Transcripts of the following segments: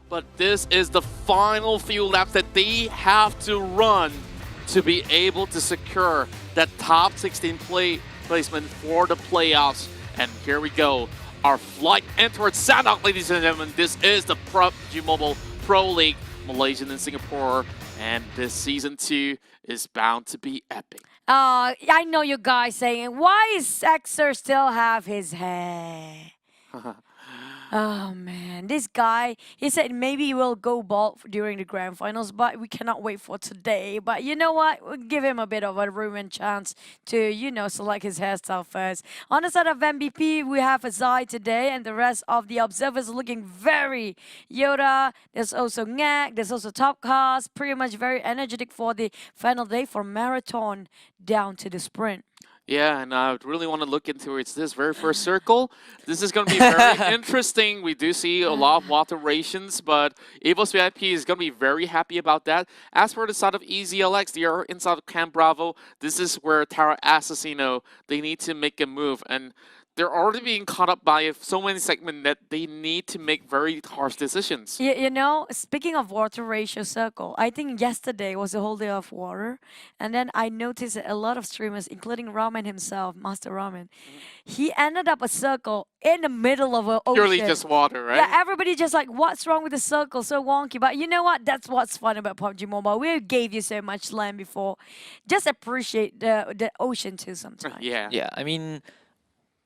but this is the final few laps that they have to run to be able to secure that top 16 placement for the playoffs. And here we go. Our flight entered Sanhok, ladies and gentlemen. This is the PUBG Mobile Pro League, Malaysian and Singapore. And this season 2 is bound to be epic. I know you guys saying, why is Sexer still have his hair? Oh man, this guy, he said maybe he will go bald during the grand finals, but we cannot wait for today. But you know what? We'll give him a bit of a room and chance to, select his hairstyle first. On the side of MVP, we have Azai today, and the rest of the observers looking very Yoda. There's also Ngak, there's also Top Cars, pretty much very energetic for the final day for marathon down to the sprint. Yeah, and I would really want to look into this very first circle. This is going to be very interesting. We do see a lot of water rations, but EVOS VIP is going to be very happy about that. As for the side of EZLX, they are inside of Camp Bravo. This is where Tara Assassino, they need to make a move. And they're already being caught up by so many segments that they need to make very harsh decisions. Speaking of water ratio circle, I think yesterday was a whole day of water. And then I noticed that a lot of streamers, including Ramen himself, Master Ramen, he ended up a circle in the middle of an ocean. Purely just water, right? Yeah, everybody just like, what's wrong with the circle? So wonky. But you know what? That's what's fun about PUBG Mobile. We gave you so much land before. Just appreciate the ocean too sometimes. Yeah. Yeah, I mean,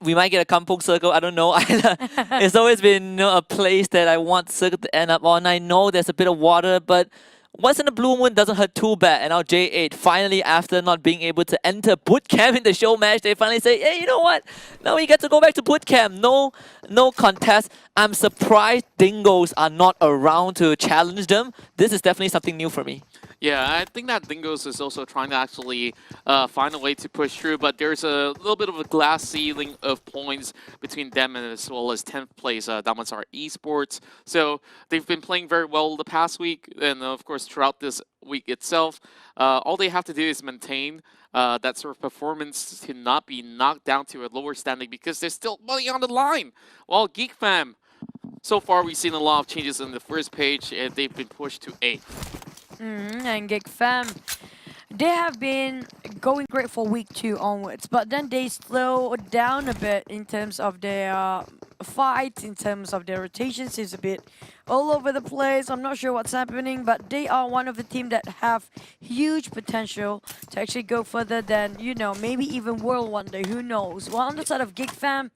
we might get a Kampong Circle, I don't know. It's always been a place that I want Circle to end up on. I know there's a bit of water, but once in a blue moon doesn't hurt too bad. And now J8, finally, after not being able to enter boot camp in the show match, they finally say, hey, you know what? Now we get to go back to boot camp. No contest. I'm surprised Dingoes are not around to challenge them. This is definitely something new for me. Yeah, I think that Dingoes is also trying to actually find a way to push through, but there's a little bit of a glass ceiling of points between them and as well as 10th place Damansar Esports. So they've been playing very well the past week, and of course throughout this week itself. All they have to do is maintain that sort of performance to not be knocked down to a lower standing because there's still money on the line. While Geek Fam, so far we've seen a lot of changes in the first page, and they've been pushed to 8th. And Geek Fam, they have been going great for week 2 onwards, but then they slow down a bit in terms of their fights, in terms of their rotations. It's a bit all over the place. I'm not sure what's happening, but they are one of the team that have huge potential to actually go further than, maybe even World one day. Who knows? Well, on the side of Geek Fam,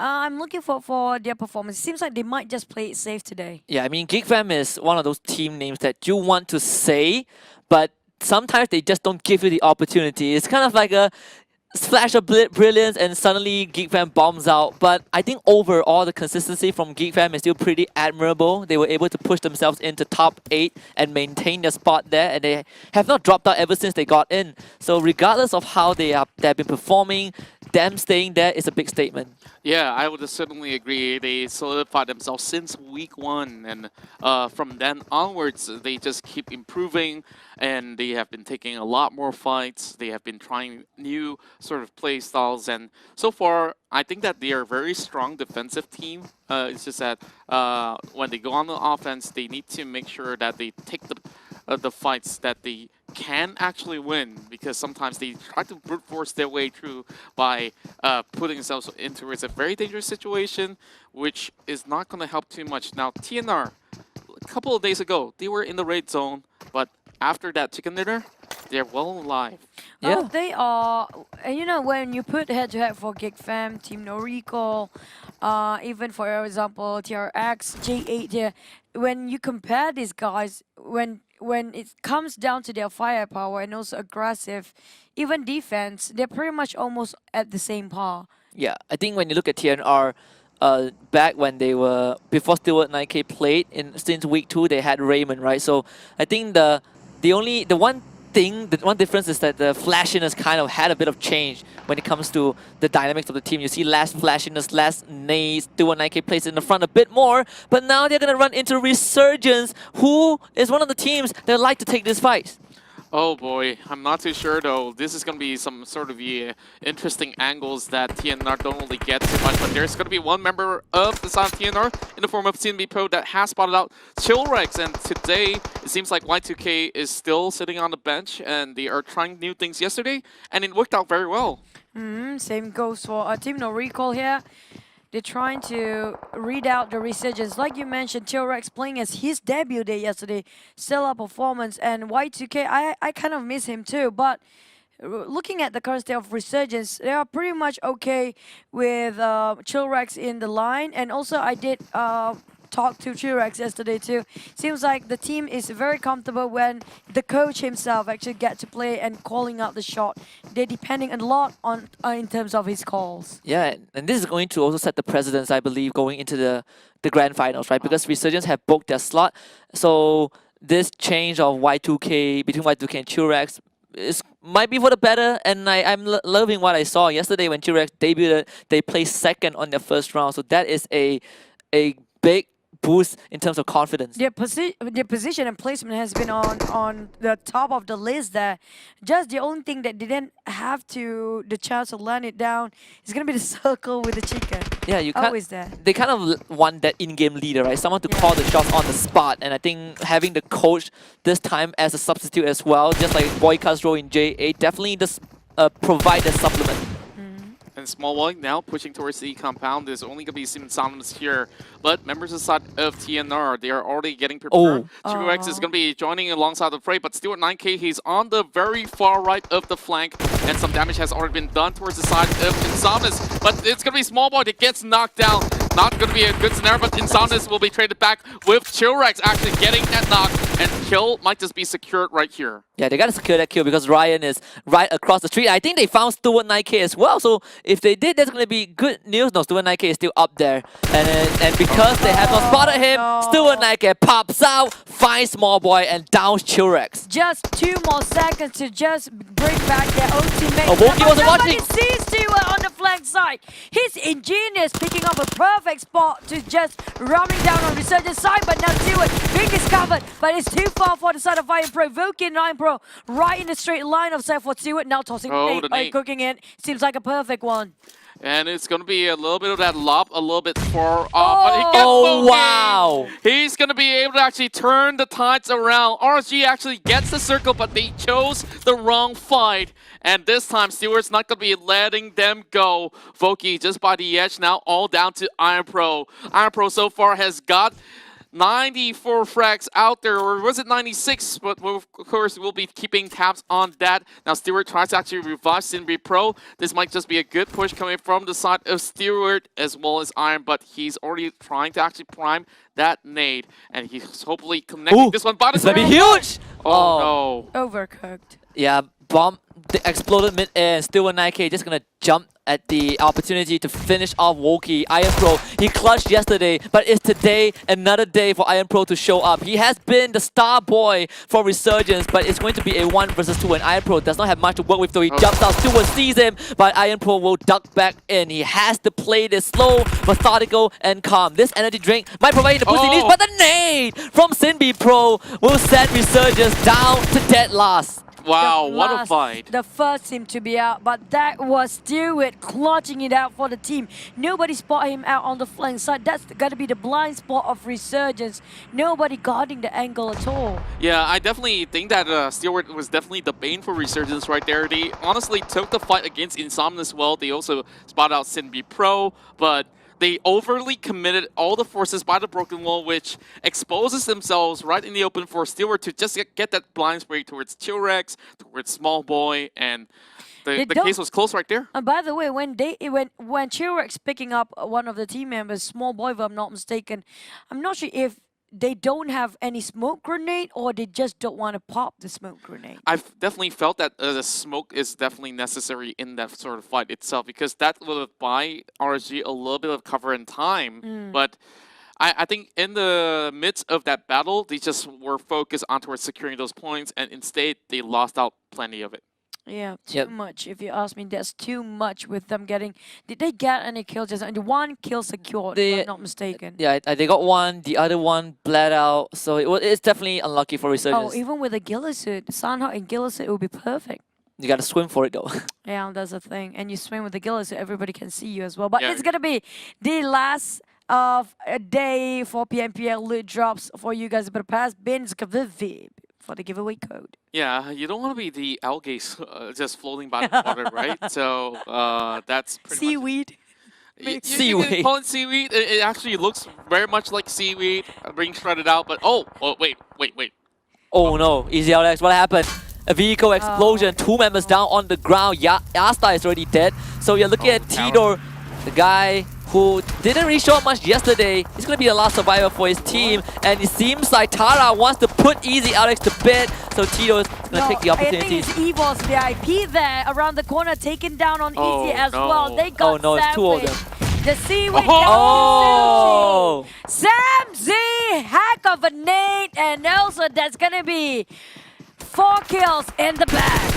I'm looking for their performance. It seems like they might just play it safe today. Yeah, I mean, Geek Fam is one of those team names that you want to say, but sometimes they just don't give you the opportunity. It's kind of like a flash of brilliance and suddenly Geek Fam bombs out. But I think overall the consistency from Geek Fam is still pretty admirable. They were able to push themselves into top 8 and maintain their spot there, and they have not dropped out ever since they got in. So regardless of how they've been performing, them staying there is a big statement. Yeah, I would certainly agree. They solidified themselves since week 1, and from then onwards, they just keep improving, and they have been taking a lot more fights. They have been trying new sort of play styles, and so far, I think that they are a very strong defensive team. It's just that when they go on the offense, they need to make sure that they take the fights that they can actually win, because sometimes they try to brute force their way through by putting themselves into a very dangerous situation, which is not going to help too much. Now, TNR, a couple of days ago, they were in the red zone, but after that chicken dinner, they're well alive. Yeah, they are. When you put head-to-head for Geek Fam, Team No Recall, even for example TRX, J8 here, when you compare these guys, when it comes down to their firepower and also aggressive, even defense, they're pretty much almost at the same par. Yeah, I think when you look at TNR, back when they were, before Stewart 9K played, since week 2, they had Raymond, right? So I think the one difference is that the flashiness kind of had a bit of change when it comes to the dynamics of the team. You see less flashiness, less nades, Stewart 9K plays in the front a bit more, but now they're going to run into Resurgence, who is one of the teams that like to take this fight. Oh boy, I'm not too sure though. This is going to be some sort of interesting angles that TNR don't really get too much, but there's going to be one member of the side of TNR in the form of CNB Pro that has spotted out Chillrex, and today it seems like Y2K is still sitting on the bench and they are trying new things yesterday, and it worked out very well. Same goes for Team No Recall here. They're trying to read out the resurgence. Like you mentioned, T-Rex playing as his debut day yesterday. Stellar performance. And Y2K, I kind of miss him too. But looking at the current state of resurgence, they are pretty much okay with Chillrex in the line. And also, I did talk to Chillrex yesterday too. Seems like the team is very comfortable when the coach himself actually get to play and calling out the shot. They're depending a lot on in terms of his calls. Yeah, and this is going to also set the precedence, I believe, going into the grand finals, right? Because Resurgence have booked their slot, so this change of Y2K between Y2K and Chillrex might be for the better, and I'm loving what I saw yesterday when Chillrex debuted. They placed second on their first round, so that is a big boost in terms of confidence. Their position and placement has been on the top of the list there. Just the only thing that didn't have the chance to land it down is gonna be the circle with the chicken. Yeah, you can't. Always there. They kind of want that in-game leader, right? Someone to call the shots on the spot, and I think having the coach this time as a substitute as well, just like Boyka's role in J8, definitely does provide a supplement. And Small Boy now pushing towards the compound. There's only going to be Simsons here. But members of the side of TNR, they are already getting prepared. Chillrex is going to be joining alongside the fray, but Stewart 9K, he's on the very far right of the flank. And some damage has already been done towards the side of Insomnus. But it's going to be Small Boy that gets knocked down. Not going to be a good scenario, but Insomnus will be traded back with Chillrex actually getting that knock. And kill might just be secured right here. Yeah, they gotta secure that kill because Ryan is right across the street. I think they found Stewart 9K as well, so if they did, that's gonna be good news. No, Stewart 9K is still up there. And because they have not spotted him, Stewart 9K pops out, finds Small Boy, and downs Chillrex. Just 2 more seconds to just bring back their own teammate. Oh, Wokey wasn't Nobody watching. sees Stewart on the flank side. He's ingenious, picking up a perfect spot to just ramming down on Resurgence side, but now Stewart being discovered, but it's too far for the side of Iron Pro. Wokey and Iron Pro right in the straight line of set for Stewart, now tossing the nade. cooking it. Seems like a perfect one. And it's going to be a little bit of that lob, a little bit far off. But he gets Oh, Wokey. wow. He's going to be able to actually turn the tides around. RSG actually gets the circle, but they chose the wrong fight. And this time, Stewart's not going to be letting them go. Wokey just by the edge now, all down to Iron Pro. Iron Pro so far has got 94 frags out there, or was it 96? But of course, we'll be keeping tabs on that. Now, Stewart tries to actually revive Sinbi Pro. This might just be a good push coming from the side of Stewart as well as Iron, but he's already trying to actually prime that nade, and he's hopefully connecting this one. But This might be huge! Oh, no. Overcooked. Yeah, bomb exploded mid-air, and Stewart 9K just gonna jump at the opportunity to finish off Wokey. Iron Pro, he clutched yesterday, but it's today another day for Iron Pro to show up. He has been the star boy for Resurgence, but it's going to be a 1 versus 2, and Iron Pro does not have much to work with, so he jumps out. Stewart sees him, but Iron Pro will duck back in. He has to play this slow, methodical, and calm. This energy drink might provide the boost he needs, but the nade from Sinbi Pro will send Resurgence down to dead last. Wow, The what a last- fight. The first team to be out, but that was Stewart clutching it out for the team. Nobody spot him out on the flank side. That's got to be the blind spot of Resurgence. Nobody guarding the angle at all. Yeah, I definitely think that Stewart was definitely the bane for Resurgence right there. They honestly took the fight against Insomnus well. They also spotted out Sinbi Pro, but they overly committed all the forces by the Broken Wall, which exposes themselves right in the open for Stewart to just get that blind spray towards Chillrex, towards Small Boy, and the case was close right there. And by the way, when Chillrex picking up one of the team members, Small Boy, if I'm not mistaken, I'm not sure if they don't have any smoke grenade or they just don't want to pop the smoke grenade. I've definitely felt that the smoke is definitely necessary in that sort of fight itself, because that will buy RSG a little bit of cover and time. But I think in the midst of that battle, they just were focused on towards securing those points, and instead they lost out plenty of it. Yeah, too Yep. much. If you ask me, that's too much with them getting. Did they get any kills? Just one kill secured, if They- I'm not mistaken. Yeah, they got one. The other one bled out. So it's definitely unlucky for Oh, Resurgence. even with a Gillisuit, Sanhok and Gillisuit, it would be perfect. You gotta swim for it though. Yeah, that's the thing. And you swim with the Gillisuit, everybody can see you as well. But Yeah. it's gonna be the last of a day for PNPL loot drops for you guys. But pass bins Viv for the giveaway code. Yeah, you don't want to be the algae just floating by the water, right? So that's pretty much. Seaweed. You Seaweed. can call it seaweed. It actually looks very much like seaweed being shredded out. But oh, wait. Oh no, Easy Alex, what happened? A vehicle explosion, 2 members down on the ground. Yasta is already dead. So you're looking Oh, at Tidor, the guy who didn't really show up much yesterday. He's gonna be the last survivor for his team. And it seems like Tara wants to put Easy Alex to bed. So Tidor is gonna take the I opportunity. think it's Evil's VIP there around the corner, taken down on Oh, Easy as no. well. They got Oh no, it's 2 of them. sandwiched. The Seaweed Oh! Sam Z, hack of a nade, and also that's gonna be 4 kills in the bag.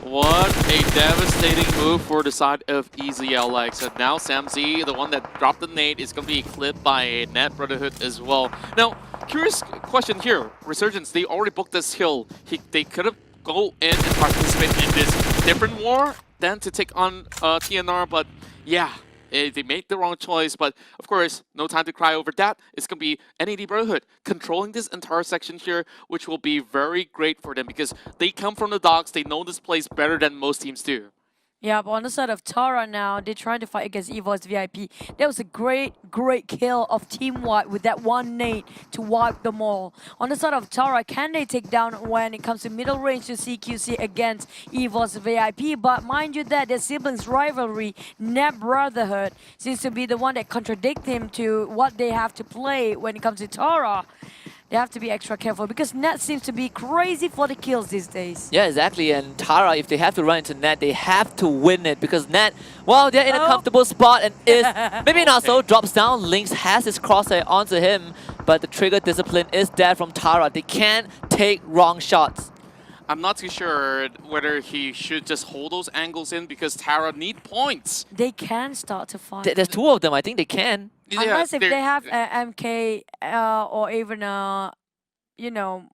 What a devastating move for the side of EZLX. And now Sam Z, the one that dropped the nade, is going to be clipped by Net Brotherhood as well. Now, curious question here. Resurgence, they already booked this hill. They could have go in and participate in this different war than to take on TNR, but yeah. They made the wrong choice, but of course, no time to cry over that. It's going to be NAD Brotherhood controlling this entire section here, which will be very great for them because they come from the docks. They know this place better than most teams do. Yeah, but on the side of Tara now, they're trying to fight against Evo's VIP. That was a great kill of Team White with that one nade to wipe them all. On the side of Tara, can they take down when it comes to middle range to CQC against Evo's VIP? But mind you that their siblings rivalry, Net Brotherhood, seems to be the one that contradict him to what they have to play when it comes to Tara. They have to be extra careful because Net seems to be crazy for the kills these days. Yeah, exactly. And Tara, if they have to run into Net, they have to win it because Net, well, they're in a comfortable spot and is maybe not so. Drops down. Lynx has his crosshair onto him, but the trigger discipline is there from Tara. They can't take wrong shots. I'm not too sure whether he should just hold those angles in because Tara need points. They can start to fight. There's 2 of them. I think they can. Unless if they're- they have a MK or even a, you know,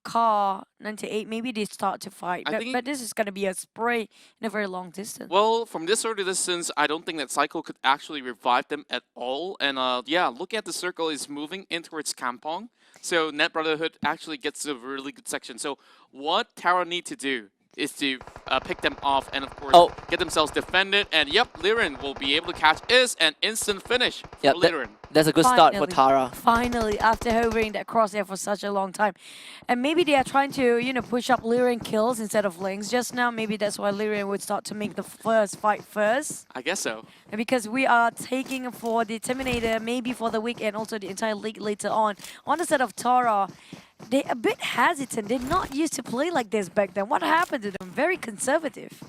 car 98, maybe they start to fight. I But, think- but this is going to be a spray in a very long distance. Well, from this sort of distance, I don't think that Psycho could actually revive them at all. And yeah, looking at the circle is moving in towards Kampong. So Net Brotherhood actually gets a really good section. So what Tara need to do is to pick them off and of course get themselves defended. And yep, Liren will be able to catch is an instant finish for Yep, Liren. That's a good start for Finally. Tara. Finally, after hovering that crosshair for such a long time. And maybe they are trying to, you know, push up Lyrian kills instead of Lynx just now. Maybe that's why Lyrian would start to make the first fight first. I guess so. And because we are taking for the Terminator, maybe for the week and also the entire league later on. On the side of Tara, they're a bit hesitant. They're not used to play like this back then. What happened to them? Very conservative.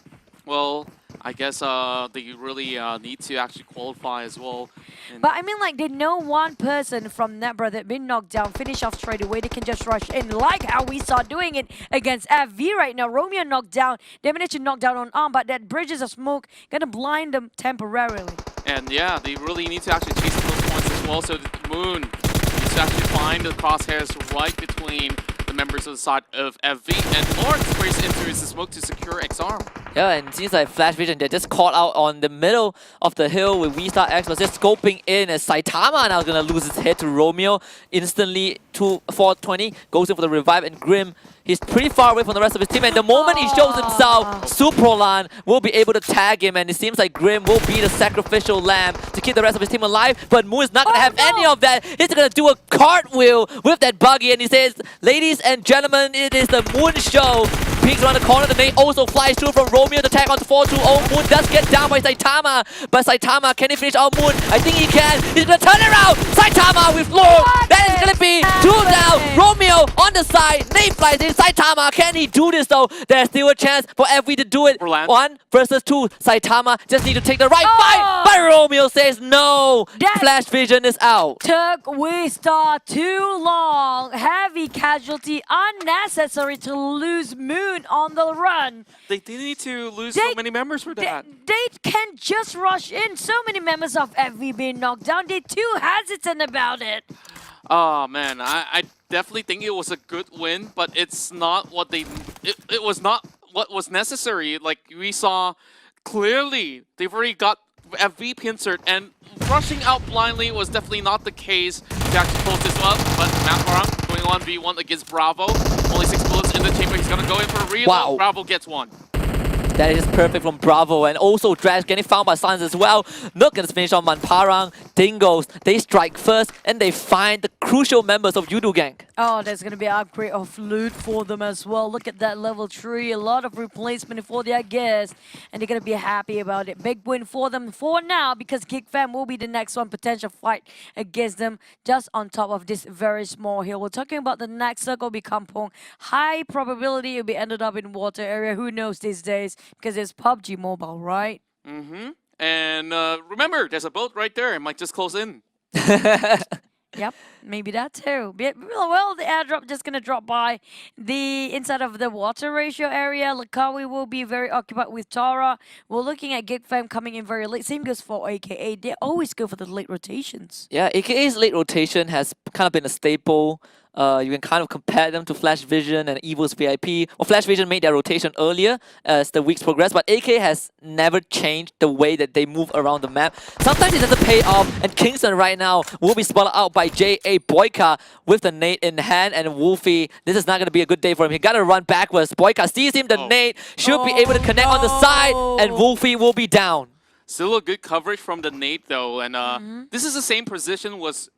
Well, I guess they really need to actually qualify as well. And But I mean, like, they know one person from Nebra that been knocked down, finish off straight away. They can just rush in, like how we saw doing it against FV right now. Romeo knocked down. They managed to knock down on arm, but that bridges of smoke gonna blind them temporarily. And yeah, they really need to actually chase up those points as well. So the Moon needs to actually find the crosshairs right between the members of the side of FV. And Lord sprays into his smoke to secure X-Arm. Yeah, and it seems like Flash Vision, they're just caught out on the middle of the hill with V-Star X was just scoping in as Saitama now gonna lose his head to Romeo. Instantly, 420 goes in for the revive, and Grim, he's pretty far away from the rest of his team, and the moment he shows himself, Suprolan will be able to tag him, and it seems like Grim will be the sacrificial lamb to keep the rest of his team alive, but Moon is not gonna have any of that. He's gonna do a cartwheel with that buggy, and he says, ladies and gentlemen, it is the Moon show. Peeks around the corner, the nade also flies through from Romeo to tag onto 420. Moon does get down by Saitama, but Saitama, can he finish out Moon? I think he can. He's gonna turn around. Saitama with Lord. That is gonna be 2 down. Romeo on the side. Nate flies in. Saitama, can he do this though? There's still a chance for FV to do it. Overland. 1 versus 2. Saitama just need to take the right Oh! fight. But Romeo says no. That- Flash Vision is out. Took Wistar too long. Heavy casualty, unnecessary to lose Moon on the run. They didn't need to lose They- so many members for They, that. they can just rush in. So many members of FV being knocked down. They're too hesitant about it. Oh man, I definitely think it was a good win, but it's not what they. It was not what was necessary. Like we saw clearly, they've already got FV pincered, and rushing out blindly was definitely not the case to actually close this up. But Matt Marang going on V1 against Bravo. Only 6 bullets in the chamber. He's gonna go in for a reload. Wow. Bravo gets one. That is perfect from Bravo, and also Drash getting found by Silence as well. Nook gonna finish on Manparang. Dingos, they strike first, and they find the crucial members of Yudu Gang. Oh, there's going to be an upgrade of loot for them as well. Look at that level 3. A lot of replacement for their gears. And they're going to be happy about it. Big win for them for now because Geek Fam will be the next one. Potential fight against them just on top of this very small hill. We're talking about the next circle will be Kampong. High probability it'll be ended up in water area. Who knows these days? Because it's PUBG Mobile, right? Mm-hmm. And remember, there's a boat right there. It might just close in. Yep, maybe that too. Well, the airdrop just gonna drop by the inside of the water ratio area. Lakawi will be very occupied with Tara. We're looking at Geek Fam coming in very late. Same goes for AKA. They always go for the late rotations. Yeah, AKA's late rotation has kind of been a staple. You can kind of compare them to Flash Vision and Evil's VIP. Well, Flash Vision made their rotation earlier as the weeks progress, but AK has never changed the way that they move around the map. Sometimes it doesn't pay off, and Kingston right now will be spotted out by J.A. Boyka with the nade in hand, and Wolfie, this is not going to be a good day for him. He got to run backwards. Boyka sees him, the nade should be able to connect on the side, and Wolfie will be down. Still a good coverage from the nade though, and this is the same position was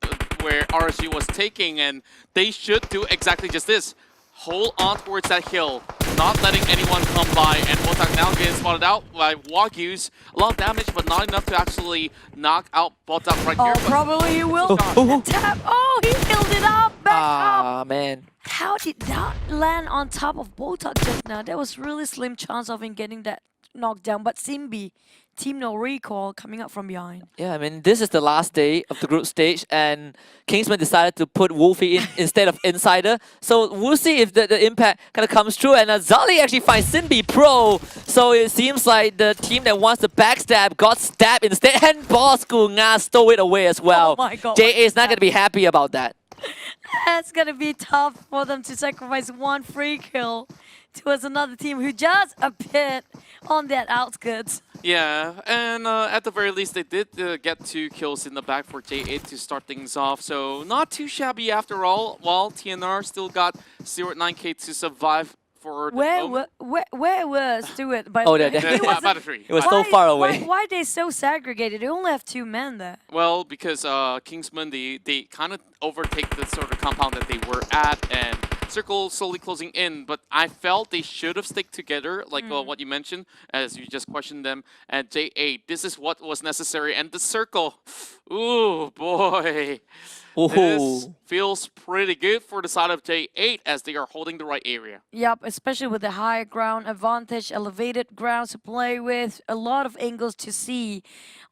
where RSG was taking, and they should do exactly just this. Hold on towards that hill, not letting anyone come by, and Botak now getting spotted out by Wagyus. A lot of damage, but not enough to actually knock out Botak right here. Oh, but probably he will. Tap. Oh, he killed it up. Back up. Ah, man. How did that land on top of Botak just now? There was really slim chance of him getting that knocked down. But Simbi, Team No Recall coming up from behind. Yeah, I mean, this is the last day of the group stage, and Kingsman decided to put Wolfie in instead of Insider. So we'll see if the impact kind of comes true. And Zali actually finds Simbi Pro. So it seems like the team that wants to backstab got stabbed instead. And Bosku Nga stole it away as well. Oh my God, JA what is not going to be happy about that. That's gonna be tough for them to sacrifice one free kill towards another team who just appeared on that outskirts. yeah, and at the very least, they did get 2 kills in the back for J8 to start things off. So not too shabby after all. While TNR still got 0.9k to survive for the moment. Where was Stuart? By Oh, the way? there. He wasn't- About a 3. It was so far away. Why they so segregated? They only have 2 men there. Well, because Kingsman, they kind of overtake the sort of compound that they were at, and Circle slowly closing in. But I felt they should have stick together, like what you mentioned, as you just questioned them. And J8, this is what was necessary. And the Circle, ooh, boy. This Ooh. feels pretty good for the side of J8 as they are holding the right area. Yep, especially with the high ground advantage, elevated grounds to play with, a lot of angles to see.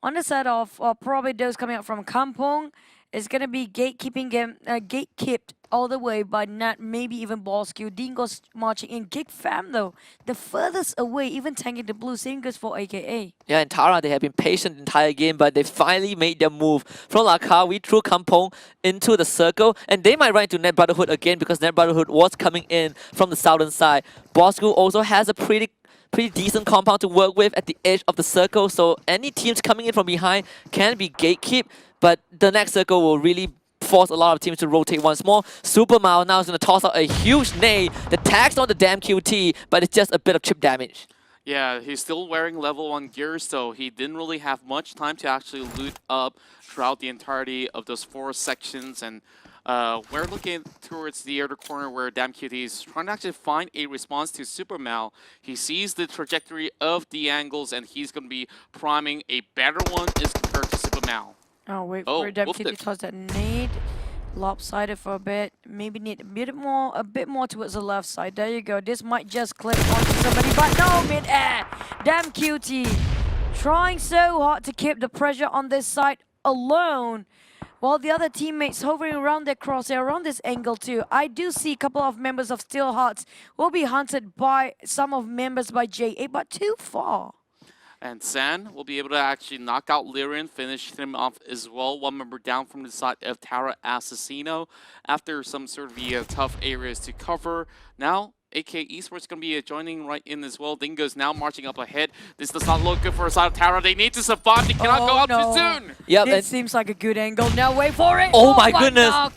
On the side of probably those coming out from Kampong, it's gonna be gatekept all the way by Nat, maybe even Ballskew. Dingo's marching in. Geek Fam though, the furthest away, even tanking the blue. Same goes for AKA. Yeah, and Tara, they have been patient the entire game, but they finally made their move. From Lakawi through Kampong into the circle, and they might run into Net Brotherhood again because Net Brotherhood was coming in from the southern side. Bosku also has a pretty decent compound to work with at the edge of the circle, so any teams coming in from behind can be gatekeep, but the next circle will really force a lot of teams to rotate once more. Super Mao now is going to toss out a huge nade that tags on the damn QT, but it's just a bit of chip damage. Yeah, he's still wearing level 1 gear, so he didn't really have much time to actually loot up throughout the entirety of those 4 sections. And we're looking towards the other corner where Damn QT is trying to actually find a response to Super Mal. He sees the trajectory of the angles, and he's going to be priming a better one as compared to Super Mal. Oh, wait Oh, for Damn wolfed Kitty it. toss that nade. Lopsided for a bit. Maybe need a bit more towards the left side. There you go. This might just click onto somebody, but no, mid-air. Damn QT. Trying so hard to keep the pressure on this side alone, while the other teammates hovering around their crosshair, around this angle too. I do see a couple of members of Steel Hearts will be hunted by some of members by J8, but too far. And San will be able to actually knock out Lyrian, finish him off as well. One member down from the side of Tara Assassino after some sort of tough areas to cover. Now, AK Esports going to be joining right in as well. Dingo's now marching up ahead. This does not look good for the side of Tara. They need to survive. They cannot go out too soon. Yep, It and seems like a good angle. Now wait for it. Oh my goodness. Knock.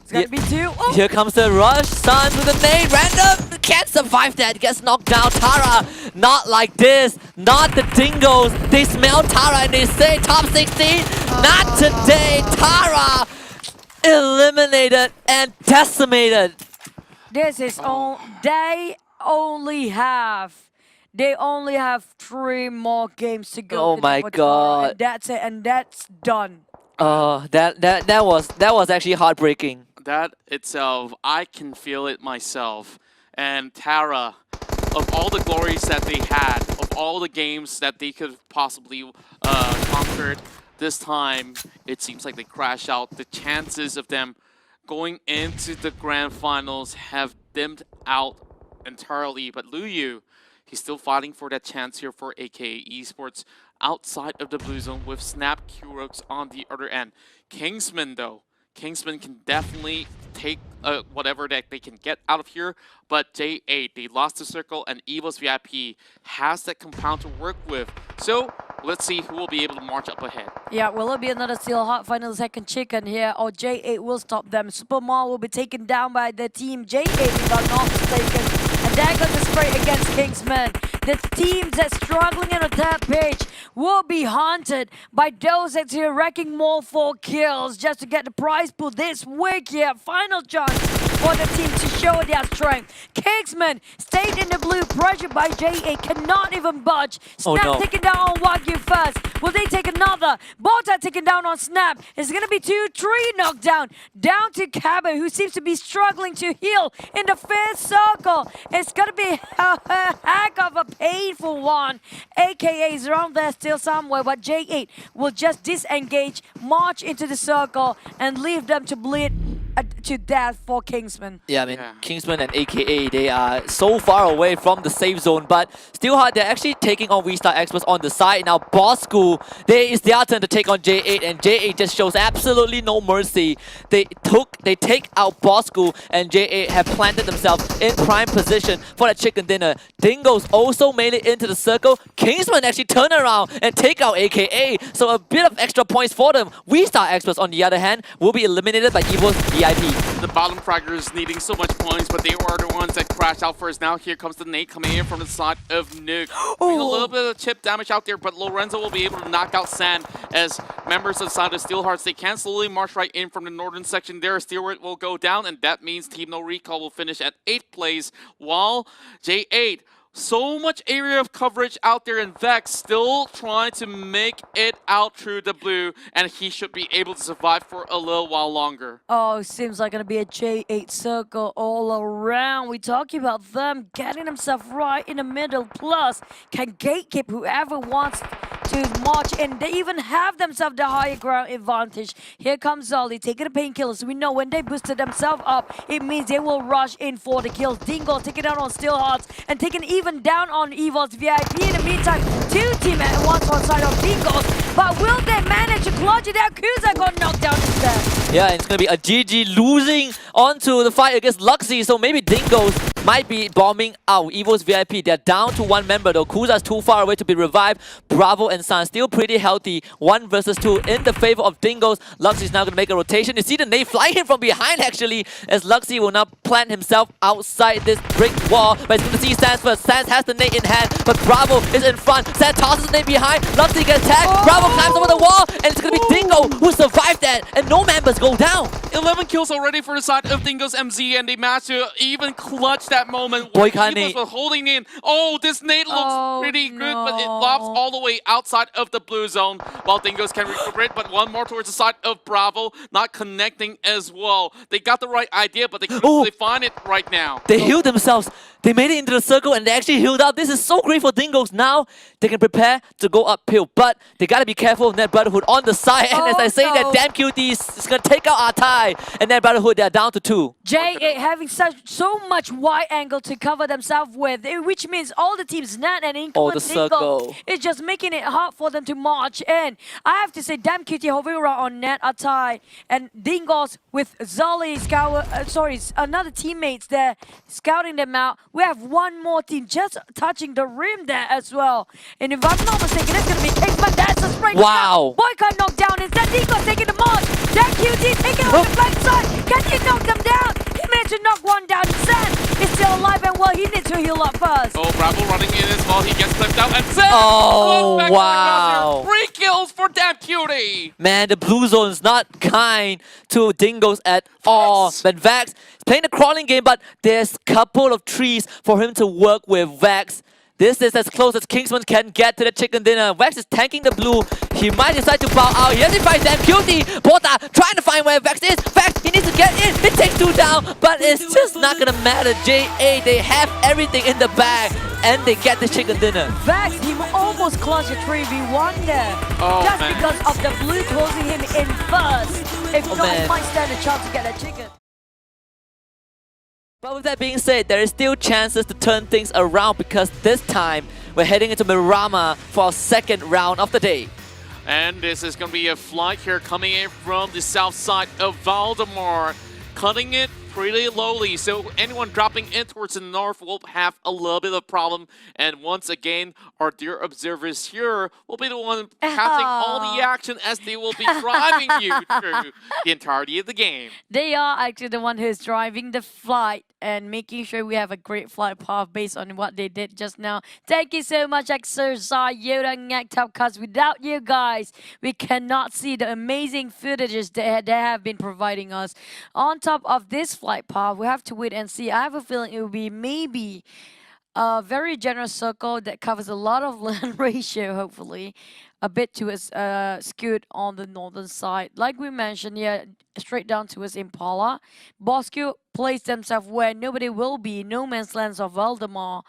It's gonna be two. Oh. here comes the rush. Suns with a nade. Random can't survive that. Gets knocked down. Tara, not like this. Not the Dingoes. They smell Tara and they say top 16. Not today. Tara eliminated and decimated. This is all. They only have 3 more games to go. Oh to my Tara, God. And that's it, and that's done. That was actually heartbreaking. That itself, I can feel it myself. And Tara, of all the glories that they had, of all the games that they could have possibly conquered, this time it seems like they crash out. The chances of them going into the grand finals have dimmed out entirely. But Luyu, he's still fighting for that chance here for AKA Esports outside of the blue zone with Snap Kuroks on the other end. Kingsman though, Kingsman can definitely take whatever that they can get out of here, but J8, they lost the circle, and Evo's VIP has that compound to work with. So let's see who will be able to march up ahead. Yeah, will it be another Steel Heart final second chicken here, or J8 will stop them? Supermall will be taken down by the team J8 if I'm not mistaken. And there goes the spray against Kingsman. The teams that's struggling on the third page will be haunted by those that's here wrecking more 4 kills just to get the prize pool this week here. Final chance for the team to show their strength. Kingsman stayed in the blue, pressured by J8, cannot even budge. Oh, Snap no. taking down on Wagyu first. Will they take another? Bota taken down on Snap. It's gonna be 2-3 knockdown. Down to Cabot, who seems to be struggling to heal in the 5th circle. It's gonna be a heck of a painful one. AKA is around there still somewhere, but J8 will just disengage, march into the circle, and leave them to bleed to death for Kingsman. Yeah, I mean, Yeah. Kingsman and AKA, they are so far away from the safe zone, but Steelheart, they're actually taking on Restart Experts on the side. Now, Boss School, it's their turn to take on J8, and J8 just shows absolutely no mercy. They take out Boss School, and J8 have planted themselves in prime position for that chicken dinner. Dingoes also made it into the circle. Kingsman actually turn around and take out AKA, so a bit of extra points for them. Restart Experts, on the other hand, will be eliminated by Evo's VIP. The bottom fraggers needing so much points, but they are the ones that crash out first. Now here comes the nade coming in from the side of Nuke. Doing a little bit of chip damage out there, but Lorenzo will be able to knock out San as members of the side of Steelhearts. They can slowly march right in from the northern section there. Steelheart will go down, and that means Team No Recall will finish at 8th place, while J8, so much area of coverage out there, and Vex still trying to make it out through the blue, and he should be able to survive for a little while longer. Oh, seems like gonna be a J8 circle all around. We talking about them getting themselves right in the middle. Plus, can gatekeep whoever wants to march in. They even have themselves the higher ground advantage. Here comes Zolly taking the painkillers. We know when they boosted themselves up, it means they will rush in for the kills. Dingo taking down on Steelhearts and taking even down on Evil's VIP. In the meantime, 2 teammates on side of Dingo's. But will they manage to clutch it out? Kuza got knocked down instead. Yeah, it's gonna be a GG losing onto the fight against Luxy, so maybe Dingoes might be bombing out. Evo's VIP, they're down to 1 member though. Kuza's too far away to be revived. Bravo and San still pretty healthy. 1 versus 2 in the favor of Dingoes. Luxy's now gonna make a rotation. You see the nade flying in from behind actually, as Luxy will now plant himself outside this brick wall. But it's gonna see Sans first. Sans has the nade in hand, but Bravo is in front. Sans tosses the nade behind. Luxy gets tagged. Bravo climbs over the wall, and it's gonna be Dingo who survived that, and no members go down. 11 kills already for the side of Dingo's MZ, and they managed to even clutch that moment where Boycott he nade. was holding in. Oh, this nade looks Oh, pretty good, but it no. lobs all the way outside of the blue zone. While Dingoes can recuperate, but one more towards the side of Bravo, not connecting as well. They got the right idea, but they couldn't Oh. really find it right now. They healed themselves. They made it into the circle and they actually healed up. This is so great for Dingoes. Now they can prepare to go uphill, but they gotta be careful of Net Brotherhood on the side. And as Oh, I say, no. that damn cutie is gonna take out Artai. And Net Brotherhood, they're down to 2. J8 having so much wide angle to cover themselves with, which means all the teams, Nat and Inkle Oh, and the Dingo, circle. is just making it hard for them to march in. I have to say, damn cutie hovering around on Nat, Atai, and Dingos with Zolly, another teammates there scouting them out. We have one more team just touching the rim there as well. And if I'm not mistaken, it's gonna be Kingsman. That's a spray. Wow. Boycott knocked down. Instead, Dingos taking the march. Damn cutie taking on the flank side. Can he knock them down? He managed to knock one down. Zen is still alive and well. He needs to heal up first. Oh, Bravo running in as well. He gets clipped out and Zen Oh, goes back to the wow. crosshair. 3 kills for Damn Cutie. Man, the blue zone's not kind to Dingoes at all. But Vax is playing the crawling game, but there's a couple of trees for him to work with. Vax, this is as close as Kingsman can get to the chicken dinner. Vax is tanking the blue. He might decide to bow out. He doesn't find Damn Cutie. Porta trying to find where Vax is. Vax, he needs to get in. It takes 2 down, but it's just not gonna matter. J8, they have everything in the bag, and they get the chicken dinner. Vax, he almost clutched a 3v1 there. Oh, just man. because of the blue closing him in first. If Oh, not, man. he might stand a chance to get that chicken. But with that being said, there is still chances to turn things around because this time we're heading into Miramar for our second round of the day. And this is going to be a flight here coming in from the south side of Valdemar, cutting it pretty lowly. So anyone dropping in towards the north will have a little bit of a problem. And once again, our dear observers here will be the one having all the action as they will be driving you through the entirety of the game. They are actually the one who's driving the flight and making sure we have a great flight path based on what they did just now. Thank you so much, Exercise, Yoda, Ngactop, because without you guys, we cannot see the amazing footages that they have been providing us. On top of this flight path, we have to wait and see. I have a feeling it will be maybe a very generous circle that covers a lot of land ratio, hopefully. A bit towards skewed on the northern side. Like we mentioned, yeah, straight down towards Impala. Bosque placed themselves where nobody will be, no man's lands of Valdemar.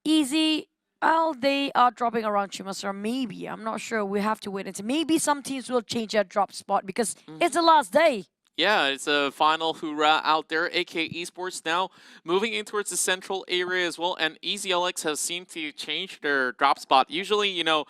Easy, well, they are dropping around Chimasura, maybe. I'm not sure. We have to wait and see. Maybe some teams will change their drop spot because it's the last day. Yeah, it's a final hoorah out there. AK Esports now moving in towards the central area as well. And EasyLX has seemed to change their drop spot. Usually, you know,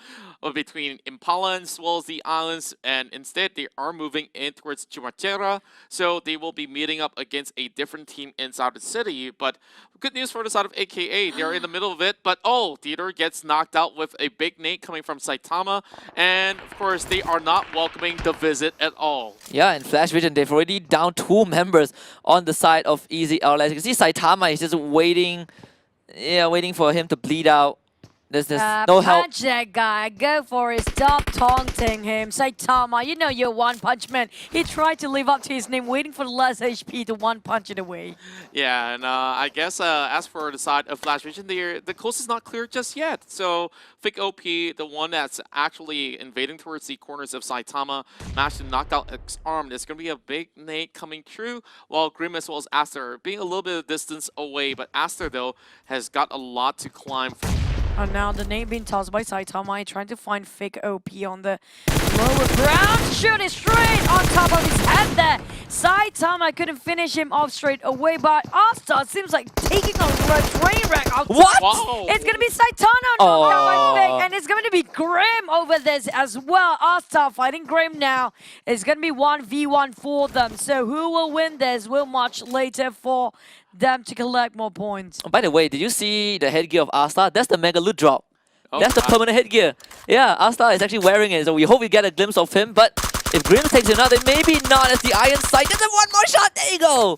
between Impala as well as the islands. And instead, they are moving in towards Chumachera. So they will be meeting up against a different team inside the city. But good news for the side of AKA. They're in the middle of it. But oh, Theodore gets knocked out with a big nade coming from Saitama. And of course, they are not welcoming the visit at all. Yeah, in Flash Vision, they've already down 2 members on the side of EasyLX. You can see Saitama is just waiting, waiting for him to bleed out. There's no help. Punch that guy. Go for it. Stop taunting him. Saitama, you know you're one punch man. He tried to live up to his name, waiting for the last HP to one punch it away. Yeah, and I guess as for the side of Flash Vision, the coast is not clear just yet. So Fig OP, the one that's actually invading towards the corners of Saitama, managed to knock out X-Arm. There's going to be a big nade coming through, while Grim as well as Aster being a little bit of distance away. But Aster, though, has got a lot to climb from. And now the name being tossed by Saitama, trying to find fake OP on the lower ground. Shoot it straight on top of his head there. Saitama couldn't finish him off straight away, but Asta seems like taking a train wreck out. What? Wow. It's going to be Saitama knocked out by Fake, and it's going to be Grim over this as well. Asta fighting Grim now. It's going to be 1v1 for them. So who will win this? We'll watch later for them to collect more points. Oh, by the way, did you see the headgear of Asta? That's the Mega Loot Drop. Oh, That's the wow. permanent headgear. Yeah, Asta is actually wearing it, so we hope we get a glimpse of him. But if Grims takes him out, then maybe not as the Iron Sight. There's one more shot. There you go.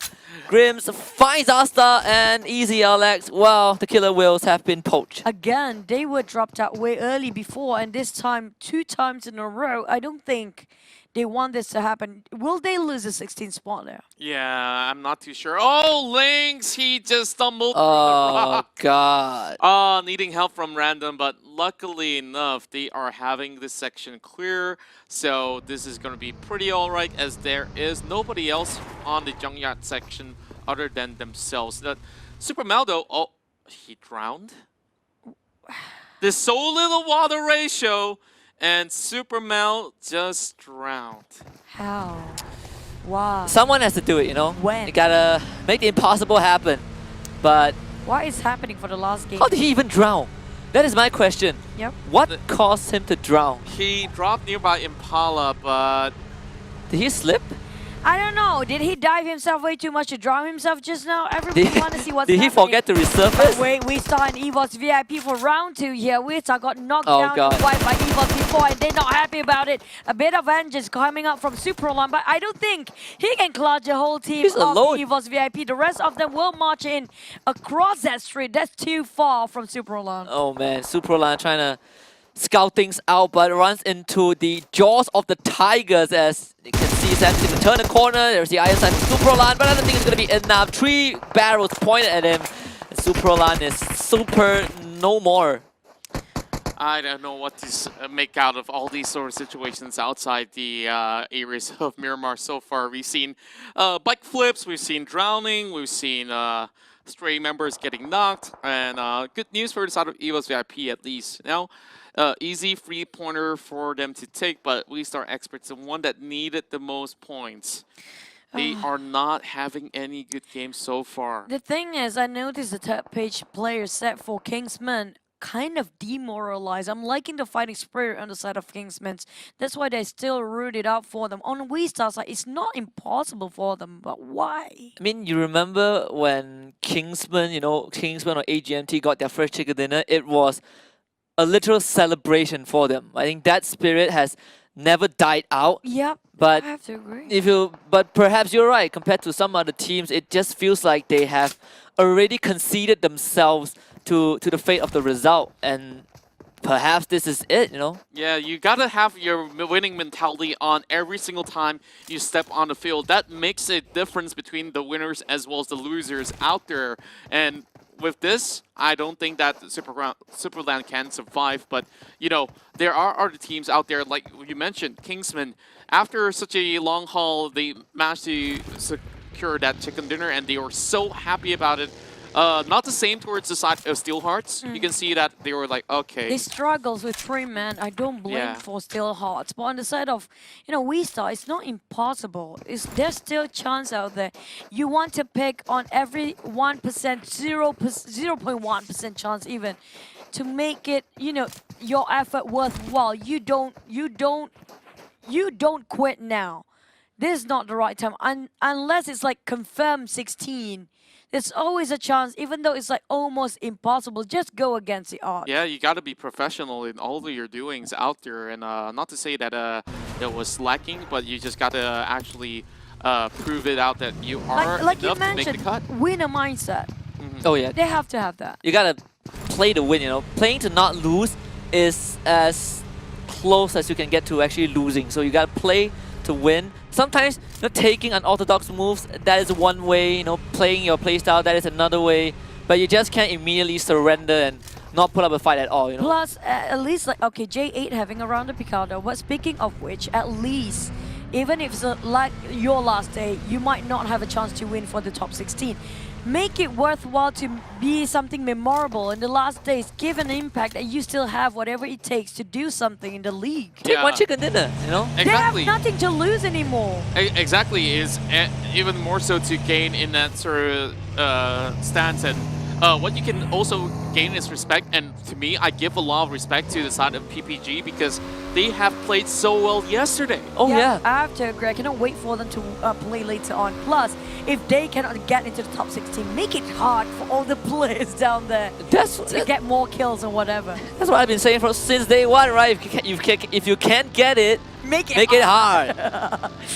Grims finds Asta and EasyLX. Well, the killer whales have been poached. Again, they were dropped out way early before, and this time, 2 times in a row. I don't think they want this to happen. Will they lose the 16th spot there? Yeah, I'm not too sure. Oh, Lynx, he just stumbled through the Oh rock. God. Needing help from random, but luckily enough, they are having this section clear. So this is going to be pretty alright, as there is nobody else on the junkyard section other than themselves. That Super Maldo, oh, he drowned? There's so little water ratio, and Super Mel just drowned. How? Why? Someone has to do it, you know. When? You gotta make the impossible happen. But What is happening for the last game? how did he even drown? That is my question. Yep. What The- caused him to drown? He dropped nearby Impala, but Did he slip? I don't know. Did he dive himself way too much to drown himself just now? Everybody Did, want to see what's did he happening. forget to resurface? Wait, we saw an EVOS VIP for round 2 here. Wita got knocked Oh, down God. and wiped by EVOS before, and they're not happy about it. A bit of vengeance coming up from Superlon, but I don't think he can clutch the whole team He's of alone. EVOS VIP. The rest of them will march in across that street. That's too far from Superlon. Oh man, Suprolan trying to scout things out, but runs into the jaws of the Tigers. As you can see, Sam's going to turn the corner. There's the iron side of Suprolan, but I don't think it's going to be enough. 3 barrels pointed at him. And Suprolan is super no more. I don't know what to make out of all these sort of situations outside the areas of Miramar so far. We've seen bike flips, we've seen drowning, we've seen stray members getting knocked, and good news for the side of EVOS VIP at least. Now, easy free pointer for them to take, but we start experts, the one that needed the most points. They are not having any good games so far. The thing is, I noticed the third page player set for Kingsman kind of demoralized. I'm liking the fighting spirit on the side of Kingsman's. That's why they still root it out for them. On WeStar's side, it's not impossible for them, but why? I mean, you remember when Kingsman, Kingsman or AGMT got their first chicken dinner? It was a literal celebration for them. I think that spirit has never died out. Yep, But I have to agree. But perhaps you're right. Compared to some other teams, it just feels like they have already conceded themselves to the fate of the result, and perhaps this is it. Yeah, you gotta have your winning mentality on every single time you step on the field. That makes a difference between the winners as well as the losers out there. And with this, I don't think that Superland can survive. But, there are other teams out there, like you mentioned, Kingsman. After such a long haul, they managed to secure that chicken dinner, and they were so happy about it. Not the same towards the side of Steelhearts. You can see that they were like, okay. They struggles with 3 men. I don't blame Yeah. for still Hearts. But on the side of, WeStar, it's not impossible. There's still chance out there. You want to pick on every 1%, 0.1% chance even to make it, your effort worthwhile. You don't quit now. This is not the right time. Unless it's like confirmed 16. There's always a chance, even though it's like almost impossible. Just go against the odds. Yeah, you got to be professional in all of your doings out there, and not to say that that was lacking, but you just got to actually prove it out that you are Like you enough to make the mentioned, cut. winner mindset. Oh yeah, They have to have that. you gotta play to win. Playing to not lose is as close as you can get to actually losing. So you gotta play to win. Sometimes taking unorthodox moves, that is one way. Playing your playstyle, that is another way. But you just can't immediately surrender and not put up a fight at all. Plus, at least okay, J8 having a round of Picardo. But speaking of which, at least, even if it's like your last day, you might not have a chance to win for the top 16. Make it worthwhile to be something memorable in the last days. Give an impact that you still have whatever it takes to do something in the league. Take Yeah. one chicken dinner. They Exactly. have nothing to lose anymore. Exactly, is even more so to gain in that sort of stance. And what you can also gain is respect. And to me, I give a lot of respect to the side of PPG because they have played so well yesterday. Oh yeah. I have to agree. I cannot wait for them to play later on. Plus, if they cannot get into the top 16, make it hard for all the players down there to get more kills and whatever. That's what I've been saying since day one, right? If you can't get it, Make it make it hard.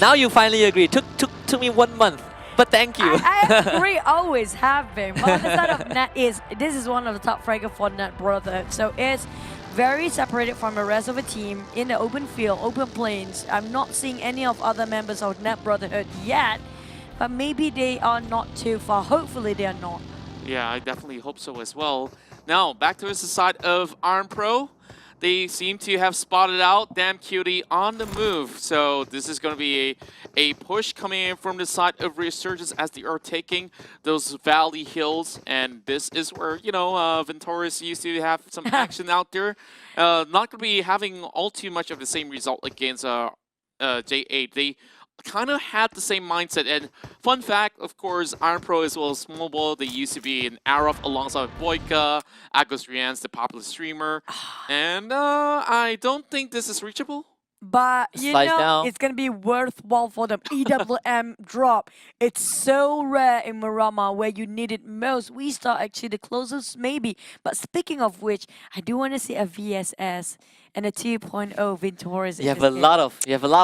Now you finally agree. Took me 1 month, but thank you. I agree, always have been. But on the side of Net this is one of the top fragger for Net Brotherhood. So it's very separated from the rest of the team in the open field, open plains. I'm not seeing any of other members of Net Brotherhood yet, but maybe they are not too far. Hopefully they are not. Yeah, I definitely hope so as well. Now, back to the side of Arm Pro. They seem to have spotted out Damn Cutie on the move. So this is going to be a push coming in from the side of Resurgence as they are taking those valley hills. And this is where, you know, Ventoris used to have some action out there. Not going to be having all too much of the same result against J8. They kind of had the same mindset. And fun fact, of course, Iron Pro as well as Mobile, they used to be in Arov alongside Boyka, Agos Rians, the popular streamer. And I don't think this is reachable. But you Slice know, down. it's gonna be worthwhile for them. EWM drop. It's so rare in Miramar where you need it most. We start actually the closest maybe. But speaking of which, I do want to see a VSS and a 2.0 Ventoris. You have a lot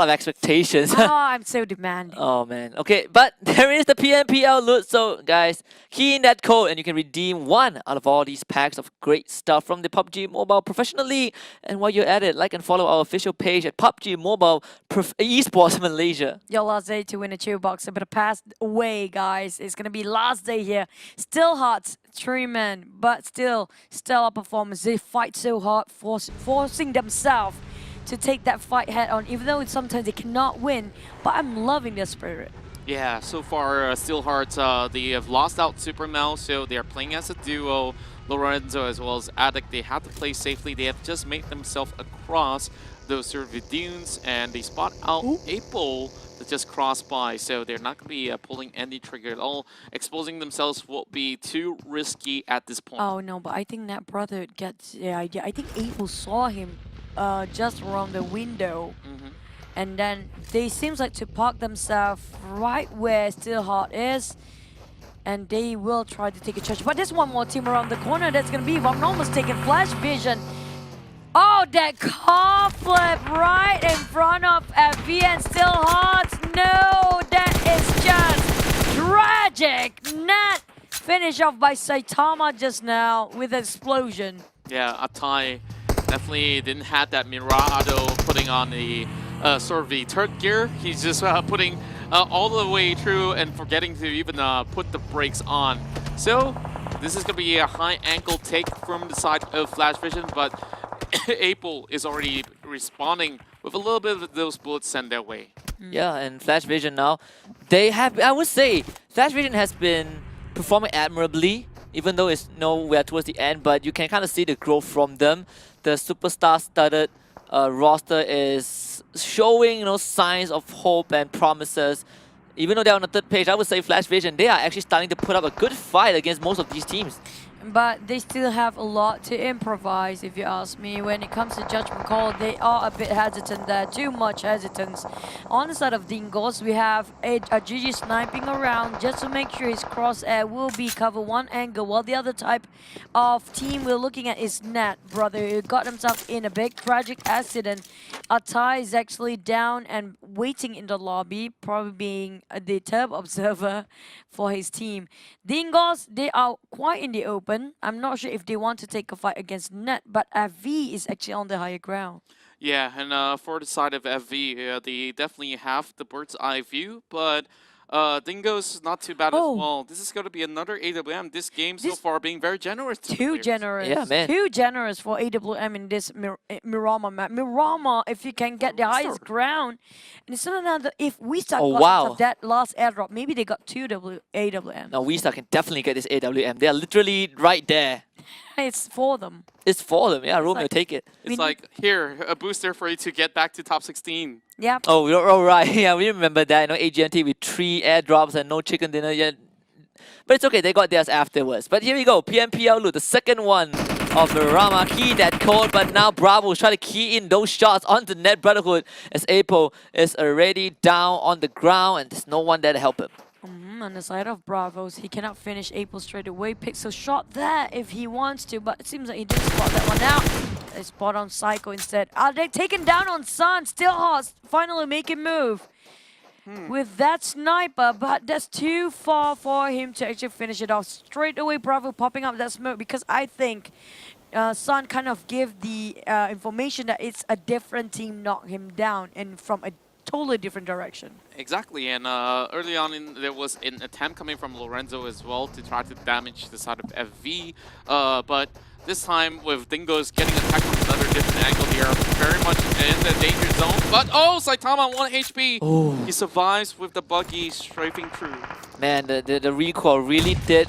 of expectations. Oh, I'm so demanding. Oh man. Okay, but there is the PNPL loot. So guys, key in that code and you can redeem one out of all these packs of great stuff from the PUBG Mobile Professional League. And while you're at it, like and follow our official page at PUBG Mobile Esports Malaysia. Your last day to win a chill box, but passed away, guys. It's gonna be last day here. Still hot, 3 men, but still stellar performance. They fight so hard, forcing themselves to take that fight head on, even though sometimes they cannot win. But I'm loving their spirit. Yeah, so far, Steelheart, they have lost out Super Mel, so they are playing as a duo. Lorenzo as well as Addict, they have to play safely. They have just made themselves across those sort of dunes, and they spot out April to just cross by, so they're not going to be pulling any trigger at all. Exposing themselves will be too risky at this point. Oh no, but I think that brother gets the idea. I think April saw him just around the window. And then they seems like to park themselves right where Steelheart is. And they will try to take a charge. But there's one more team around the corner. That's going to be, if I'm not mistaken, Flash Vision. Oh, that car flip right in front of FV and Steelheart. No, that is just tragic. Not finish off by Saitama just now with an explosion. Yeah, Atai definitely didn't have that Mirado putting on the sort of the third gear. He's just putting all the way through and forgetting to even put the brakes on. So this is going to be a high ankle take from the side of Flash Vision, but April is already responding with a little bit of those bullets sent their way. Yeah, and Flash Vision now, they have, I would say, Flash Vision has been performing admirably, even though it's nowhere towards the end, but you can kind of see the growth from them. The superstar-studded roster is showing, signs of hope and promises. Even though they're on the third page, I would say Flash Vision, they are actually starting to put up a good fight against most of these teams. But they still have a lot to improvise, if you ask me. When it comes to judgment call, they are a bit hesitant there, too much hesitance. On the side of Dingos, we have a GG sniping around just to make sure his crosshair will be cover one angle, while the other type of team we're looking at is Nat, brother, who got himself in a big tragic accident. Atai is actually down and waiting in the lobby, probably being the turb observer for his team. Dingos, they are quite in the open. I'm not sure if they want to take a fight against Net, but FV is actually on the higher ground. Yeah, and for the side of FV, they definitely have the bird's eye view, but Dingo's not too bad as well. This is going to be another AWM. This game so far being very generous. Too generous. Yeah, man. Too generous for AWM in this Miramar map. Miramar, if you can get the highest ground, and it's not another. If we start got that last airdrop, maybe they got two AWM. Now Weestar can definitely get this AWM. They are literally right there. It's for them. It's for them. Yeah, Romeo, take it. It's like, here, a booster for you to get back to top 16. Yeah. Oh, you're all right. Yeah, we remember that. AGNT with 3 airdrops and no chicken dinner yet. But it's okay, they got theirs afterwards. But here we go, PNPL loot, the second one of Miramar. Key that code, but now Bravo is trying to key in those shots onto Net Brotherhood as Apo is already down on the ground and there's no one there to help him. On the side of Bravos, he cannot finish April straight away. Pixel shot there if he wants to, but it seems like he didn't spot that one out. They spot on Psycho instead. Are they taken down on Sun? Steelheart finally making move with that sniper, but that's too far for him to actually finish it off. Straight away, Bravo popping up that smoke because I think Sun kind of give the information that it's a different team knocked him down and from a totally different direction. Exactly, and early on there was an attempt coming from Lorenzo as well to try to damage the side of FV, but this time with Dingoes getting attacked from another different angle, they are very much in the danger zone. But oh, Saitama 1 HP! Oh. He survives with the buggy strafing through. Man, the recoil really did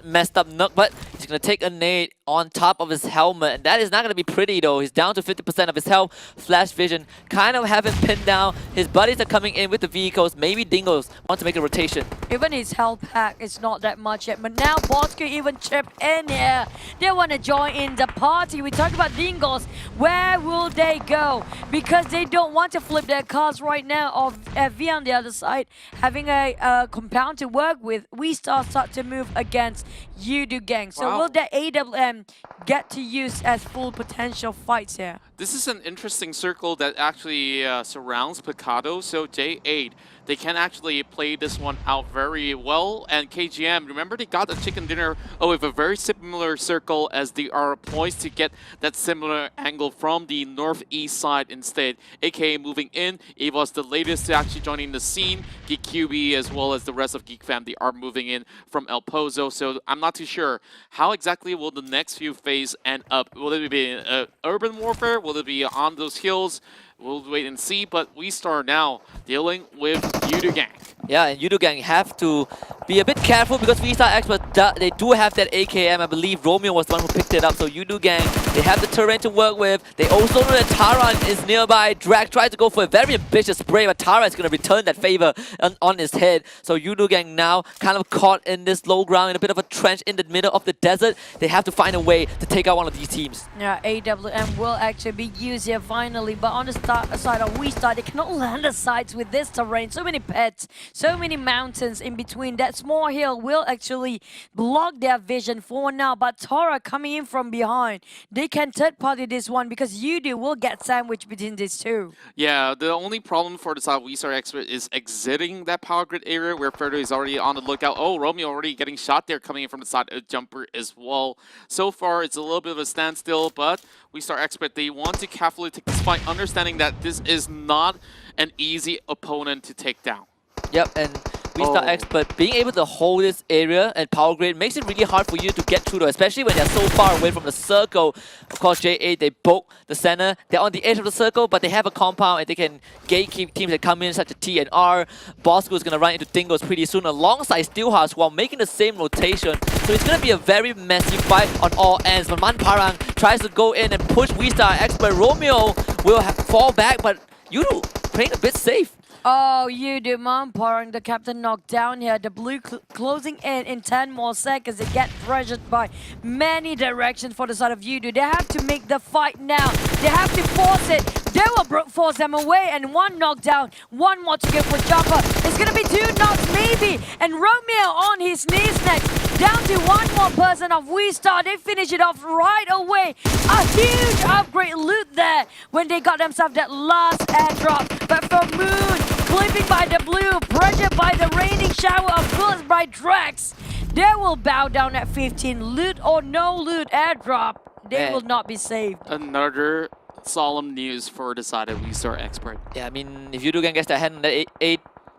messed up Nook, but he's gonna take a nade on top of his helmet, and that is not gonna be pretty though. He's down to 50% of his health. Flash Vision kind of have him pinned down. His buddies are coming in with the vehicles. Maybe Dingoes want to make a rotation. Even his health pack is not that much yet, but now Bosco even chipped in here. They want to join in the party. We talk about Dingoes. Where will they go? Because they don't want to flip their cards right now of FV on the other side, having a compound to work with. We start to move against Yudu Gang. So Wow. will the AWM get to use as full potential fights here? This is an interesting circle that actually surrounds Picado, so J8, they can actually play this one out very well. And KGM, remember they got a chicken dinner with a very similar circle as they are poised to get that similar angle from the northeast side instead, aka moving in. Eva's the latest to actually joining the scene. Geek QB as well as the rest of Geek Fam, they are moving in from El Pozo, so I'm not too sure how exactly will the next few phase end up. Will it be urban warfare? Will it be on those hills? We'll wait and see, but we start now dealing with Yudu Gang. Yeah, and Yudu Gang have to be a bit careful because V-Star Expert, they do have that AKM. I believe Romeo was the one who picked it up. So Yudu Gang, they have the terrain to work with. They also know that Tara is nearby. Drag tries to go for a very ambitious spray, but Tara is going to return that favor on his head. So Yudu Gang now kind of caught in this low ground, in a bit of a trench in the middle of the desert. They have to find a way to take out one of these teams. Yeah, AWM will actually be used here finally, but on the side of WeStar, they cannot land the sides with this terrain. So many pets, so many mountains in between. That small hill will actually block their vision for now, but Tora coming in from behind. They can third party this one because Yudu will get sandwiched between these two. Yeah, the only problem for the side of WeStar Expert is exiting that power grid area where Ferdo is already on the lookout. Oh, Romeo already getting shot there coming in from the side of Jumper as well. So far, it's a little bit of a standstill, but WeStar Expert, they want to carefully take this fight, understanding that this is not an easy opponent to take down. Yep, and V-Star Oh. Expert being able to hold this area and power grid makes it really hard for you to get through though, especially when they're so far away from the circle. Of course, J8, they poke the center. They're on the edge of the circle, but they have a compound and they can gatekeep teams that come in, such as T and R. Bosco is going to run into Dingoes pretty soon alongside Steelhouse while making the same rotation. So it's going to be a very messy fight on all ends. But Man Parang tries to go in and push V-Star Expert. Romeo will fall back, but Yudu playing a bit safe. Oh, Yudu Mamparang, the captain knocked down here. The blue closing in 10 more seconds. They get pressured by many directions for the side of Yudu. They have to make the fight now. They have to force it. They will force them away, and one knockdown, one more to go for Jumper. It's gonna be two knocks maybe, and Romeo on his knees next. Down to one more person of WeStar. They finish it off right away. A huge upgrade loot there when they got themselves that last airdrop. But for Moon, clipping by the blue, pressured by the raining shower of bullets by Drax, they will bow down at 15. Loot or no loot airdrop, they Man. will not be saved. Another solemn news for the side of WeStar Expert. Yeah, I mean, if Yudu Gang gets their hand on the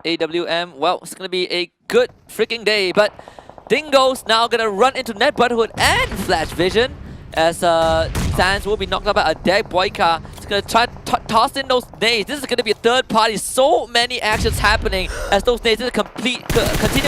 AWM, well, it's going to be a good freaking day. But Dingoes now going to run into Net Brotherhood and Flash Vision as Sans will be knocked out by a dead Boyka. He's going to try to toss in those nades. This is going to be a third party. So many actions happening as those nades continue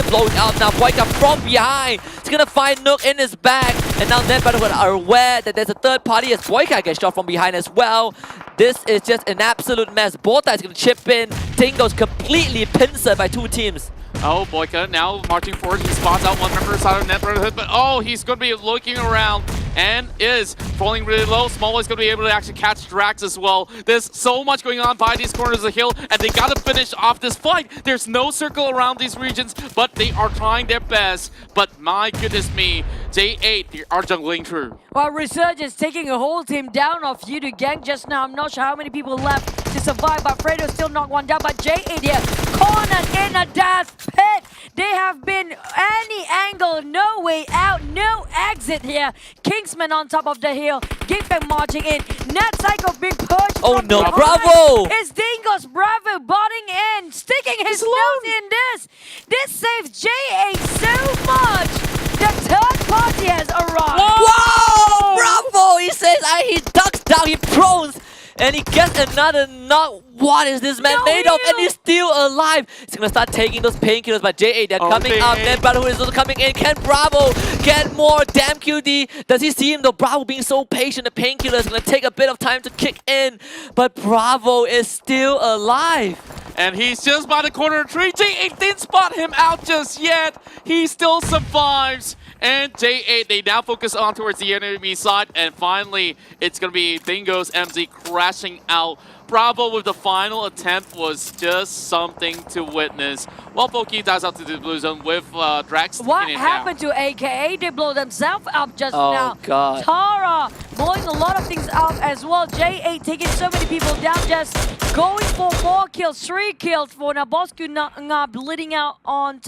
blowing out. Now Boyka from behind. He's going to find Nook in his back. And now Net Brotherhood are aware that there's a third party as Boyka gets shot from behind as well. This is just an absolute mess. Bota is going to chip in. Dingo's completely pincered by two teams. Oh, Boyka now marching forward. He spots out one member side of Net Brotherhood, but oh, he's going to be looking around and is falling really low. Small is going to be able to actually catch Drax as well. There's so much going on by these corners of the hill, and they got to finish off this fight. There's no circle around these regions, but they are trying their best. But my goodness me, J8, they are jungling through. Well, Resurgence taking a whole team down of Yudu Gang just now. I'm not sure how many people left to survive, but Fredo still knocked one down. But J8 here, cornered in a death pit. They have been any angle, no way out, no exit here. Kingsman on top of the hill. Gigfam marching in. Net Psycho being pushed. Oh from no, behind. Bravo! It's Dingo's Bravo botting in, sticking his nose in this. This saves J8 so much. The third party has arrived. Whoa! Bravo! He says he ducks down, he prones, and he gets another knock. What is this man No made of? And heal. he's still alive. He's gonna start taking those painkillers by J8. They're coming up. Then Brotherhood is also coming in. Can Bravo get more? Damn QD. Does he see him though? Bravo being so patient. The painkiller is gonna take a bit of time to kick in. But Bravo is still alive. And he's just by the corner of the tree. J8 didn't spot him out just yet. He still survives. And J8, they now focus on towards the enemy side. And finally, it's going to be Dingo's MZ crashing out. Bravo with the final attempt was just something to witness. While Poki dives out to the blue zone with Drax. What taking it happened to AKA? They blow themselves up just Oh, now. God. Tara blowing a lot of things up as well. J8 taking so many people down, just going for 4 kills, 3 kills for Nabosku bleeding out on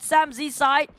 Sam Z side.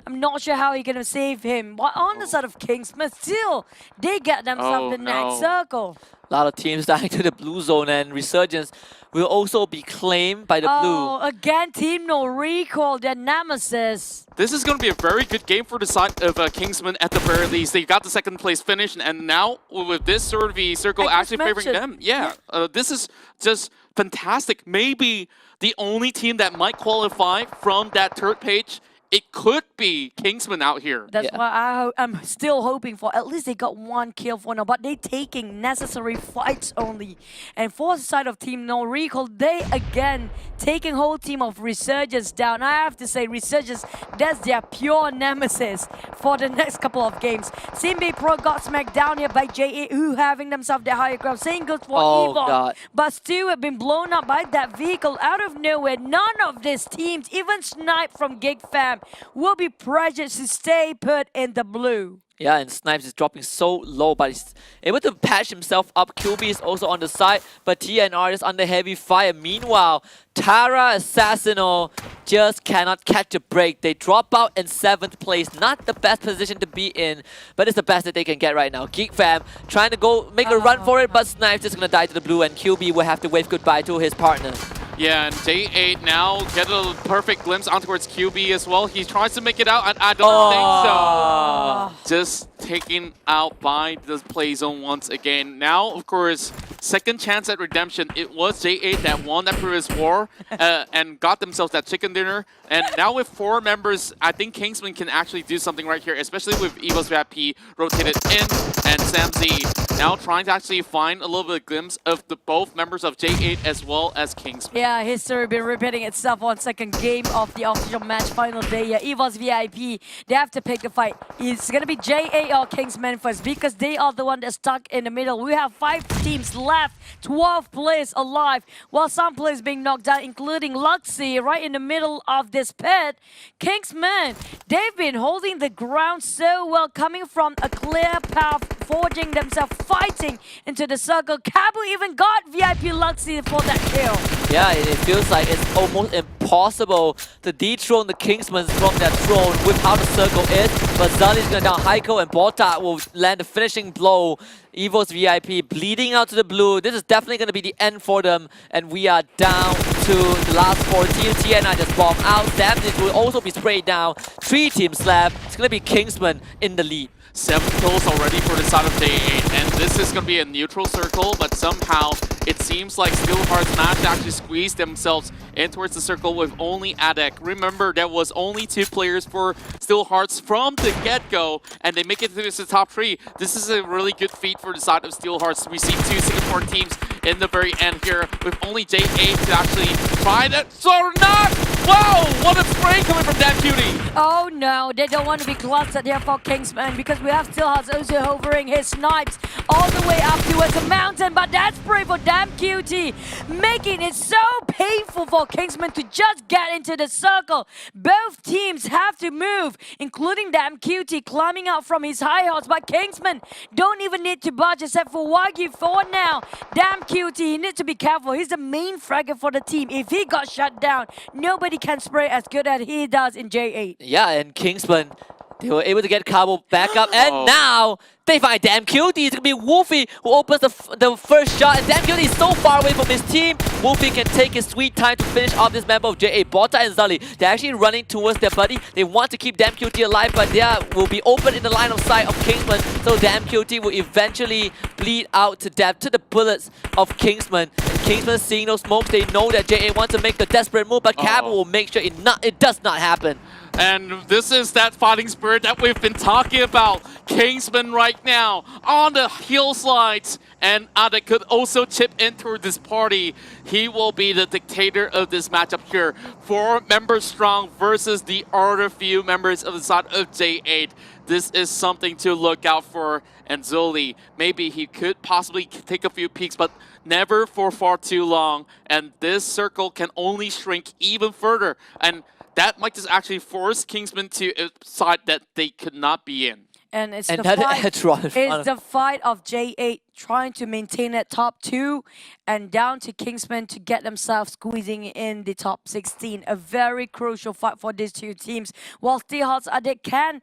I'm not sure how he's gonna save him. But on the side of Kingsman, still they get themselves the next circle. A lot of teams dying to the blue zone, and Resurgence will also be claimed by the Oh, blue. again, Team No Recall, their nemesis. This is going to be a very good game for the side of Kingsman at the very least. They got the second place finish, and now with this sort of circle I just actually favoring them, mentioned- this is just fantastic. Maybe the only team that might qualify from that third page, it could be Kingsman out here. That's Yeah. why I'm still hoping for. At least they got 1 kill for now, but they taking necessary fights only. And for the side of Team No Recall, they again taking whole team of Resurgence down. I have to say, Resurgence, that's their pure nemesis for the next couple of games. Simbi Pro got smacked down here by J8, who having themselves the higher ground. Same goes for Oh, Evon, God. but still have been blown up by that vehicle out of nowhere. None of these teams, even Snipe from Gig Fam, will be pressured to stay put in the blue. Yeah, and Snipes is dropping so low, but he's able to patch himself up. QB is also on the side, but TNR is under heavy fire. Meanwhile, Tara Assassino just cannot catch a break. They drop out in 7th place. Not the best position to be in, but it's the best that they can get right now. Geek Fam trying to go make a run for it, but Snipes is going to die to the blue, and QB will have to wave goodbye to his partner. Yeah, and J8 now get a perfect glimpse on towards QB as well. He tries to make it out, and I don't think so. Just taken out by the play zone once again. Now, of course, second chance at redemption. It was J8 that won that previous war and got themselves that chicken dinner. And now with 4 members, I think Kingsman can actually do something right here, especially with Evo's VIP rotated in and Sam Z now trying to actually find a little bit of glimpse of the both members of J8 as well as Kingsman. Yeah, history been repeating itself on second game of the official match final day. Yeah, Evo's VIP, they have to pick a fight. It's gonna be J8 or Kingsman first because they are the one that's stuck in the middle. We have 5 teams left, 12 players alive, while some players being knocked out, including Luxy right in the middle of this pit. Kingsman, they've been holding the ground so well, coming from a clear path, forging themselves, fighting into the circle. Kabu even got VIP Luxy for that kill. Yeah, it feels like it's almost impossible to dethrone the Kingsmen from their throne with how the circle is. But Zali's gonna down Heiko, and Borta will land the finishing blow. Evo's VIP bleeding out to the blue. This is definitely gonna be the end for them. And we are down to the last 4 teams. TNI just bombed out. Damned will also be sprayed down. 3 teams left. It's gonna be Kingsman in the lead. 7 kills already for the side of J8, and this is going to be a neutral circle, but somehow it seems like Steelhearts managed to actually squeeze themselves in towards the circle with only Adek. Remember, there was only 2 players for Steelhearts from the get-go, and they make it to the top 3. This is a really good feat for the side of Steelhearts. We see 2 Singapore teams in the very end here, with only J8 to actually try that. So not! Wow, what a spray coming from that cutie! Oh no, they don't want to be clustered here for Kingsman because we have Steelhearts also hovering his snipes all the way up towards the mountain, but that's spray for Damn Cutie, making it so painful for Kingsman to just get into the circle. Both teams have to move, including Damn Cutie climbing out from his high horse, but Kingsman don't even need to budge except for Wagyu for now. Damn Cutie, he needs to be careful. He's the main fragger for the team. If he got shut down, nobody can spray as good as he does in J8. Yeah, and Kingsman, they were able to get Cabo back up, and now they find Damn Cutie. It's gonna be Wolfie who opens the first shot, and Damn Cutie is so far away from his team. Wolfie can take his sweet time to finish off this member of JA. Bota and Zully, they're actually running towards their buddy. They want to keep Damn Cutie alive, but they will be open in the line of sight of Kingsman, so Damn Cutie will eventually bleed out to death to the bullets of Kingsman. And Kingsman seeing those smokes, they know that JA wants to make the desperate move, but Cabo will make sure it does not happen. And this is that fighting spirit that we've been talking about. Kingsman right now on the heel slides. And Adek could also chip into this party. He will be the dictator of this matchup here. 4 members strong versus the other few members of the side of J8. This is something to look out for. And Zully, maybe he could possibly take a few peeks, but never for far too long. And this circle can only shrink even further. And that might just actually force Kingsman to a side that they could not be in. And it's And the another fight. edge run in front It's of- the fight of J8 trying to maintain that top 2 and down to Kingsman to get themselves squeezing in the top 16. A very crucial fight for these two teams. While Steelhearts Adik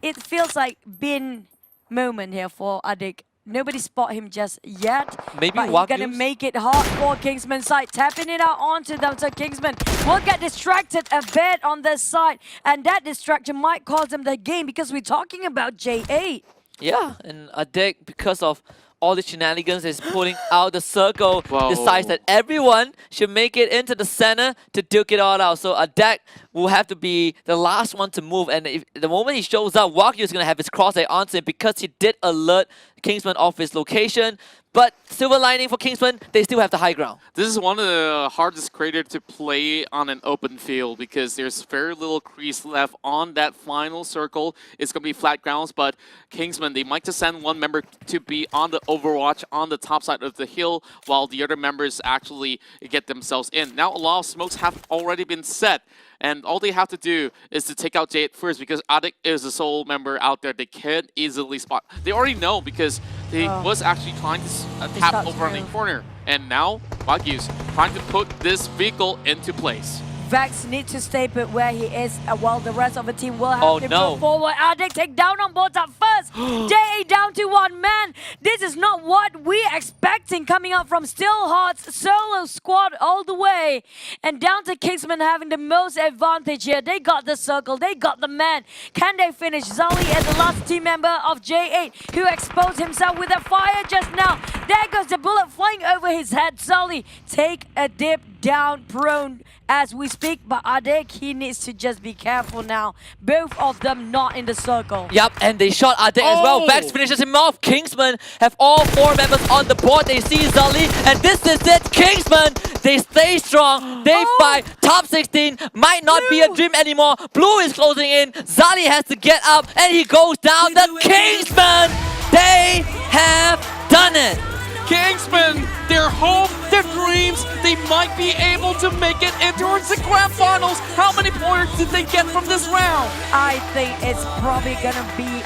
it feels like bin moment here for Adik. Nobody spot him just yet. Maybe but he's gonna Wagyu's? make it hard for Kingsman's side. Tapping it out onto them, so Kingsman will get distracted a bit on this side. And that distraction might cost them the game because we're talking about J8. Yeah, and Adek, because of all the shenanigans, is pulling out the circle, decides that everyone should make it into the center to duke it all out. So Adek will have to be the last one to move, and if, the moment he shows up, Wagyu is going to have his crosshair onto him because he did alert Kingsman of his location. But silver lining for Kingsman, they still have the high ground. This is one of the hardest crater to play on an open field because there's very little crease left on that final circle. It's going to be flat grounds, but Kingsman, they might just send one member to be on the overwatch on the top side of the hill while the other members actually get themselves in. Now a lot of smokes have already been set. And all they have to do is to take out Jade first because Adik is a sole member out there they can't easily spot. They already know because they was actually trying to tap over on the corner. And now Wagyu's trying to put this vehicle into place. Vex needs to stay put where he is while the rest of the team will have to move forward. Adik take down on both up first. JA down to 1 man. This is not what we're expecting coming up from Steelhearts solo squad all the way. And down to Kingsman having the most advantage here. They got the circle. They got the man. Can they finish? Zully as the last team member of J8 who exposed himself with a fire just now. There goes the bullet flying over his head. Zully take a dip down prone as we speak, but Adik, he needs to just be careful now. Both of them not in the circle. Yep, and they shot Adik as well. Vex finishes him off. Kingsman have all 4 members on the board. They see Zully, and this is it. Kingsman, they stay strong. They fight. Top 16 might not be a dream anymore. Blue is closing in. Zully has to get up, and he goes down. The Kingsman, they have done it. Kingsman, their hope, their dreams, they might be able to make it into the grand finals. How many points did they get from this round? I think it's probably gonna be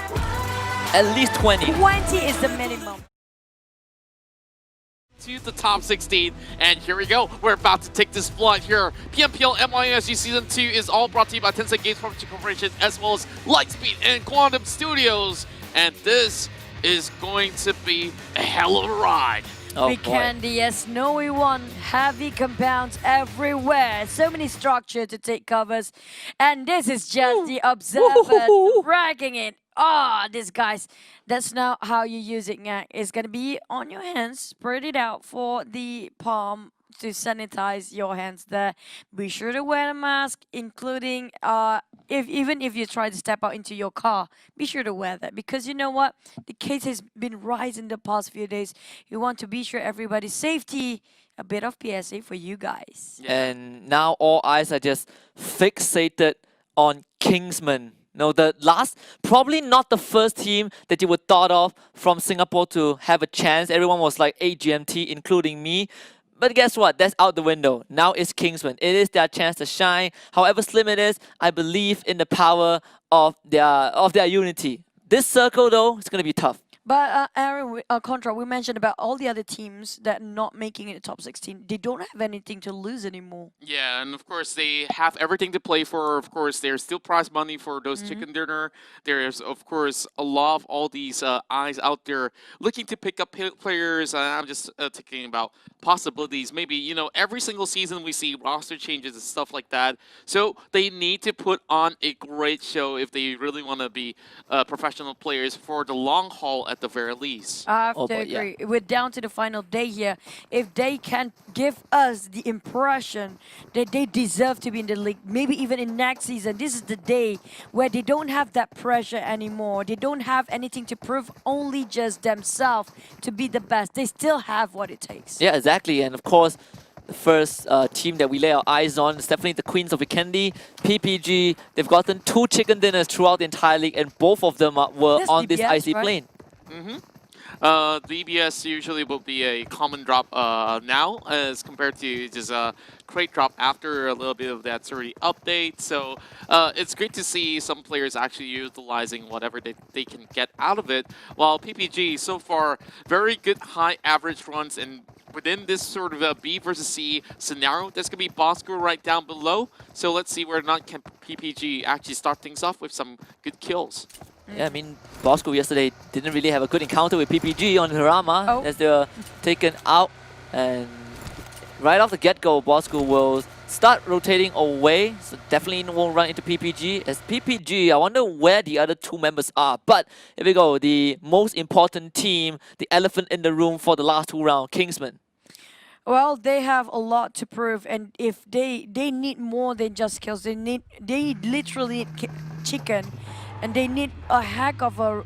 At least 20. 20 is the minimum. To the top 16, and here we go. We're about to take this flight here. PMPL MYSG Season 2 is all brought to you by Tencent Games Publishing Corporation as well as Lightspeed and Quantum Studios. And this is going to be a hell of a ride. Oh, Big boy. Candy, yes, snowy one, heavy compounds everywhere. So many structure to take covers. And this is just the observer dragging it. Ah, this guys, that's not how you use it, Ngak. It's gonna be on your hands, spread it out for the palm to sanitize your hands there. Be sure to wear a mask, including even if you try to step out into your car, be sure to wear that because you know what? The case has been rising the past few days. You want to be sure everybody's safety. A bit of PSA for you guys. And now all eyes are just fixated on Kingsman. No, the last, probably not the first team that you would thought of from Singapore to have a chance. Everyone was like 8 GMT, including me. But guess what? That's out the window. Now it's Kingsman. It is their chance to shine. However slim it is, I believe in the power of their unity. This circle though, it's gonna be tough. But Aaron, Contra, we mentioned about all the other teams that are not making it top 16. They don't have anything to lose anymore. Yeah, and of course they have everything to play for. Of course, there's still prize money for those chicken dinner. There's of course a lot of all these eyes out there looking to pick up players. I'm just thinking about possibilities. Maybe every single season we see roster changes and stuff like that. So they need to put on a great show if they really want to be professional players for the long haul at the very least. I have Oh, to but yeah. agree. We're down to the final day here. If they can give us the impression that they deserve to be in the league, maybe even in next season, this is the day where they don't have that pressure anymore. They don't have anything to prove, only just themselves to be the best. They still have what it takes. Yeah, exactly. And of course, the first team that we lay our eyes on is definitely the Queens of Vikendi, PPG. They've gotten 2 chicken dinners throughout the entire league, and both of them were That's on this DBS, icy right? plane. The EBS usually will be a common drop now as compared to just a crate drop after a little bit of that sort of update. So it's great to see some players actually utilizing whatever they can get out of it. While PPG so far very good high average runs, and within this sort of a B versus C scenario, that's going to be Bosco right down below. So let's see where or not can PPG actually start things off with some good kills. Yeah, I mean, Bosco yesterday didn't really have a good encounter with PPG on Harama Oh. as they were taken out. And right off the get-go, Bosco will start rotating away, so definitely won't run into PPG. As PPG, I wonder where the other 2 members are. But here we go, the most important team, the elephant in the room for the last 2 rounds, Kingsman. Well, they have a lot to prove, and if they need more than just kills, they literally need chicken, and they need a heck of a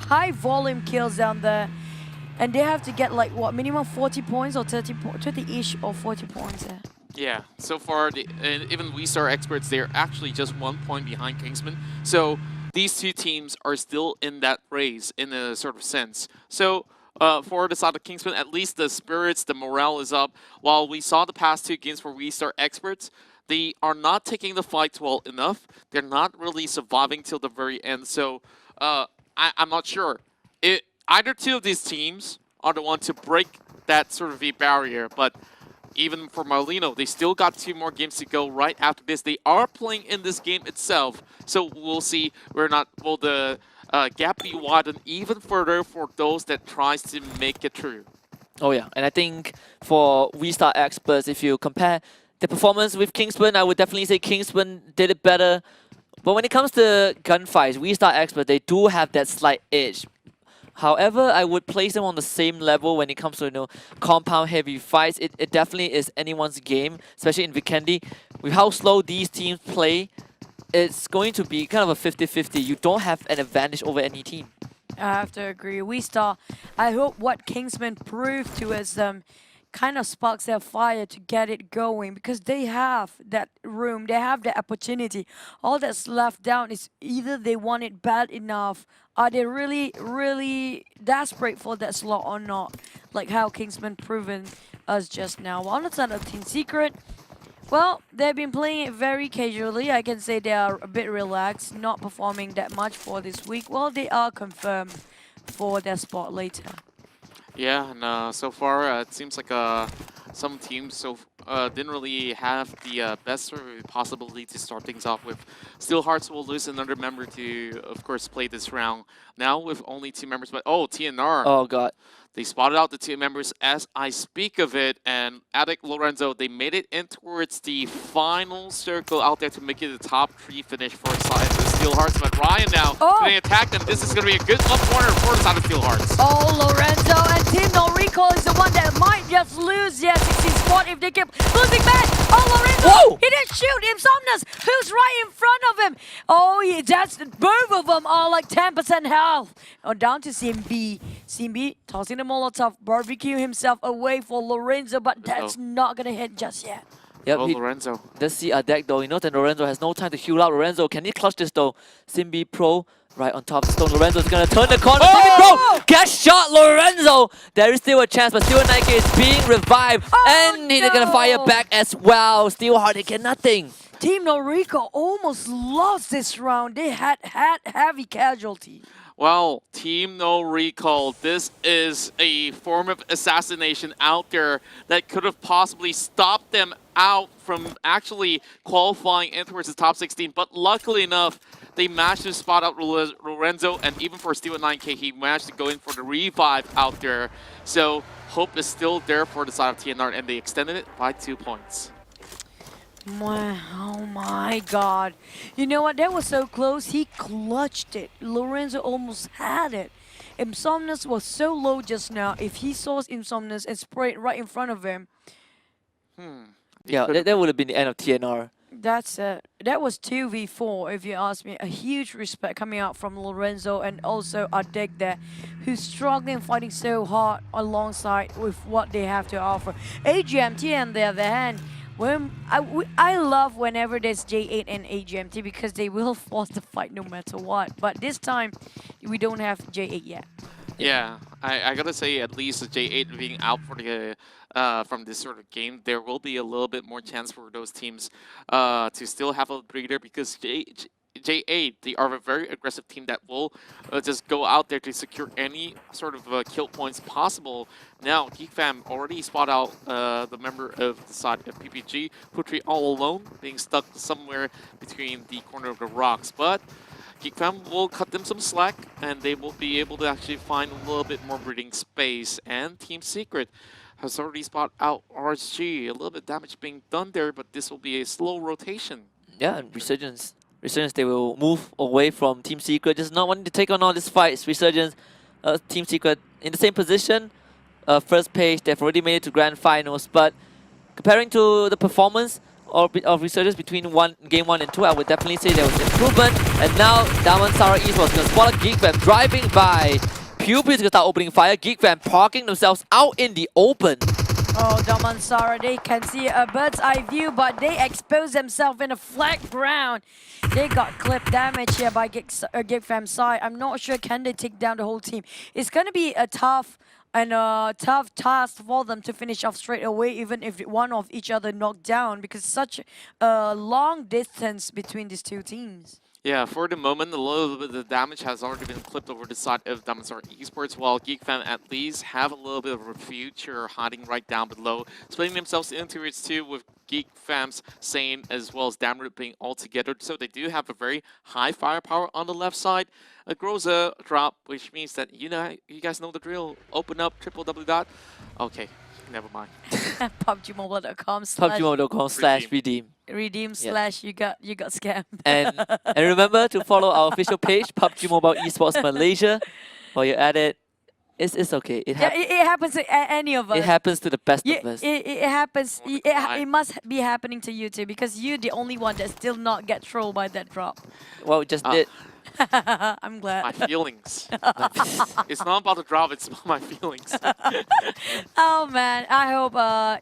high volume kills down there, and they have to get like what, minimum 40 points or 30-ish or 40 points. Yeah. Yeah, so far, and even We Star Experts, they're actually just 1 point behind Kingsman. So these 2 teams are still in that race in a sort of sense. So for the side of Kingsman, at least the spirits, the morale is up. While we saw the past 2 games for We Star Experts, they are not taking the fight well enough. They're not really surviving till the very end. So I'm not sure. Either 2 of these teams are the one to break that sort of a barrier, but even for Marlino, they still got 2 more games to go right after this. They are playing in this game itself, so we'll see whether or not will the gap be widened even further for those that tries to make it through. Oh yeah, and I think for We Star Experts, if you compare the performance with Kingsman, I would definitely say Kingsman did it better. But when it comes to gunfights, We Star Experts, they do have that slight edge. However, I would place them on the same level when it comes to compound heavy fights. It definitely is anyone's game, especially in Vikendi. With how slow these teams play, it's going to be kind of a 50-50. You don't have an advantage over any team. I have to agree. We Star, I hope what Kingsman proved to us kind of sparks their fire to get it going, because they have that room, they have the opportunity. All that's left down is either they want it bad enough, are they really, really desperate for that slot or not, like how Kingsman proven us just now. Well, on the side of Team Secret, well, they've been playing it very casually. I can say they are a bit relaxed, not performing that much for this week. Well, they are confirmed for their spot later. Yeah, and so far it seems like some teams didn't really have the best sort of possibility to start things off with. Steel Hearts will lose another member to, of course, play this round. Now with only 2 members, but TNR. Oh god. They spotted out the 2 members as I speak of it, and Addict Lorenzo, they made it in towards the final circle out there to make it the top 3 finish for side of the Steel Hearts. But Ryan now getting attacked, and this is going to be a good up corner for the side of Steel Hearts. Oh, Lorenzo and Team No Recall is the one that might just lose 16 spot if they keep losing back. Oh, Lorenzo, Whoa! he didn't shoot Insomnus, who's right in front of him. Oh, yeah, that's both of them are like 10% health. Oh, down to CMB. CMB tossing the Molotov, barbecue himself away for Lorenzo, but that's not gonna hit just yet. Yep, Lorenzo. let's see a deck though. You know that Lorenzo has no time to heal out. Lorenzo, can he clutch this though? Simbi Pro right on top of the stone. Lorenzo is gonna turn the corner. Simbi Pro gets shot. Lorenzo, there is still a chance, but Steel Nike is being revived, and they're gonna fire back as well. Steelheart, they get nothing. Team No Recall almost lost this round. They had heavy casualty. Well, Team No Recall, this is a form of assassination out there that could have possibly stopped them out from actually qualifying in towards the top 16. But luckily enough, they managed to spot out Lorenzo, and even for Steel 9K, he managed to go in for the revive out there. So hope is still there for the side of TNR, and they extended it by 2 points. Wow, oh my god. You know what? That was so close. He clutched it. Lorenzo almost had it. Insomnus was so low just now. If he saw Insomnus and sprayed right in front of him, Yeah, that would have been the end of TNR. that's it. That was 2v4, if you ask me. A huge respect coming out from Lorenzo and also Adek there, who's struggling, fighting so hard alongside with what they have to offer. AGMT, on the other hand, I love whenever there's J8 and AGMT because they will force the fight no matter what. But this time, we don't have J8 yet. Yeah, I gotta say, at least the J8 being out for the from this sort of game, there will be a little bit more chance for those teams to still have a breather, because J8, they are a very aggressive team that will just go out there to secure any sort of kill points possible. Now, GeekFam already spot out the member of the side of PPG, Putri all alone, being stuck somewhere between the corner of the rocks. But GeekFam will cut them some slack, and they will be able to actually find a little bit more breathing space. And Team Secret has already spot out RSG. A little bit damage being done there, but this will be a slow rotation. Yeah, and Resurgence. Resurgence, they will move away from Team Secret, just not wanting to take on all these fights. Resurgence, Team Secret in the same position. First page, they've already made it to Grand Finals, but comparing to the performance of Resurgence between game 1 and 2, I would definitely say there was improvement. And now Damansara Esports gonna spot a GeekFam driving by. Pupils gonna start opening fire. GeekFam parking themselves out in the open. Oh, Damansara, they can see a bird's eye view, but they expose themselves in a flat ground. They got clip damage here by GeekFam's side. I'm not sure can they take down the whole team. It's gonna be a tough task for them to finish off straight away, even if one of each other knocked down, because such a long distance between these two teams. Yeah, for the moment, a little bit of the damage has already been clipped over the side of Damansara Esports, while GeekFam at least have a little bit of a future hiding right down below, splitting themselves into its two, with GeekFam's Sane as well as Damroot being all together. So they do have a very high firepower on the left side. A Groza drop, which means that, you guys know the drill. Open up www. Okay, never mind. PUBGMobile.com/redeem PUBGMobile.com/redeem. you got scammed. And remember to follow our official page, PUBG Mobile Esports Malaysia. While you're at it, it's okay. It happens to any of us. It happens to the best of us. It happens. It must be happening to you too, because you're the only one that still not get trolled by that drop. Well, we just did. I'm glad. My feelings. It's not about the drop, it's about my feelings. Oh man, I hope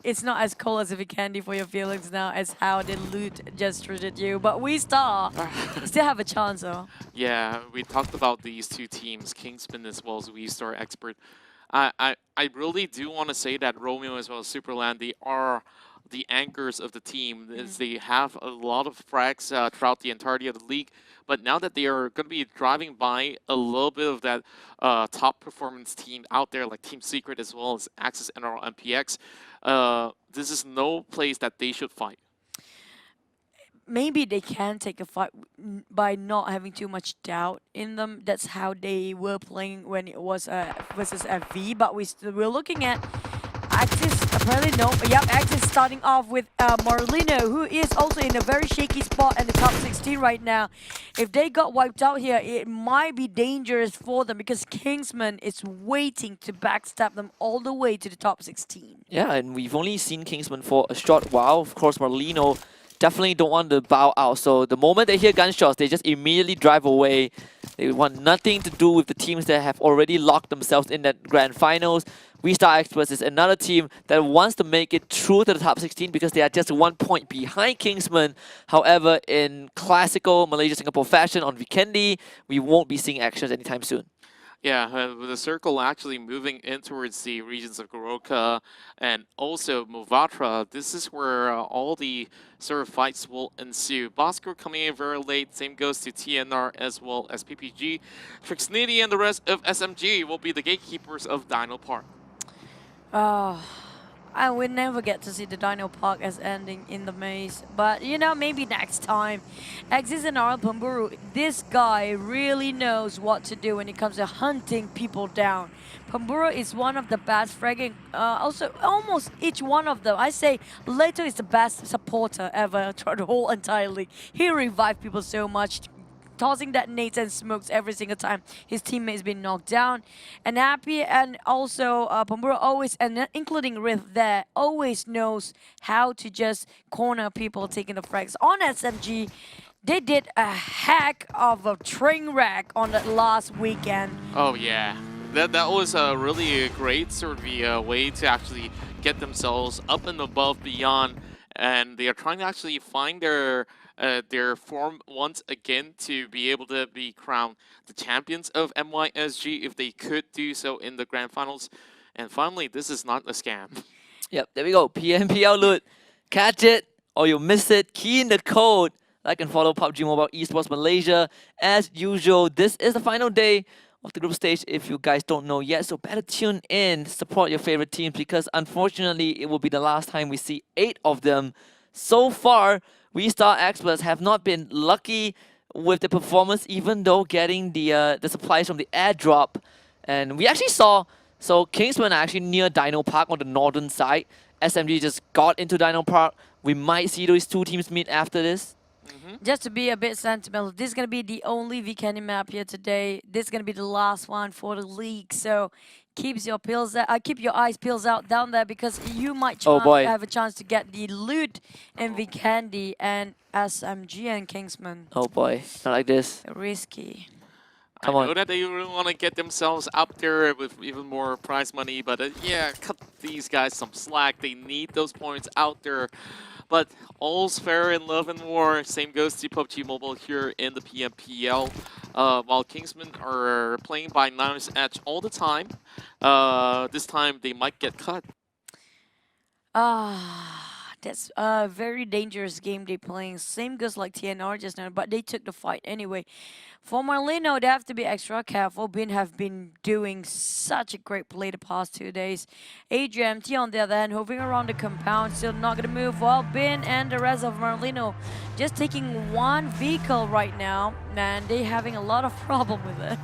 it's not as cold as a candy for your feelings now as how the loot just treated you. But we still have a chance though. Yeah, we talked about these two teams, Kingsman as well as WeStar Expert. I really do want to say that Romeo as well as Superland, they are the anchors of the team, as they have a lot of frags throughout the entirety of the league. But now that they are going to be driving by a little bit of that top performance team out there, like Team Secret as well as Axis NRL MPX, this is no place that they should fight. Maybe they can take a fight by not having too much doubt in them. That's how they were playing when it was versus FV. But we're looking at Axis. Apparently no. Yep, Axis starting off with Marlino, who is also in a very shaky spot in the top 16 right now. If they got wiped out here, it might be dangerous for them, because Kingsman is waiting to backstab them all the way to the top 16. Yeah, and we've only seen Kingsman for a short while. Of course, Marlino definitely don't want to bow out. So the moment they hear gunshots, they just immediately drive away. They want nothing to do with the teams that have already locked themselves in that grand finals. WeStar Experts is another team that wants to make it through to the top 16 because they are just 1 point behind Kingsman. However, in classical Malaysia-Singapore fashion on Vikendi, we won't be seeing actions anytime soon. Yeah, with the circle actually moving in towards the regions of Goroka and also Movatra, this is where all the sort of fights will ensue. Bosco coming in very late, same goes to TNR as well as PPG. Trixnity and the rest of SMG will be the gatekeepers of Dino Park. Oh, I will never get to see the Dino Park as ending in the maze. But, you know, maybe next time. Exis and Arl Pamburu, this guy really knows what to do when it comes to hunting people down. Pamburu is one of the best fragging, also almost each one of them. I say Leto is the best supporter ever throughout the whole entire league. He revived people so much, tossing detonates and smokes every single time his teammates been knocked down. And Happy and also Pambura always, and including Rith there, always knows how to just corner people taking the frags. On SMG, they did a heck of a train wreck on that last weekend. Oh yeah, that was a really great sort of way to actually get themselves up and above beyond, and they are trying to actually find their form once again to be able to be crowned the champions of MYSG if they could do so in the grand finals. And finally, this is not a scam. Yep, there we go. PMPL loot. Catch it or you'll miss it. Key in the code. Like and follow PUBG Mobile Esports Malaysia. As usual, this is the final day of the group stage if you guys don't know yet. So better tune in, support your favorite teams because unfortunately it will be the last time we see 8 of them. So far, We Star Experts have not been lucky with the performance even though getting the supplies from the airdrop. And we actually saw, so Kingsman are actually near Dino Park on the northern side. SMG just got into Dino Park. We might see those two teams meet after this. Just to be a bit sentimental, this is going to be the only Vikendi map here today. This is going to be the last one for the league. So keep your eyes peeled out down there because you might have a chance to get the loot in Vikendi and SMG and Kingsman. Oh boy, not like this. Risky. Come I on. know that they really want to get themselves up there with even more prize money, but yeah, cut these guys some slack. They need those points out there. But all's fair in love and war. Same goes to PUBG Mobile here in the PMPL. While Kingsmen are playing by Knife's Edge all the time, this time they might get cut. That's a very dangerous game they're playing. Same goes like TNR just now, but they took the fight anyway. For Marlino, they have to be extra careful. Bin have been doing such a great play the past 2 days. AGMT on the other hand, hovering around the compound, still not going to move. While Bin and the rest of Marlino just taking one vehicle right now, and they having a lot of problem with it.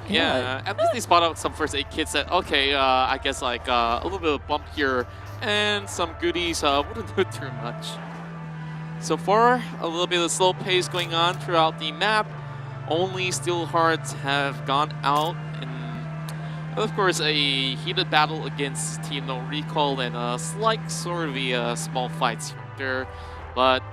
Yeah, at least they spot out some first aid kits that, okay, I guess like a little bit of bump here and some goodies wouldn't do too much. So far, a little bit of slow pace going on throughout the map. Only Steelhearts have gone out, and of course a heated battle against Team No Recall and a slight sort of small fights there. But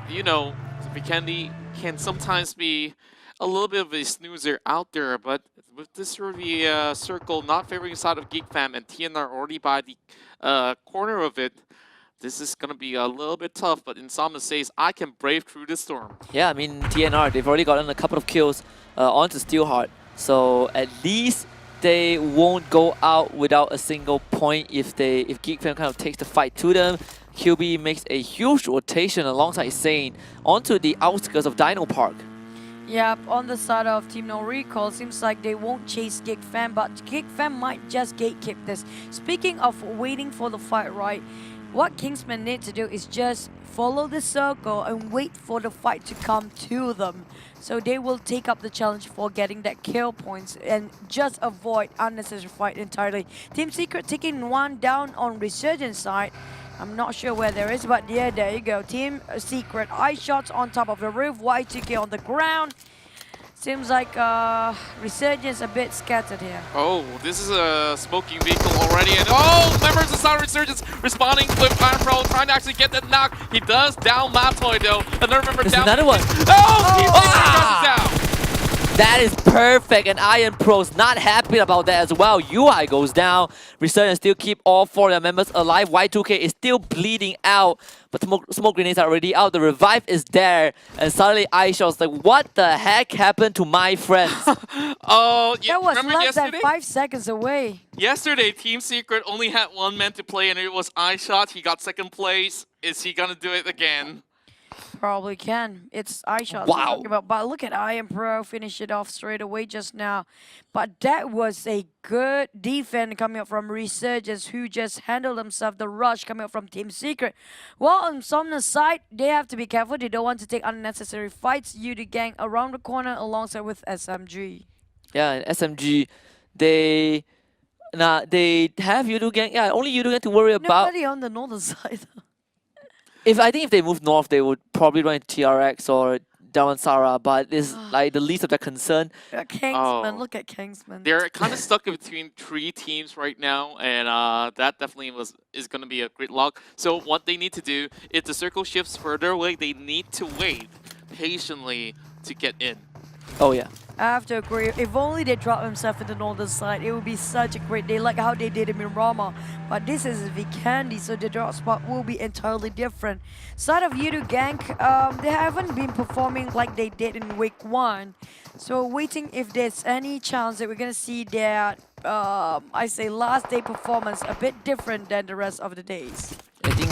you know, Vikendi can sometimes be a little bit of a snoozer out there, but with this sort of circle not favoring side of Geek Fam and TNR already by the corner of it, this is going to be a little bit tough, but Insomnia says, I can brave through the storm. Yeah, I mean, TNR, they've already gotten a couple of kills onto Steelheart. So at least they won't go out without a single point if Geek Fam kind of takes the fight to them. QB makes a huge rotation alongside Sane onto the outskirts of Dino Park. Yep, on the side of Team No Recall, seems like they won't chase Geek Fam, but Geek Fam might just gatekeep this. Speaking of waiting for the fight, right? What Kingsmen need to do is just follow the circle and wait for the fight to come to them. So they will take up the challenge for getting that kill points and just avoid unnecessary fight entirely. Team Secret taking one down on Resurgence side. I'm not sure where there is, but yeah, there you go. Team Secret, eye shots on top of the roof, Y2K on the ground. Seems like Resurgence a bit scattered here. Oh, this is a smoking vehicle already, and oh, members of Sound Resurgence responding with Fire Pro, trying to actually get that knock. He does down Matoy though. Another member There's down. another one. Oh, he crosses down. That is perfect, and Iron Pro's not happy about that as well. UI goes down. Resurgence still keep all 4 of their members alive. Y2K is still bleeding out, but smoke grenades are already out. The revive is there, and suddenly iShot's like, what the heck happened to my friends? Oh, yeah, That was remember less than yesterday? 5 seconds away. Yesterday, Team Secret only had 1 man to play, and it was iShot. He got 2nd place. Is he gonna do it again? Probably can. It's iShot. Wow. But look at Iron Pro finish it off straight away just now. But that was a good defense coming up from Resurgence, who just handled themselves. The rush coming up from Team Secret. Well, on Somna's side, they have to be careful. They don't want to take unnecessary fights. Yudu Gang around the corner alongside with SMG. Yeah, and SMG, they have Yudu Gang. Yeah, only Yudu Gang to worry about. Nobody on the northern side. I think if they move north, they would probably run into TRX or Damansara, but it's like the least of their concern. Kingsman, Oh. look at Kingsman. They're kind of stuck in between 3 teams right now, and that definitely is going to be a gridlock. So what they need to do, if the circle shifts further away, they need to wait patiently to get in. Oh yeah. I have to agree. If only they drop himself in the northern side, it would be such a great day, like how they did in Rama. But this is Vikendi, so the drop spot will be entirely different. Side of Yudu Gang, they haven't been performing like they did in week 1. So waiting if there's any chance that we're gonna see their, I say last day performance a bit different than the rest of the days. I think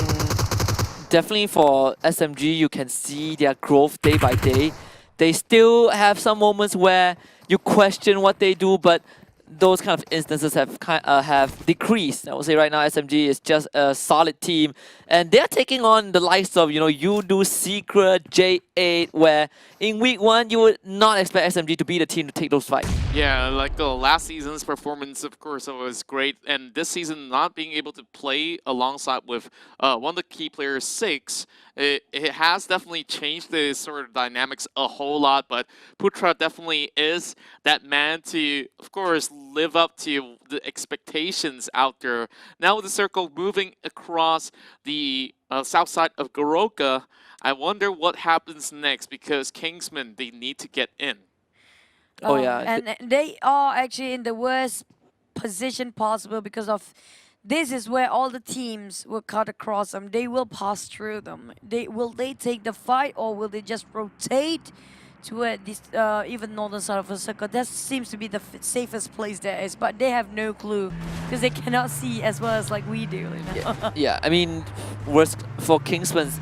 definitely for SMG, you can see their growth day by day. They still have some moments where you question what they do, but those kind of instances have decreased. I would say right now SMG is just a solid team, and they're taking on the likes of Yudu, Secret, J8, where in week 1 you would not expect SMG to be the team to take those fights. Yeah, like the last season's performance, of course, was great, and this season not being able to play alongside with one of the key players, 6, it has definitely changed the sort of dynamics a whole lot, but Putra definitely is that man to, of course, live up to the expectations out there. Now with the circle moving across the south side of Goroka, I wonder what happens next, because Kingsman, they need to get in. Oh, yeah. And they are actually in the worst position possible because of this is where all the teams will cut across them. They will pass through them. Will they take the fight, or will they just rotate to where this even northern side of the circle? That seems to be the safest place there is, but they have no clue because they cannot see as well as like we do. Yeah, I mean, worst for Kingsman's,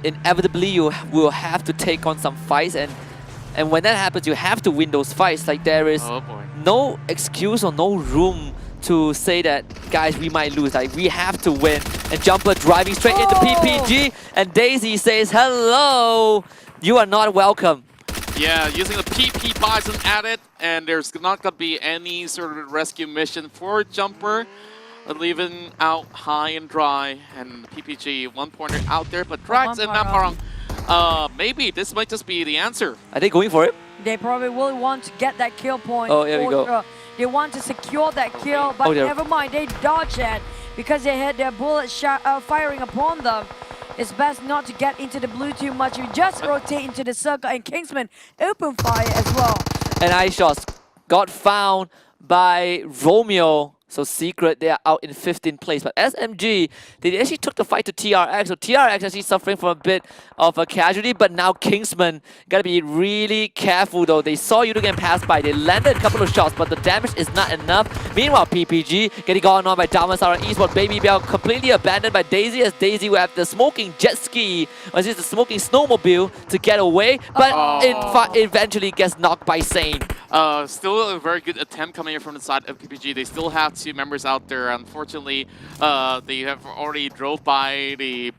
inevitably you will have to take on some fights, and when that happens, you have to win those fights. Like there is Oh boy. no excuse or no room to say that, guys, we might lose. Like we have to win. And Jumper driving straight into PPG, and Daisy says, "Hello, you are not welcome." Yeah, using the PP Bison at it, and there's not going to be any sort of rescue mission for Jumper. Leaving out high and dry, and PPG 1 pointer out there, but Drax and Namparang, maybe this might just be the answer. Are they going for it? They probably will want to get that kill point. Oh, here we go. They want to secure that kill, but never mind, they dodge it because they had their bullet firing upon them. It's best not to get into the blue too much. You just rotate into the circle, and Kingsman open fire as well. And iShots got found by Romeo. So Secret, they are out in 15th place. But SMG, they actually took the fight to TRX. So TRX actually suffering from a bit of a casualty. But now Kingsman gotta be really careful though. They saw Yudu getting passed by. They landed a couple of shots, but the damage is not enough. Meanwhile, PPG getting gone on by Damansara Esport. Baby Bell completely abandoned by Daisy, as Daisy will have the smoking jet ski, or is it the smoking snowmobile to get away. But eventually gets knocked by Sane. Still a very good attempt coming in from the side of PPG. They still have 2 members out there. Unfortunately, they have already drove by the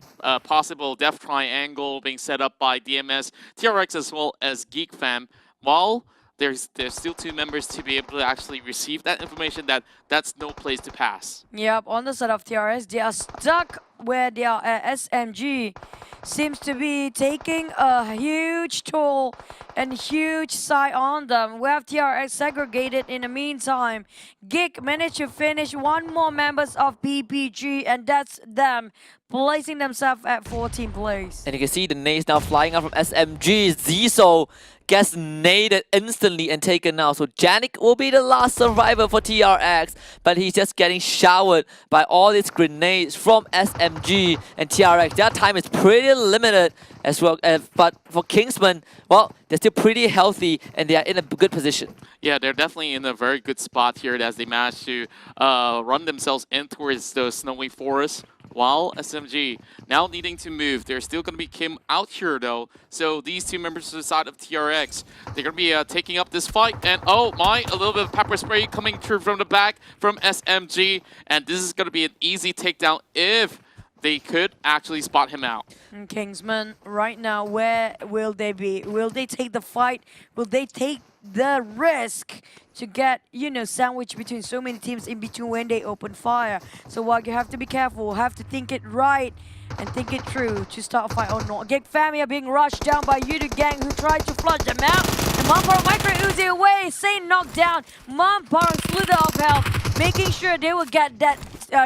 possible death triangle being set up by DMS, TRX, as well as GeekFam. While there's still 2 members to be able to actually receive that information, that's no place to pass. Yep, on the side of TRS, they are stuck where they are at. SMG seems to be taking a huge toll and huge side on them. We have TRX segregated in the meantime. Gig managed to finish one more members of PPG, and that's them placing themselves at 14th place. And you can see the nades now flying out from SMG. Ziso gets naded instantly and taken out. So Janik will be the last survivor for TRX, but he's just getting showered by all these grenades from SMG and TRX. Their time is pretty limited as well. But for Kingsman, well, they're still pretty healthy and they are in a good position. Yeah, they're definitely in a very good spot here as they manage to run themselves in towards the snowy forest. While SMG now needing to move, there's still going to be Kim out here though. So these two members to the side of TRX, they're going to be taking up this fight. And oh my, a little bit of pepper spray coming through from the back from SMG. And this is going to be an easy takedown if they could actually spot him out. And Kingsman, right now, where will they be? Will they take the fight? Will they take the risk to get, you know, sandwiched between so many teams in between when they open fire? So while you have to be careful, have to think it right and think it through to start a fight or not. Gig Family are being rushed down by Yudu Gang, who tried to flush them out. And Mamparo Micro Uzi away, Saint knocked down. Mamparo slither of health, making sure they will get that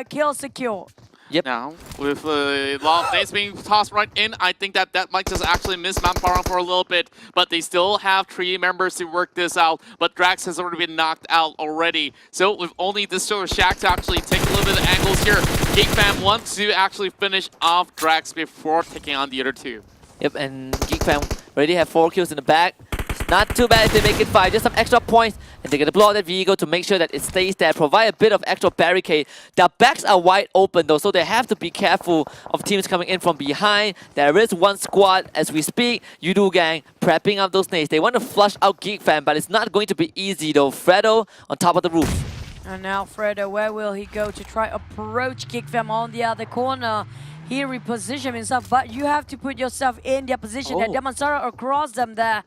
kill secure. Yep. Now, with a lot of nades being tossed right in, I think that might just actually miss Mamparang for a little bit, but they still have 3 members to work this out, but Drax has already been knocked out already. So with only this sort of Shack to actually take a little bit of angles here, Geek Fam wants to actually finish off Drax before taking on the other 2. Yep, and Geek Fam already have 4 kills in the back. It's not too bad if they make it 5, just some extra points. And they're going to blow out that vehicle to make sure that it stays there, provide a bit of extra barricade. Their backs are wide open though, so they have to be careful of teams coming in from behind. There is one squad as we speak. Yudu Gang prepping up those nades. They want to flush out Geek Fam, but it's not going to be easy though. Fredo on top of the roof. And now Fredo, where will he go to try approach Gig Fam on the other corner? He repositioned himself, but you have to put yourself in their position. And Damansara across them there.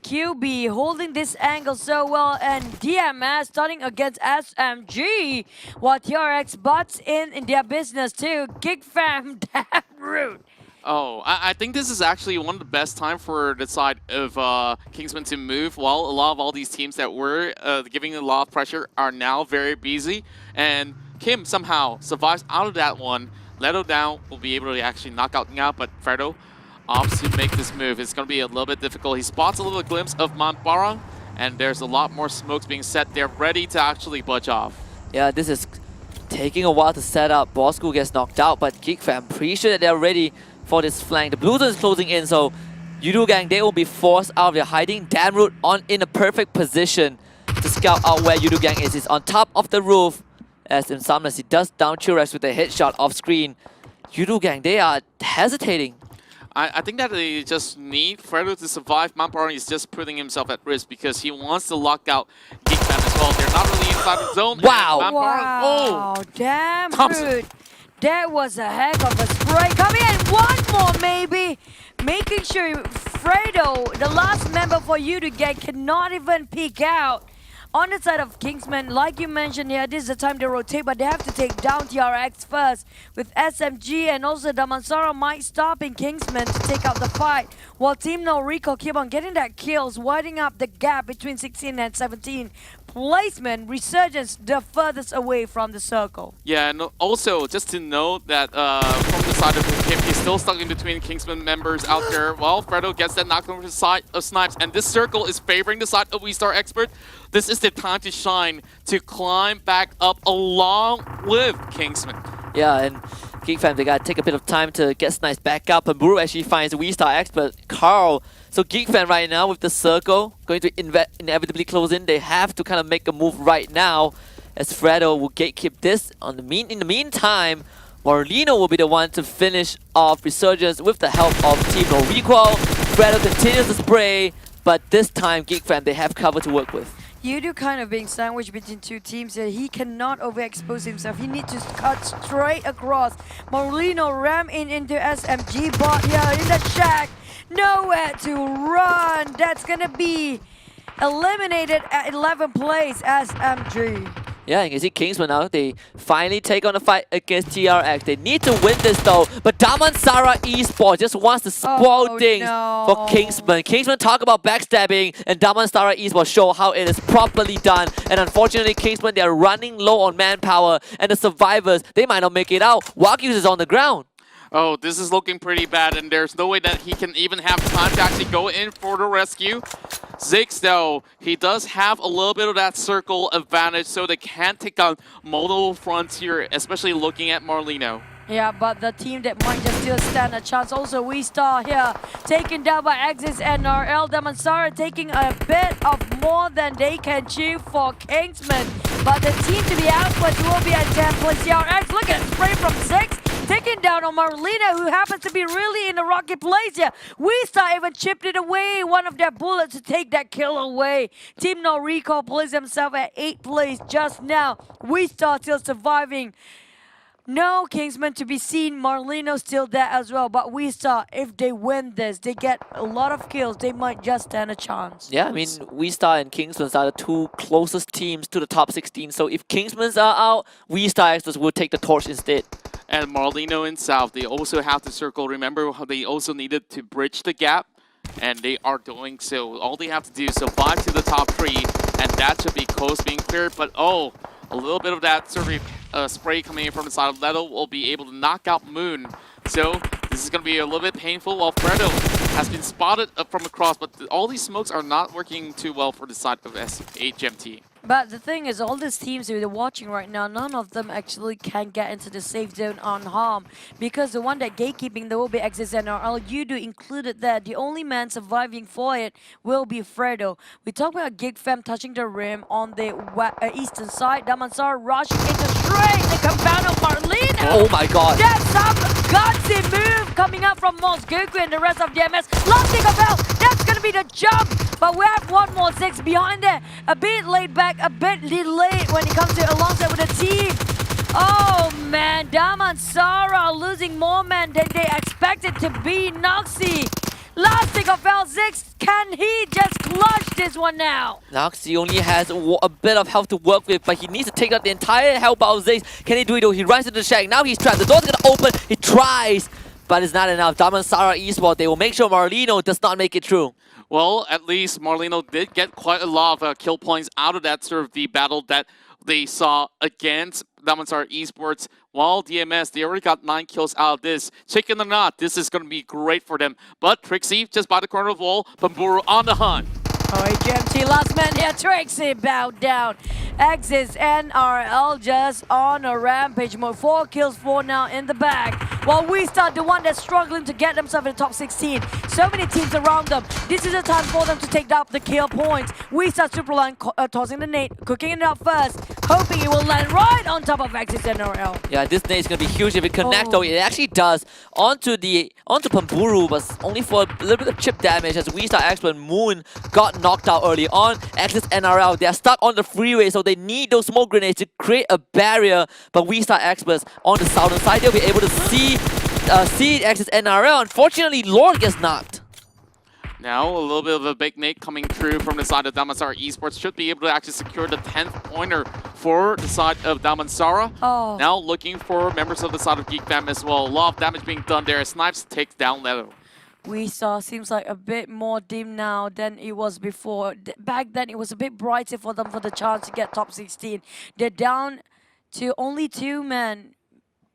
QB holding this angle so well, and DMS starting against SMG, while TRX butts in their business too. Gig Fam, damn rude. Oh, I think this is actually one of the best time for the side of Kingsman to move. While a lot of all these teams that were giving a lot of pressure are now very busy, and Kim somehow survives out of that one. Leto now will be able to actually knock out Ngao, but Fredo opts to make this move. It's going to be a little bit difficult. He spots a little glimpse of Mamparang, and there's a lot more smokes being set there, ready to actually budge off. Yeah, this is taking a while to set up. Bosco gets knocked out, but Geek Fam pretty sure that they're ready for this flank. The Blue Zone is closing in, so Yudu Gang, they will be forced out of their hiding. Damroot in a perfect position to scout out where Yudu Gang is. He's on top of the roof. As Insomnus, he does down Chirex with a headshot off screen. Yudu Gang, they are hesitating. I think that they just need Fredo to survive. Mamparang is just putting himself at risk because he wants to lock out Geek Fam as well. They're not really inside the zone. Wow. Wow, damn rude. That was a heck of a spray. Coming in, one more maybe. Making sure Fredo, the last member for Yudu Gang, cannot even peek out. On the side of Kingsman, like you mentioned here, this is the time to rotate, but they have to take down TRX first. With SMG and also Damansara might stop in Kingsman to take out the fight, while Team No Recall keep on getting that kills, widening up the gap between 16 and 17. Placement, Resurgence, the furthest away from the circle. Yeah, and also just to note that from the side of Kim, he's still stuck in between Kingsman members out there. Well, Fredo gets that knocked over to the side of Snipes, and this circle is favoring the side of We Star Expert. This is the time to shine, to climb back up along with Kingsman. Yeah, and Geek Fam, they gotta take a bit of time to get Snipes back up, and Buru actually finds We Star Expert, Carl. So Geek Fam right now with the circle going to inevitably close in. They have to kind of make a move right now, as Fredo will gatekeep this. In the meantime, Morlino will be the one to finish off Resurgence with the help of Team No Recoil. Fredo continues to spray, but this time Geek Fam, they have cover to work with. Yudu kind of being sandwiched between two teams here. He cannot overexpose himself. He needs to cut straight across. Morlino ram into SMG bot here in the Shack. Nowhere to run. That's gonna be eliminated at 11th place SMG. Yeah, you can see Kingsman now. They finally take on the fight against TRX. They need to win this though. But Damansara Esports just wants to spoil Oh, things no. for Kingsman. Kingsman talk about backstabbing, and Damansara Esports show how it is properly done. And unfortunately, Kingsman, they are running low on manpower, and the survivors, they might not make it out. Wagyus is on the ground. Oh, this is looking pretty bad, and there's no way that he can even have time to actually go in for the rescue. Ziggs, though, he does have a little bit of that circle advantage, so they can take on multiple fronts here, especially looking at Marlino. Yeah, but the team that might just still stand a chance. Also, We Star here, taken down by Axis NRL. Damansara taking a bit of more than they can chew for Kingsman. But the team to be output will be at 10 place. TRX, look at it, spray from 6. Taking down on Marlena, who happens to be really in a rocky place here. We Star even chipped it away, one of their bullets to take that kill away. Team No Recall plays himself at 8th place just now. We Star still surviving. No Kingsman to be seen. Marlino still there as well. But We Star, if they win this, they get a lot of kills. They might just stand a chance. Yeah, I mean, We Star and Kingsman are the two closest teams to the top 16. So if Kingsman's are out, We Star Extras will take the torch instead. And Marlino and South, they also have to circle. Remember how they also needed to bridge the gap, and they are doing so. All they have to do is survive to the top 3, and that should be coast being cleared. But oh, a little bit of that sort of spray coming in from the side of Leto will be able to knock out Moon. So this is going to be a little bit painful while Fredo has been spotted from across, but all these smokes are not working too well for the side of HMT. But the thing is, all these teams who are watching right now, none of them actually can get into the safe zone unharmed. Because the one that gatekeeping, there will be Axis NRL, Yudu included there. The only man surviving for it will be Fredo. We talk about Gig Fam touching the rim on the eastern side. Damansara rushing into straight the compound of Marlena. Oh my god. That's some gutsy move coming up from Mos Goku and the rest of DMS. Last thing about, that's going to be the jump. But we have one more 6 behind there. A bit laid back, a bit delayed when it comes to alongside with the team. Oh man, Damansara losing more men than they expected to be. Noxy, last thing of L6, can he just clutch this one now? Noxy only has a bit of health to work with, but he needs to take out the entire health out of Ziggs. Can he do it though? He runs into the shack. Now he's trapped. The door's gonna open. He tries, but it's not enough. Damansara Esports, they will make sure Marlino does not make it through. Well, at least Marlino did get quite a lot of kill points out of that sort of the battle that they saw against Damansara Esports. While DMS, they already got 9 kills out of this. Chicken or not, this is going to be great for them. But Trixie just by the corner of the wall, Bamburu on the hunt. Oh, HMT last man here, Trixie bowed down. Axis NRL just on a rampage mode. 4 kills, 4 now in the bag. While We Star, the one that's struggling to get themselves in the top 16. So many teams around them. This is a time for them to take up the kill points. We Star Superline tossing the nade, cooking it up first, hoping it will land right on top of Axis NRL. Yeah, this nade is gonna be huge if it connects though. It actually does onto Pamburu, but only for a little bit of chip damage as We Star Expert Moon got knocked out early on. Axis NRL, they are stuck on the freeway, so they need those smoke grenades to create a barrier. But We Star Experts on the southern side, they'll be able to see Axis NRL. Unfortunately, Lord gets knocked. Now, a little bit of a big nade coming through from the side of Damansara Esports. Should be able to actually secure the 10th pointer for the side of Damansara. Oh. Now looking for members of the side of Geek Fam as well. A lot of damage being done there. Snipes takes down Leto. We Star seems like a bit more dim now than it was before. Back then, it was a bit brighter for them for the chance to get top 16. They're down to only 2 men.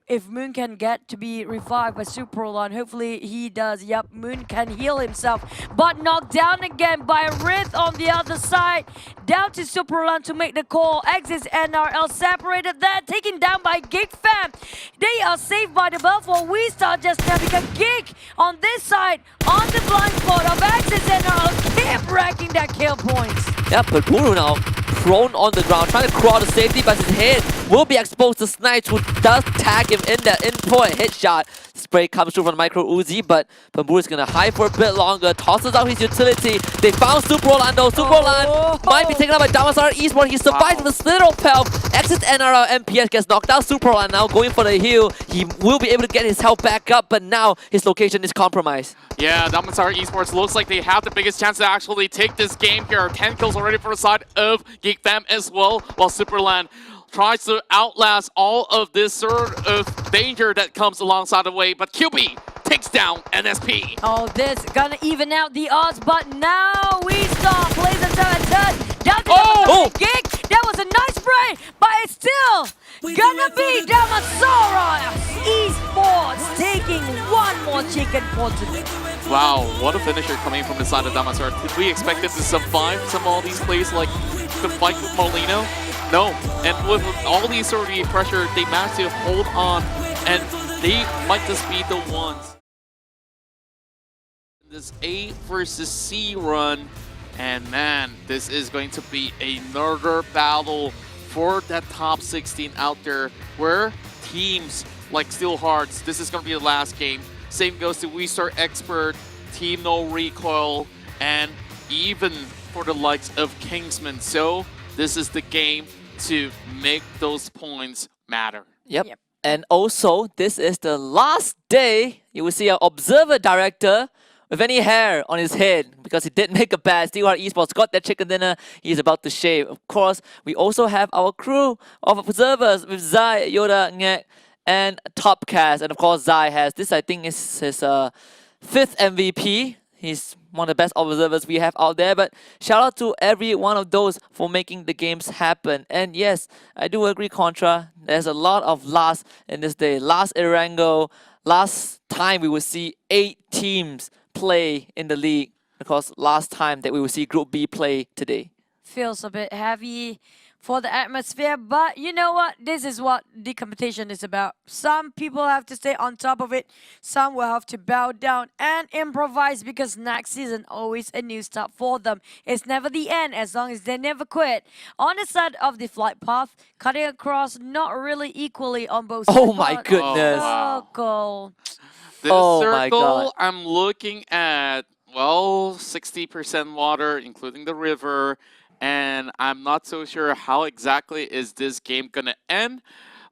If Moon can get to be revived by Superline, hopefully he does. Yup, Moon can heal himself, but knocked down again by Rith on the other side. Down to Superline to make the call. Axis NRL separated there, taken down by Gig Fam. They are saved by the bell for We Star just now because Gig on this side, on the blind spot of Axis NRL, keep racking that kill points. Yeah, but Puru now prone on the ground, trying to crawl to safety, but his head will be exposed to Snipes, who does tag him in there in for a headshot. Spray comes through from the Micro Uzi, but Pamburu is going to hide for a bit longer, tosses out his utility. They found Super Roland though. Super Roland might be taken out by Damansara Esports. He survives with a slither of health. Exits NRL MPS gets knocked out. Super Roland now going for the heal. He will be able to get his health back up, but now his location is compromised. Yeah, Damansara Esports looks like they have the biggest chance to actually take this game here. 10 kills already for the side of Geek Fam as well, while Superland tries to outlast all of this sort of danger that comes alongside the way, but QB takes down NSP. Oh, this gonna even out the odds, but now we stop. Plays himself a touch. Down to Oh! Gig. That was a nice spray, but it's still gonna be Damasaurus Esports taking one more chicken for today. Wow, what a finisher coming from the side of Damasar. Did we expect it to survive some of all these plays like the fight with Molino? No. And with all these sort of pressure, they managed to hold on, and they might just be the ones. This A versus C run, and man, this is going to be another battle for that top 16 out there, where teams like Steel Hearts, this is going to be the last game. Same goes to We Start Expert, Team No Recoil, and even for the likes of Kingsman. So this is the game to make those points matter. Yep. Yep. And also, this is the last day you will see our observer director with any hair on his head because he did make a bet. Steelheart Esports got that chicken dinner. He's about to shave. Of course, we also have our crew of observers with Zai, Yoda, Ngek, and Topcast. And of course, Zai has this, I think, is his 5th MVP. He's one of the best observers we have out there. But shout out to every one of those for making the games happen. And yes, I do agree, Contra. There's a lot of last in this day. Last Irango, last time we will see 8 teams play in the league. Of course, last time that we will see Group B play today. Feels a bit heavy for the atmosphere, but you know what? This is what the competition is about. Some people have to stay on top of it. Some will have to bow down and improvise because next season always a new start for them. It's never the end as long as they never quit. On the side of the flight path, cutting across not really equally on both sides. Oh my but goodness. wow. circle. This Oh my circle, God. I'm looking at, well, 60% water, including the river, and I'm not so sure how exactly is this game gonna end.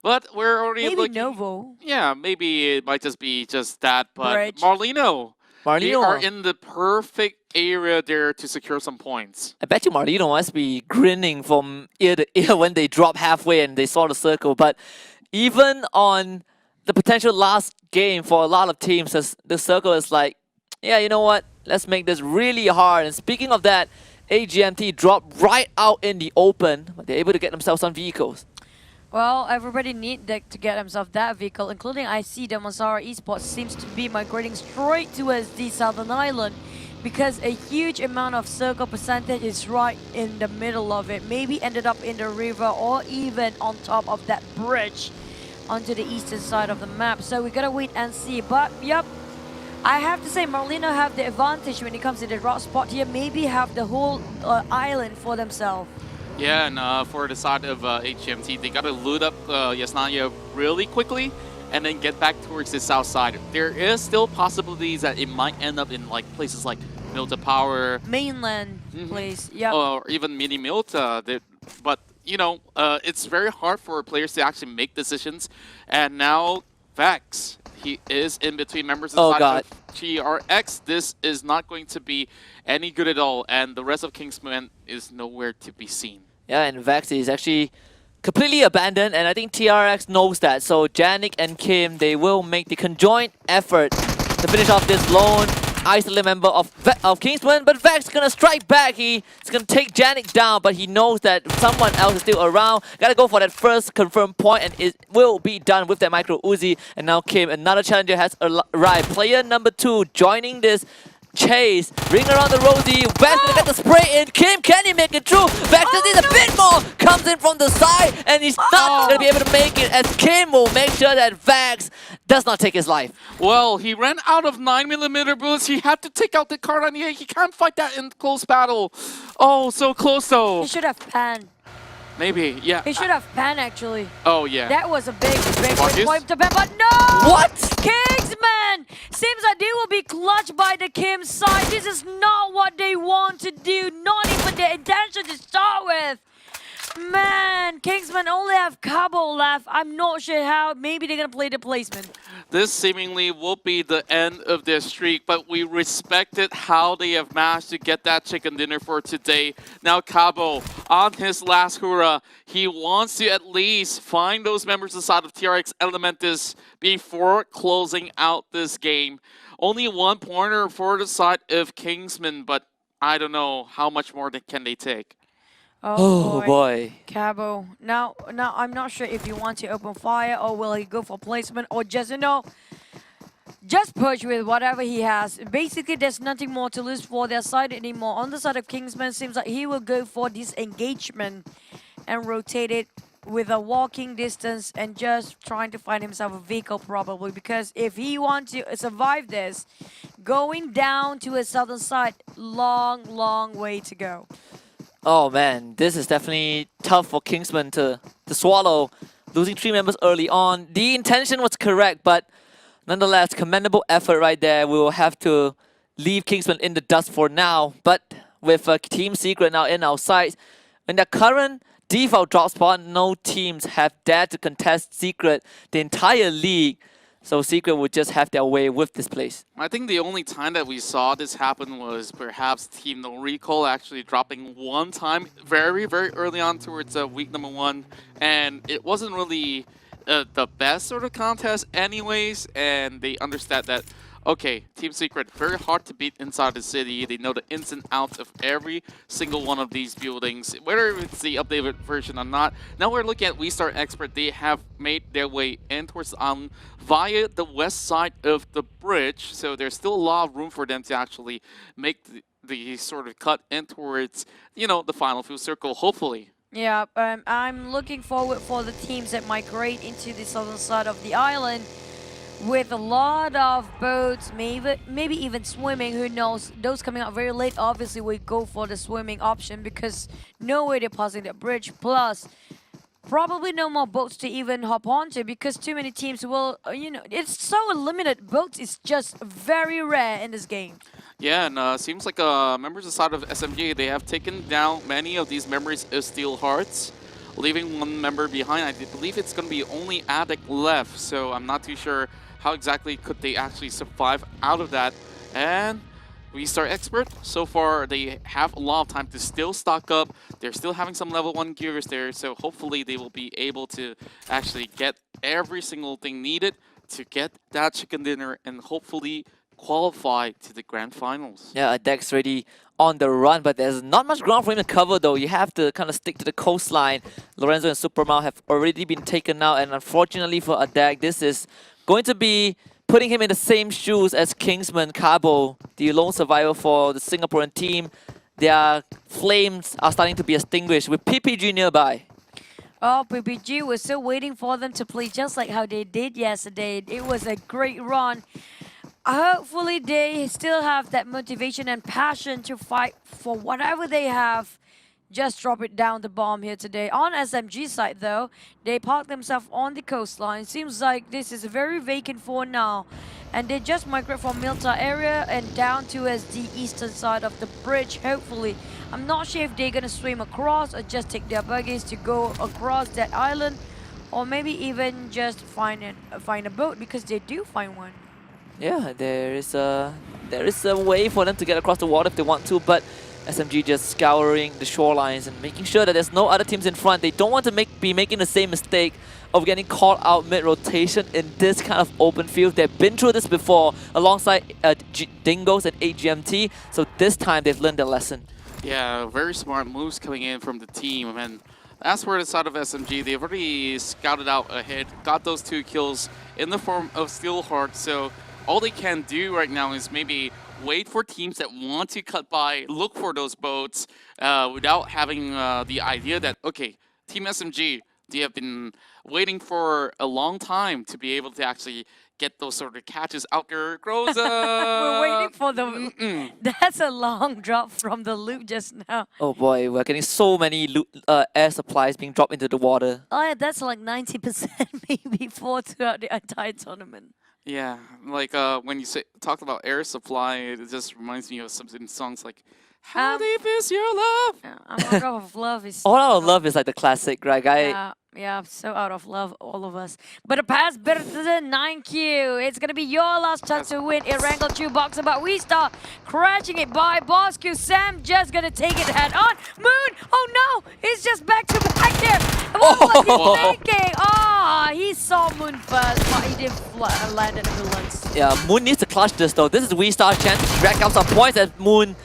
But we're already Maybe looking. Novo. Yeah, maybe it might just be just that. But Bridge. Marlino, they Marlino, are in the perfect area there to secure some points. I bet you Marlino must be grinning from ear to ear when they drop halfway and they saw the circle. But even on the potential last game for a lot of teams, the circle is like, yeah, you know what? Let's make this really hard. And speaking of that, AGMT dropped right out in the open, but they're able to get themselves some vehicles. Well, everybody need to get themselves that vehicle, including I see Damansara Esports seems to be migrating straight towards the southern island because a huge amount of circle percentage is right in the middle of it. Maybe ended up in the river or even on top of that bridge onto the eastern side of the map. So we gotta wait and see. But yep, I have to say Marlino have the advantage when it comes to the rock spot here. Maybe have the whole island for themselves. Yeah, and for the side of HMT, they got to loot up Yasnaya really quickly and then get back towards the south side. There is still possibilities that it might end up in like places like Milta Power, Mainland place, yeah. or even Mini Milta. But, you know, it's very hard for players to actually make decisions. And now Vex, he is in between members Oh, inside God. of GRX. This is not going to be any good at all. And the rest of Kingsman is nowhere to be seen. Yeah, and Vex is actually completely abandoned, and I think TRX knows that. So Janik and Kim, they will make the conjoint effort to finish off this lone isolated member of Kingsman. But Vex gonna strike back. He's gonna take Janik down, but he knows that someone else is still around. Gotta go for that first confirmed point, and it will be done with that micro Uzi. And now Kim, another challenger has arrived. Player number 2 joining this chase, ring around the Rosie. Vex gonna get the spray in. Kim, can he make it through? Vex does need a bit more. Comes in from the side, and he's not gonna be able to make it. As Kim will make sure that Vex does not take his life. Well, he ran out of 9mm bullets. He had to take out the Card98. He can't fight that in close battle. Oh, so close though. He should have panned. Maybe, yeah. He should have panned actually. Oh, yeah. That was a big Marcus? point to ban, but no! What? Kingsman! Seems like they will be clutched by the Kim side. This is not what they want to do. Not even their intention to start with. Man, Kingsman only have Cabo left. I'm not sure how. Maybe they're gonna play the placement. This seemingly will be the end of their streak, but we respected how they have managed to get that chicken dinner for today. Now Cabo, on his last hurrah, he wants to at least find those members inside of TRX Elementus before closing out this game. Only 1 pointer for the side of Kingsman, but I don't know how much more can they take. Oh boy. Cabo. Now I'm not sure if you want to open fire or will he go for placement or just, just push with whatever he has. Basically, there's nothing more to lose for their side anymore. On the side of Kingsman, seems like he will go for disengagement and rotate it with a walking distance and just trying to find himself a vehicle probably, because if he wants to survive this, going down to his southern side, long way to go. Oh man, this is definitely tough for Kingsman to swallow. Losing 3 members early on. The intention was correct, but nonetheless, commendable effort right there. We will have to leave Kingsman in the dust for now. But with Team Secret now in our sights, in their current default drop spot, no teams have dared to contest Secret the entire league. So Secret would just have their way with this place. I think the only time that we saw this happen was perhaps Team No Recall actually dropping one time very early on towards week number 1. And it wasn't really the best sort of contest anyways. And they understand that, okay, Team Secret, very hard to beat inside the city. They know the ins and outs of every single one of these buildings, whether it's the updated version or not. Now we're looking at We Start Expert. They have made their way in towards the island via the west side of the bridge. So there's still a lot of room for them to actually make the sort of cut in towards, the final few circle, hopefully. Yeah, I'm looking forward for the teams that migrate into the southern side of the island with a lot of boats, maybe even swimming, who knows. Those coming out very late, obviously we go for the swimming option because no way they're passing that bridge. Plus, probably no more boats to even hop onto because too many teams will, it's so limited. Boats is just very rare in this game. Yeah, and seems like members inside of SMG, they have taken down many of these members of Steel Hearts, leaving 1 member behind. I believe it's going to be only Addict left, so I'm not too sure how exactly could they actually survive out of that. And We Start Expert, so far they have a lot of time to still stock up. They're still having some level 1 gears there, so hopefully they will be able to actually get every single thing needed to get that chicken dinner and hopefully qualify to the grand finals. Yeah, Adek's ready on the run, but there's not much ground for him to cover though. You have to kind of stick to the coastline. Lorenzo and Supermal have already been taken out, and unfortunately for Adek, this is going to be putting him in the same shoes as Kingsman Cabo, the lone survivor for the Singaporean team. Their flames are starting to be extinguished with PPG nearby. Oh, PPG, we're still waiting for them to play just like how they did yesterday. It was a great run. Hopefully they still have that motivation and passion to fight for whatever they have. Just drop it down the bomb here today. On SMG side though, they parked themselves on the coastline. Seems like this is very vacant for now. And they just migrate from Milta area and down towards the eastern side of the bridge, hopefully. I'm not sure if they're gonna swim across or just take their buggies to go across that island. Or maybe even just find a boat, because they do find one. Yeah, there is a way for them to get across the water if they want to, but SMG just scouring the shorelines and making sure that there's no other teams in front. They don't want to be making the same mistake of getting caught out mid-rotation in this kind of open field. They've been through this before alongside Dingoes and AGMT, so this time they've learned their lesson. Yeah, very smart moves coming in from the team. And as for the side of SMG, they've already scouted out ahead, got those 2 kills in the form of Steelheart. So all they can do right now is maybe wait for teams that want to cut by, look for those boats without having the idea that, okay, Team SMG, they have been waiting for a long time to be able to actually get those sort of catches out there. Groza! We're waiting for the... That's a long drop from the loop just now. Oh boy, we're getting so many air supplies being dropped into the water. Oh yeah, that's like 90% maybe throughout the entire tournament. Yeah, like when you talked about air supply, it just reminds me of some songs like How Um, deep is your love? I'm out of love. Is All Out of Love is like the classic, right, guy? yeah, so out of love, all of us. But a pass better than 9Q. It's gonna be your last chance to win a Wrangle 2 boxer, but we start crashing it by Bosku. Sam just gonna take it head on. Moon! Oh no! He's just back to back here! What was he thinking? Ah, he saw Moon first, but he didn't land in the bullets. Yeah, Moon needs to clutch this though. This is WeStar's chance to rack up some points as Moon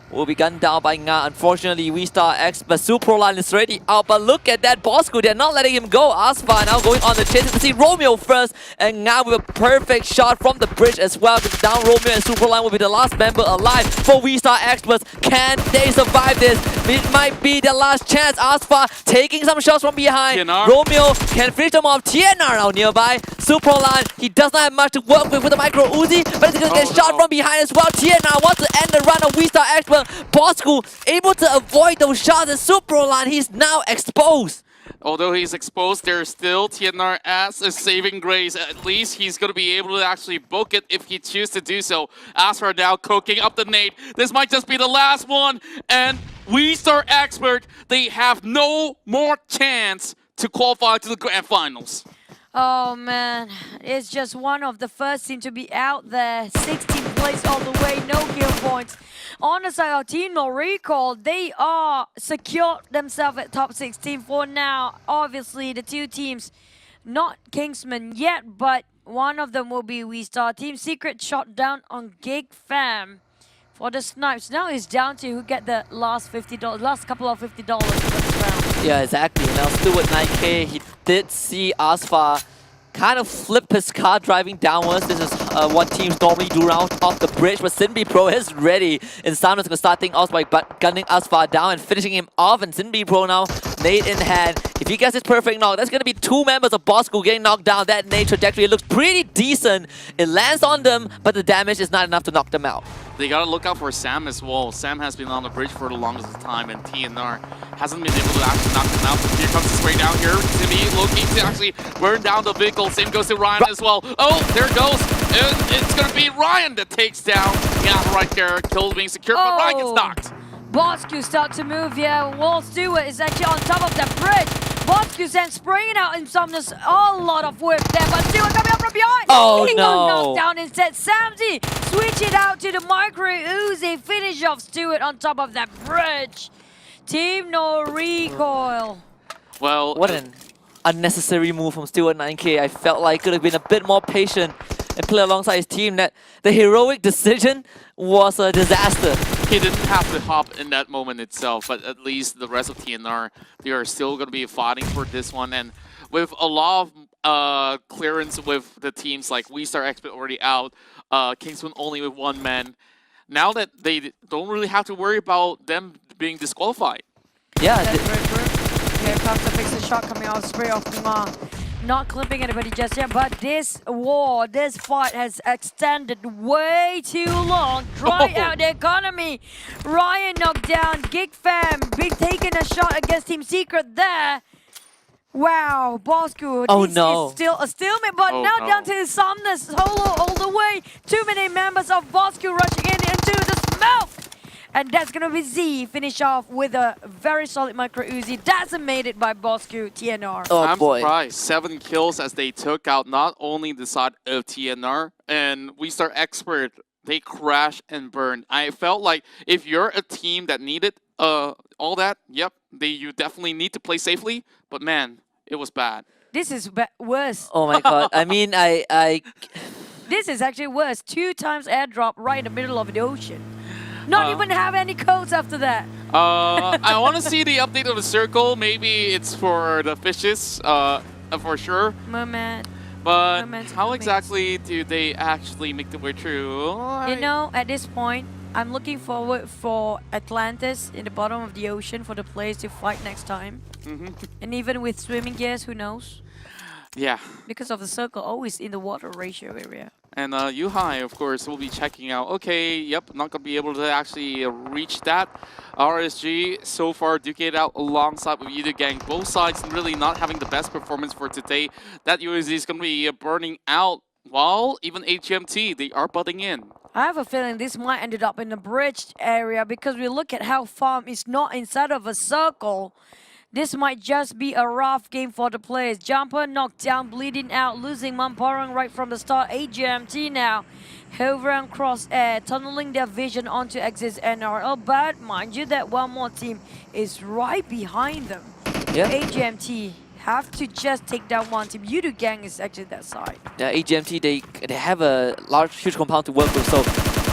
will be gunned down by Nga. Unfortunately, WeStar X, but Superline is already out. But look at that, Bosku, they're not letting him go. Asfa now going on the chase to see Romeo first. And Nga with a perfect shot from the bridge as well. Down Romeo and Superline will be the last member alive for WeStar Experts. Can they survive this? It might be their last chance. Asfa taking some shots from behind. TNR. Romeo can finish them off. TNR now nearby. Superline, he does not have much to work with the micro Uzi, but he's gonna get shot from behind as well. TNR wants to end the run of WeStar Experts. Bosku able to avoid those shots and Superline, he's now exposed. Although he's exposed, there's still TNR as a saving grace. At least he's going to be able to actually book it if he chooses to do so. Asfar now cooking up the nade. This might just be the last one. And WeStar Expert, they have no more chance to qualify to the grand finals. Oh man, it's just one of the first team to be out there. 16th place all the way, no kill points. On the side of Team No Recall, they are secured themselves at top 16 for now. Obviously, the two teams, not Kingsman yet, but one of them will be WeStar. Team Secret shot down on Gig Fam for the snipes. Now it's down to who get the last $50, last couple of $50 for this round. Yeah, exactly. Now still with 9K, he did see Asfa kind of flip his car driving downwards. This is what teams normally do around off the bridge, but Sinbi Pro is ready. And Simon's gonna start things off by gunning Asfa down and finishing him off. And Sinbi Pro now, nade in hand. If he gets his perfect knock, that's gonna be two members of Bosku getting knocked down. That nade trajectory looks pretty decent. It lands on them, but the damage is not enough to knock them out. They gotta look out for Sam as well. Sam has been on the bridge for the longest time, and TNR hasn't been able to actually knock them out. Here comes the spray down here. Timmy looking to actually burn down the vehicle. Same goes to Ryan as well. Oh, there it goes. And it's gonna be Ryan that takes down. Yeah, right there. Kill being secured, but Ryan gets knocked. Bosku start to move, yeah. Wall Stewart is actually on top of the bridge. Bosku then spraying out Insomnia's a lot of whip there, but Stewart coming up from behind. Oh, he no. got knocked down instead. Samzy switch it out to the micro Uzi. Finish off Stewart on top of that bridge. Team No Recoil. Well, What an unnecessary move from Stewart 9K. I felt like could have been a bit more patient and play alongside his team. That the heroic decision was a disaster. he didn't have to hop in that moment itself, but at least the rest of TNR, they are still going to be fighting for this one. And with a lot of clearance with the teams like WeStar Expert already out, Kingsman only with one man, now that they don't really have to worry about them being disqualified. Yeah, That's very true. Here comes the fixed shot coming out, spray off Kumar. Not clipping anybody just yet, but this war, this fight has extended way too long. Dry out the economy. Ryan knocked down. Gig Fam taking a shot against Team Secret there. Wow, Bosku. Oh, this no. is still a stalemate, but Oh, now no. down to Insomnia solo all the way. Too many members of Bosku rushing into the smoke. And that's gonna be Z, finish off with a very solid micro Uzi. Decimated by Bosku TNR. oh I'm boy. surprised. 7 kills as they took out not only the side of TNR and WeStar Expert, they crashed and burned. I felt like if you're a team that needed all that, yep, you definitely need to play safely. But man, it was bad. This is worse. Oh my god. I mean, I This is actually worse. 2 times airdrop right in the middle of the ocean. Not Uh, even have any codes after that. I want to see the update of the circle. Maybe it's for the fishes, for sure. Merman. But Momentum how remains. exactly do they actually make the way through? You know, at this point, I'm looking forward for Atlantis in the bottom of the ocean for the players to fight next time. And even with swimming gears, who knows? Yeah. Because of the circle always in the water ratio area. And Yuhai, of course, will be checking out. Okay, yep, not going to be able to actually reach that. RSG so far duking it out alongside with Yidu Gang. Both sides really not having the best performance for today. That USD is going to be burning out, while even HMT, they are butting in. I have a feeling this might ended up in the bridge area because we look at how farm is not inside of a circle. This might just be a rough game for the players. Jumper knocked down, bleeding out, losing Mamparang right from the start. AGMT now hover and cross-air, tunneling their vision onto Exis NRL. But mind you that one more team is right behind them. Yeah. AGMT have to just take down one team. Yudu Gang is actually that side. Yeah, AGMT, they have a huge compound to work with, so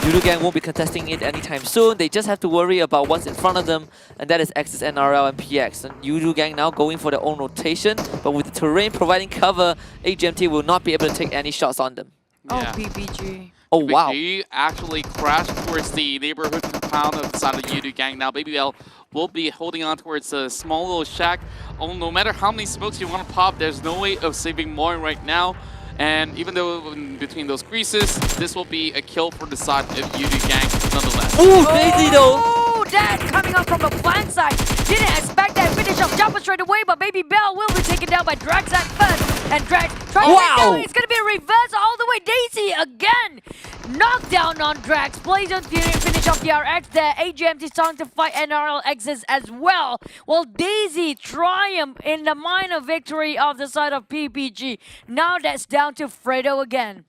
Yudu Gang won't be contesting it anytime soon. They just have to worry about what's in front of them, and that is Axis, NRL, and PX. And Yudu Gang now going for their own rotation, but with the terrain providing cover, AGMT will not be able to take any shots on them. Oh, Yeah. PPG. Oh, wow. He actually crashed towards the neighborhood compound of the side of Yudu Gang. Now, Baby Bell will be holding on towards a small little shack. Oh, no matter how many smokes you want to pop, there's no way of saving Moin right now. And even though in between those creases, this will be a kill for the side of Yudu Gang nonetheless. Ooh, crazy though! Oh, that coming up from the flank side. Didn't expect that finish of Jumper straight away, but Baby Bell will be taken down by Drax at first. And Drax trying to get down. It's going to be a reverse all the way. Daisy again. Knockdown on Drax. Plays on finish off the RX there. AGMT starting to fight NRL Exes as well. Well, Daisy triumph in the minor victory of the side of PPG. Now that's down to Fredo again.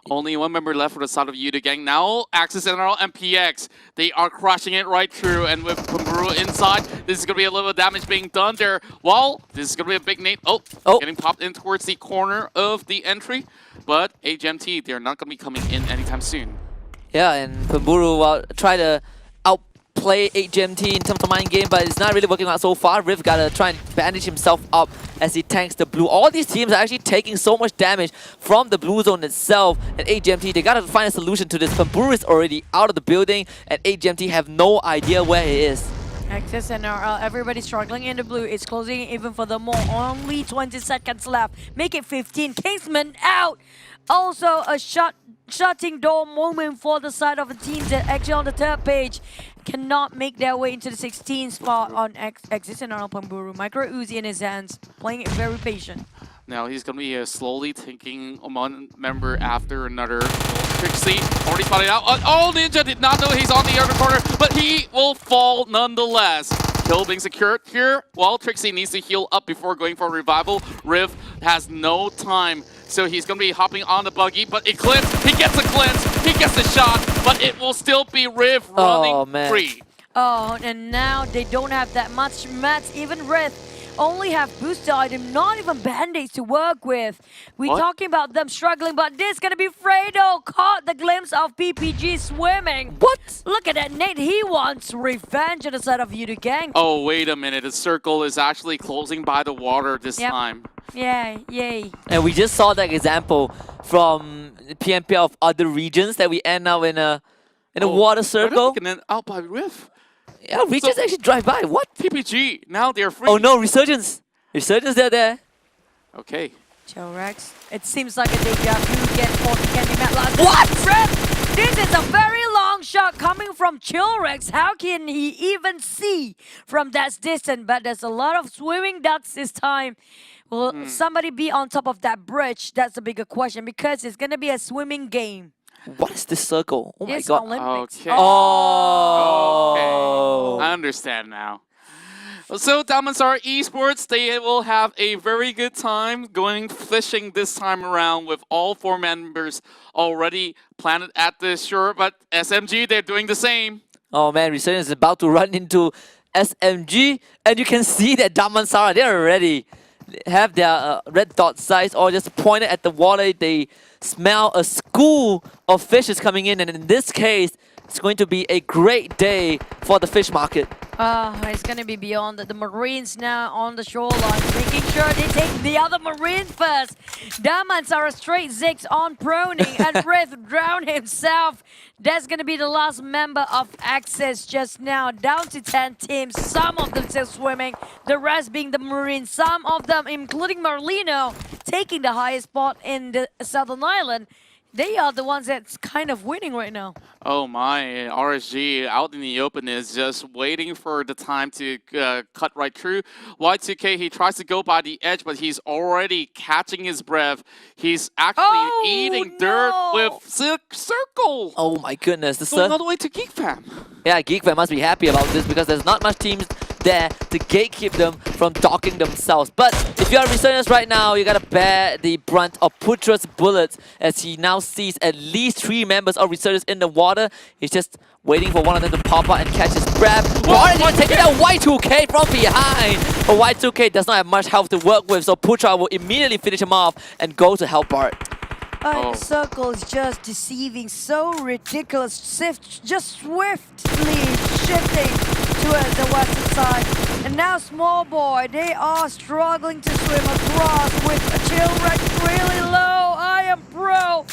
Only one member left for the side of Yudu Gang. Now, Axis NRL and PX. They are crushing it right through. And with Pamburu inside, this is going to be a little damage being done there. Well, this is going to be a big nade. Oh, getting popped in towards the corner of the entry. But AGMT, they're not going to be coming in anytime soon. Yeah, and Pamburu will try to outplay AGMT in terms of mind game, but it's not really working out so far. Riff gotta try and bandage himself up as he tanks the blue. All these teams are actually taking so much damage from the blue zone itself, and AGMT, they gotta find a solution to this. Pamburu is already out of the building, and AGMT have no idea where he is. Access and everybody struggling in the blue. It's closing even for the more. Only 20 seconds left. Make it 15. Kingsman out. Also a shutting door moment for the side of the teams that actually on the third page cannot make their way into the 16th spot on Axis and Pamburu. Micro Uzi in his hands, playing it very patient. Now he's going to be slowly taking one member after another. Trixie already spotted out. Oh, Ninja did not know he's on the other corner, but he will fall nonetheless. Kill being secured here. Well, Trixie needs to heal up before going for revival. Riv has no time, so he's going to be hopping on the buggy, but Eclipse, he gets a glimpse, he gets a shot, but it will still be Riv running free. Oh, and now they don't have that much mats. Even Riv only have booster item, not even band-aids to work with. We're talking about them struggling, but this is gonna be Fredo. Caught the glimpse of PPG swimming. What? Look at that, Nate. He wants revenge on the side of Yudu Gang. Oh, wait a minute. The circle is actually closing by the water this time. Yeah, yay. And we just saw that example from PMPL of other regions that we end up in a water circle. And then out by Riv. Yeah, regions actually drive by. What? PPG, now they're free. Oh no, Resurgence. Resurgence, they're there. Okay. Joe Rex. It seems like a deja vu again for the Candy Mat last. What? Riv, this is a very long shot coming from Chillrex. How can he even see from that distance? But there's a lot of swimming ducks this time. Will somebody be on top of that bridge? That's a bigger question because it's going to be a swimming game. What is this circle? Oh my It's god. Olympics. Okay. Oh. I understand now. So Diamonds Are Esports, they will have a very good time going fishing this time around with all 4 members already planted at the shore. But SMG, they're doing the same. Oh man, Resurgence is about to run into SMG, and you can see that Damansara, they already have their red dot sights all just pointed at the water. They smell a school of fishes coming in, and in this case, it's going to be a great day for the fish market. It's going to be beyond the Marines now on the shoreline, making sure they take the other Marine first. Diamonds are a straight zigs on proning, and Riff drowned himself. That's going to be the last member of Access just now. Down to 10 teams, some of them still swimming, the rest being the Marines. Some of them, including Marlino, taking the highest spot in the Southern Island. They are the ones that's kind of winning right now. Oh my, RSG out in the open is just waiting for the time to cut right through. Y2K, he tries to go by the edge, but he's already catching his breath. He's actually eating dirt with Circle. Oh my goodness, the Going all the way to Geek Fam. Yeah, GeekFam must be happy about this because there's not much teams there to gatekeep them from docking themselves. But if you are Resurgence right now, you gotta bear the brunt of Putra's bullets as he now sees at least 3 members of Resurgence in the water. He's just waiting for one of them to pop out and catch his breath. Already taking out Y2K from behind. But Y2K does not have much health to work with, so Putra will immediately finish him off and go to help Bart. The circle is just deceiving, so ridiculous. Just swiftly shifting towards the western side. And now Small Boy, they are struggling to swim across with a chill wreck really low. I am pro.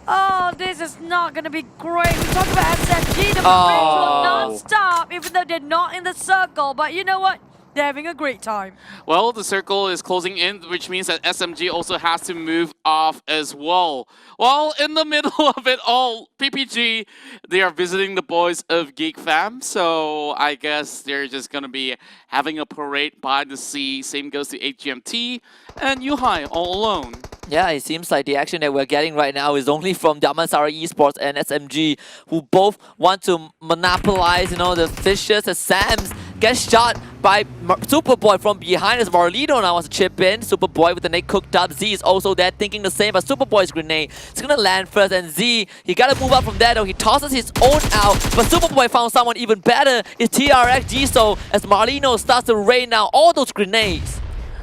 Oh, this is not going to be great. We talked about SMG, the Marines will not stop, even though they're not in the circle. But you know what? They're having a great time. Well, the circle is closing in, which means that SMG also has to move off as well. Well, in the middle of it all, PPG, they are visiting the boys of Geek Fam, so I guess they're just going to be having a parade by the sea. Same goes to HGMT and Yuhai all alone. Yeah, it seems like the action that we're getting right now is only from Damansara Esports and SMG, who both want to monopolize, the fishes as Sams gets shot by Superboy from behind as Marlito now wants to chip in. Superboy with the nade cooked up. Z is also there thinking the same, but Superboy's grenade is gonna land first, and Z, he gotta move up from there though. He tosses his own out, but Superboy found someone even better. It's TRX Jisoo as Marlino starts to rain down all those grenades.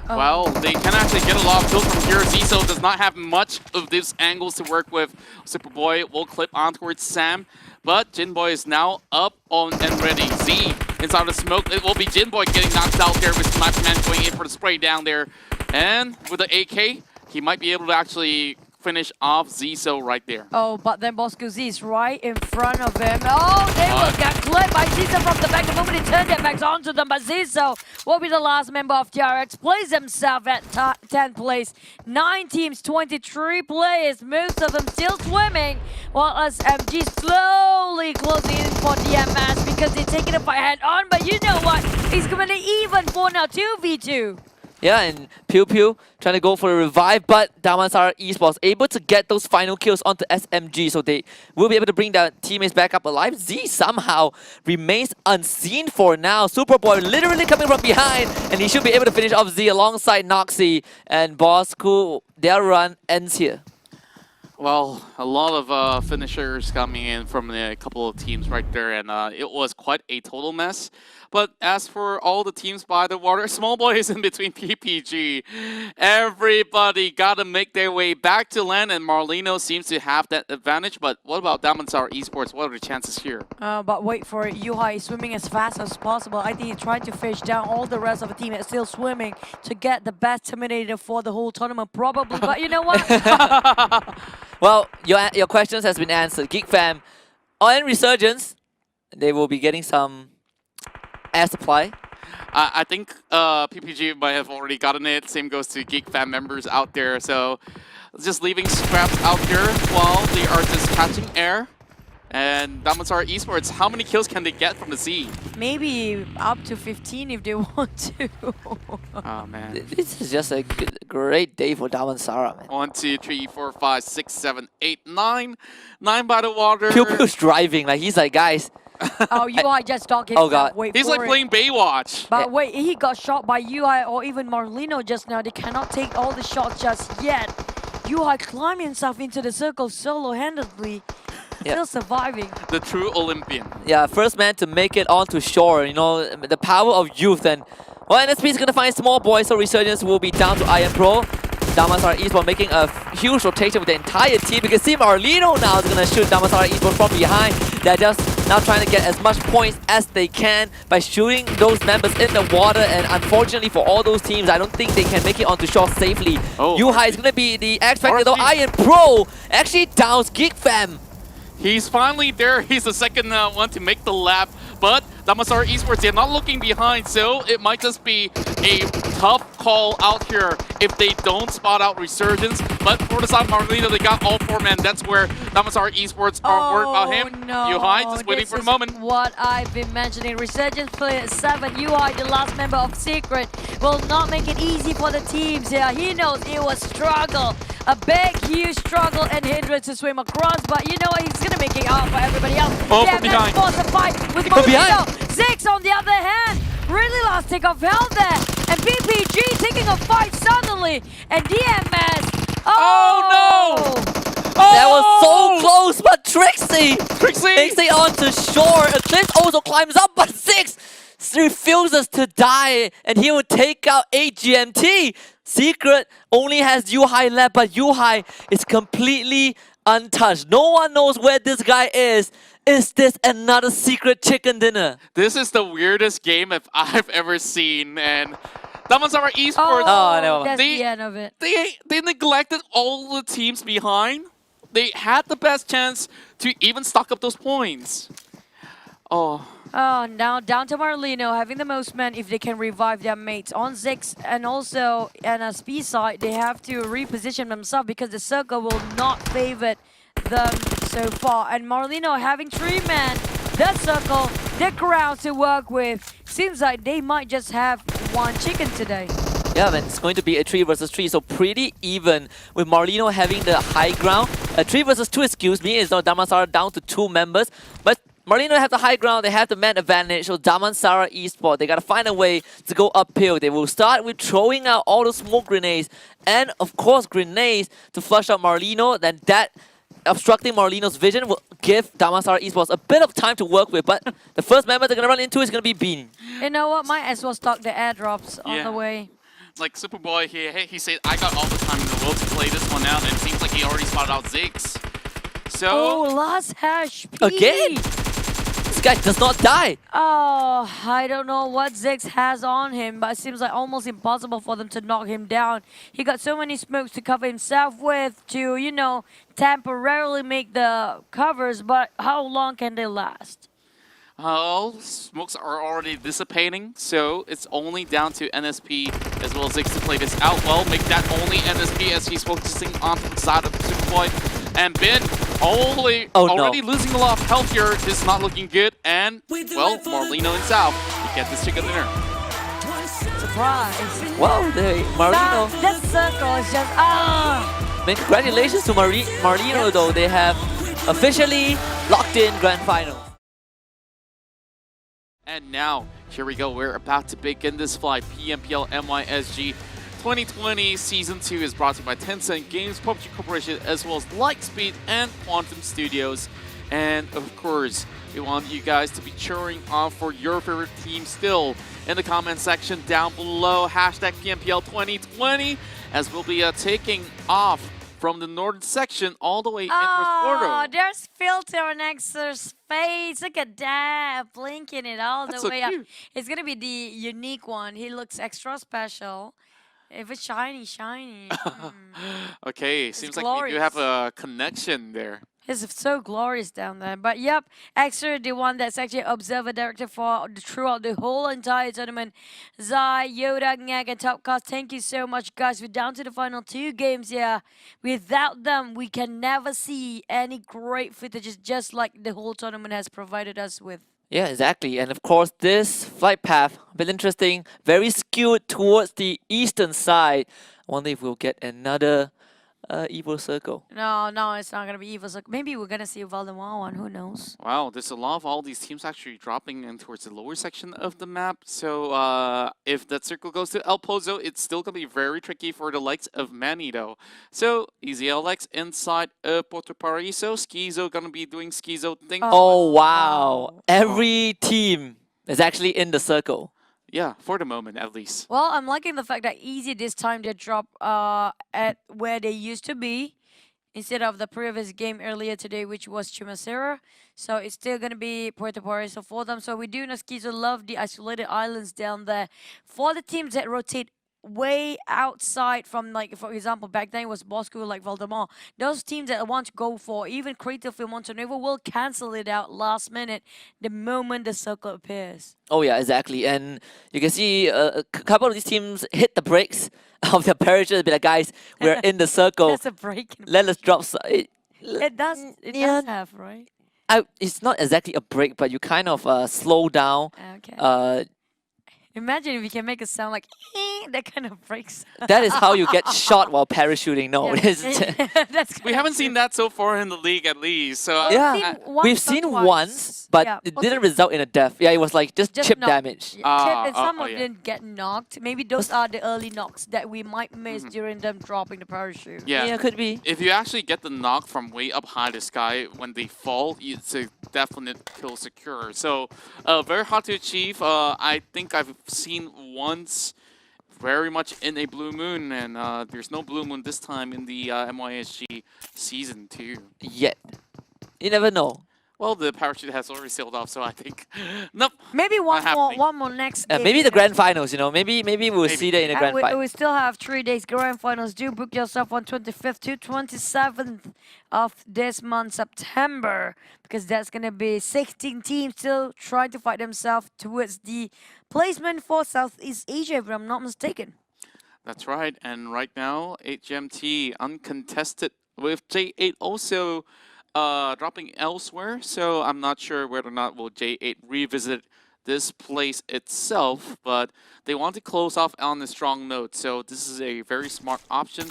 Well, they can actually get a lot of kills from here. Ziso does not have much of these angles to work with. Superboy will clip on towards Sam, but Jinboy is now up on and ready. Z inside the smoke. It will be Jinboy getting knocked out there with Smackman going in for the spray down there. And with the AK, he might be able to actually finish off Ziso right there. Oh, but then Bosco Z is right in front of him. Oh, they will get clipped by Ziso from the back the moment he turned their backs onto them. But Ziso will be the last member of TRX, plays himself at 10th place. 9 teams, 23 players, most of them still swimming, while SMG slowly closing in for DMS because they're taking the fight head on. But you know what? He's coming to even for now 2v2. Yeah, and Pew Pew trying to go for a revive, but Damansara Esports able to get those final kills onto SMG, so they will be able to bring their teammates back up alive. Z somehow remains unseen for now. Superboy literally coming from behind, and he should be able to finish off Z alongside Noxy, and Bosco, their run ends here. Well, a lot of finishers coming in from a couple of teams right there, and it was quite a total mess. But as for all the teams by the water, Small Boy is in between PPG. Everybody got to make their way back to land, and Marlino seems to have that advantage. But what about Damansara Esports? What are the chances here? But wait for it. Yuhai is swimming as fast as possible. I think he's trying to fish down all the rest of the team that's still swimming to get the best Terminator for the whole tournament, probably. But you know what? Well, your questions has been answered. Geek Fam, on Resurgence, they will be getting some air supply. I think PPG might have already gotten it. Same goes to Geek Fam members out there. So just leaving scraps out here while they are just catching air. And Damansara Esports, how many kills can they get from the sea? Maybe up to 15 if they want to. Oh, man. This is just a great day for Damansara, man. 1, 2, 3, 4, 5, 6, 7, 8, 9. 9 by the water. Pew Pew's driving, like he's like, guys. Oh, UI just talking. Oh, God. Wait He's for like it. playing Baywatch. But wait, he got shot by UI or even Marlino just now. They cannot take all the shots just yet. UI climbed himself into the circle solo-handedly. Still surviving. The true Olympian. Yeah, first man to make it onto shore, the power of youth. And, well, NSP is going to find Small Boy, so Resurgence will be down to Iron Pro. Damansara Esports making a huge rotation with the entire team. You can see Marlino now is going to shoot Damansara Esports from behind. They're just now trying to get as much points as they can by shooting those members in the water. And unfortunately for all those teams, I don't think they can make it onto shore safely. Yuhai is going to be the X Factor, though. Iron Pro actually downs Geek Fam. He's finally there. He's the second one to make the lap. But Damansara Esports, they're not looking behind, so it might just be a tough call out here if they don't spot out Resurgence. But for the side of Marlino, they got all 4 men. That's where Damansara Esports are worried about him. No, Yuhai just waiting this for the is moment. What I've been mentioning, Resurgence player 7, Yuhai, the last member of Secret, will not make it easy for the teams here. He knows it was struggle, a big, huge struggle and hindrance to swim across, but you know what, he's gonna make it out for everybody else. Oh, yeah, from behind. force a fight with From Marlino. behind. Ziggs on the other hand, really lost take of health there, and BPG taking a fight suddenly, and DMS. Oh, That was so close, but Trixie Trixie! takes it on to shore. Eclipse also climbs up, but Six refuses to die, and he will take out AGMT. Secret only has Yuhai left, but Yuhai is completely untouched. No one knows where this guy is. Is this another secret chicken dinner? This is the weirdest game I've ever seen, and Damansara Esports, Oh, never mind. That's They- the end of it. they neglected all the teams behind. They had the best chance to even stock up those points. Oh, Oh, now down to Marlino, having the most men if they can revive their mates. On Ziggs and also on a speed side, they have to reposition themselves because the circle will not favor them so far. And Marlino having 3 men, the circle, the crowd to work with. Seems like they might just have 1 chicken today. Yeah, man, it's going to be a 3 versus 3, so pretty even with Marlino having the high ground. A 3 versus 2, excuse me, is now Damansara down to 2 members. But Marlino have the high ground, they have the man advantage, so Damansara Esports, they gotta find a way to go uphill. They will start with throwing out all the smoke grenades and, of course, grenades to flush out Marlino. Then that obstructing Marlino's vision will give Damansara Esports a bit of time to work with, but the first member they're gonna run into is gonna be Bean. You know what? Might as well stock the airdrops on Yeah. the way. like Superboy, he said, I got all the time in the world to play this one out, and it seems like he already spotted out Ziggs. So, Oh, last hash. Again? This guy does not die. Oh, I don't know what Ziggs has on him, but it seems like almost impossible for them to knock him down. He got so many smokes to cover himself with to, you know, temporarily make the covers, but how long can they last? smokes are already dissipating, so it's only down to NSP as well as Ziggs to play this out well. Make that only NSP as he's focusing on the side of the Superboy. And Ben already losing a lot of health here. This is not looking good. And, well, Marlino and South, you get this chicken dinner. Surprise. Wow, Marlino. That circle is just, Man, congratulations to Marlino though. They have officially locked in Grand Final. And now, here we go. We're about to begin this flight. PMPL MYSG 2020 Season 2 is brought to you by Tencent Games, PUBG Corporation, as well as Lightspeed and Quantum Studios. And of course, we want you guys to be cheering on for your favorite team still in the comment section down below. Hashtag PMPL 2020, as we'll be taking off from the northern section all the way into oh, Porto. there's filter on Exer's face. Look at that, blinking it all That's the so way up. cute. It's gonna be the unique one. He looks extra special. If it's shiny, shiny. Okay, seems like we do have a connection there. It's so glorious down there. But yep, Exer, the one that's actually observer director for throughout the whole entire tournament. Zai, Yoda, Ngag, and Topcast, thank you so much, guys. We're down to the final 2 games here. Without them, we can never see any great footages, just like the whole tournament has provided us with. Yeah, exactly. And of course, this flight path, a bit interesting, very skewed towards the eastern side. I wonder if we'll get another Evil Circle. No, it's not gonna be evil. So maybe we're gonna see a Valdemar one. Who knows? Wow, there's a lot of all these teams actually dropping in towards the lower section of the map. So if that circle goes to El Pozo, it's still going to be very tricky for the likes of Magneto. So EasyLX inside Porto Paraiso. Schizo going to be doing Schizo things. Oh, wow. Every team is actually in the circle. Yeah, for the moment at least. Well, I'm liking the fact that Easy this time they drop at where they used to be instead of the previous game earlier today, which was Chumacera. So it's still going to be Puerto Paraiso for them. So we do know Schizo love the isolated islands down there. For the teams that rotate way outside from, like, for example, back then it was Bosco, like Valdemar. Those teams that want to go for even Creative in Montenegro will cancel it out last minute the moment the circle appears. Oh yeah, exactly. And you can see couple of these teams hit the brakes of their parachute and be like, guys, we're in the circle. That's a break. Let us drop. It does. It yeah. does have, right? It's not exactly a break, but you kind of slow down. Okay. Imagine if you can make a sound like that kind of breaks. That is how you get shot while parachuting. No, Yeah. it's That's We haven't seen that so far in the league, at least. So Yeah. We've seen once, but Yeah. it didn't result in a death. Yeah, it was like just chip knock. damage. Chip, and some oh, of yeah. them get knocked. Maybe those are the early knocks that we might miss during them dropping the parachute. yeah. Could be. If you actually get the knock from way up high the sky when they fall, it's a definite kill secure. So very hard to achieve. I think I've seen once very much in a blue moon, and there's no blue moon this time in the MYSG season 2. Yet. You never know. Well, the parachute has already sailed off, so I think nope. Maybe one more, happening. next game. Maybe the grand finals, maybe we'll see that in the And grand we final. still have 3 days grand finals. Do book yourself on 25th to 27th of this month, September, because that's gonna be 16 teams still trying to fight themselves towards the placement for Southeast Asia, if I'm not mistaken. That's right, and right now HMT uncontested with J8 also dropping elsewhere, so I'm not sure whether or not will J8 revisit this place itself, but they want to close off on a strong note, so this is a very smart option.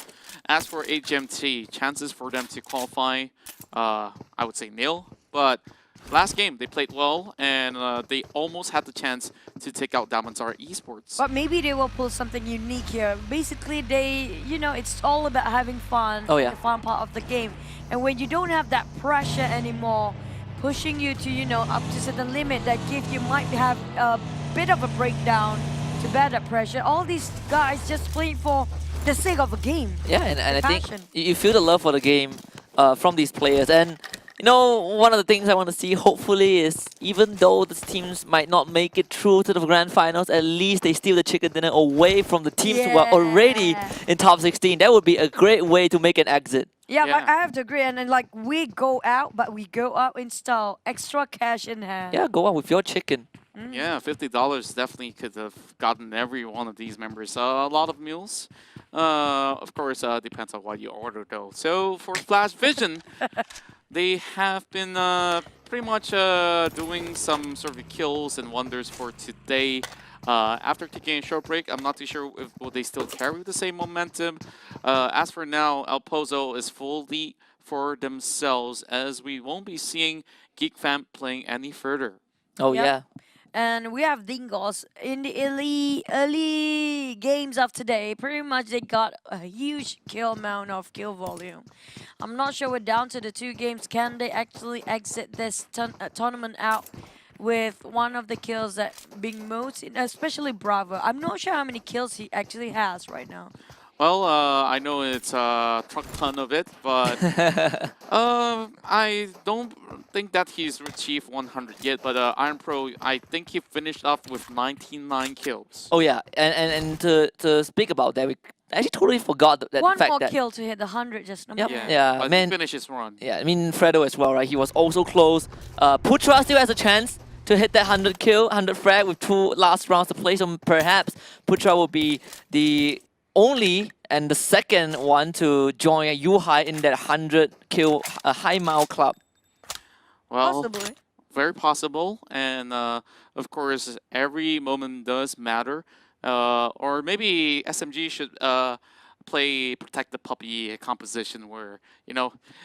As for HMT, chances for them to qualify, I would say nil, but last game they played well, and they almost had the chance to take out Damanzara Esports. But maybe they will pull something unique here. Basically, it's all about having fun. Oh, yeah. The fun part of the game. And when you don't have that pressure anymore, pushing you to, up to certain limit that might have a bit of a breakdown to bear that pressure. All these guys just playing for the sake of a game. Yeah, and I think passion. you feel the love for the game from these players. And one of the things I want to see, hopefully, is even though the teams might not make it through to the grand finals, at least they steal the chicken dinner away from the teams who are already Yeah. in top 16. That would be a great way to make an exit. Yeah, Yeah. but I have to agree. And then, we go out, but we go out in style. Extra cash in hand. Yeah, go on with your chicken. Yeah, $50 definitely could have gotten every one of these members a lot of meals. Of course, depends on what you order though. So for Flash Vision, they have been pretty much doing some sort of kills and wonders for today. After taking a short break, I'm not too sure if will they still carry the same momentum. As for now, El Pozo is fully for themselves, as we won't be seeing Geek Fam playing any further. Oh, Yep. yeah. And we have Dingos in the early games of today. Pretty much they got a huge kill volume. I'm not sure we're down to the 2 games. Can they actually exit this tournament out with one of the kills that being most, especially Bravo? I'm not sure how many kills he actually has right now. Well, I know it's a truck ton of it, but I don't think that he's achieved 100 yet. But Iron Pro, I think he finished off with 99 kills. Oh, yeah. And to speak about that, we actually totally forgot that One fact more that... kill to hit the 100 just now. Yep. Yeah, Yeah, but man. he finished his run. Yeah, I mean, Fredo as well, right? He was also close. Putra still has a chance to hit that 100 kill, 100 frag with 2 last rounds to play. So perhaps Putra will be the only and the second one to join Yuhai in that 100 kill high mile club. Well, Possibly. very possible. And of course, every moment does matter. Or maybe SMG should play Protect the Puppy composition where,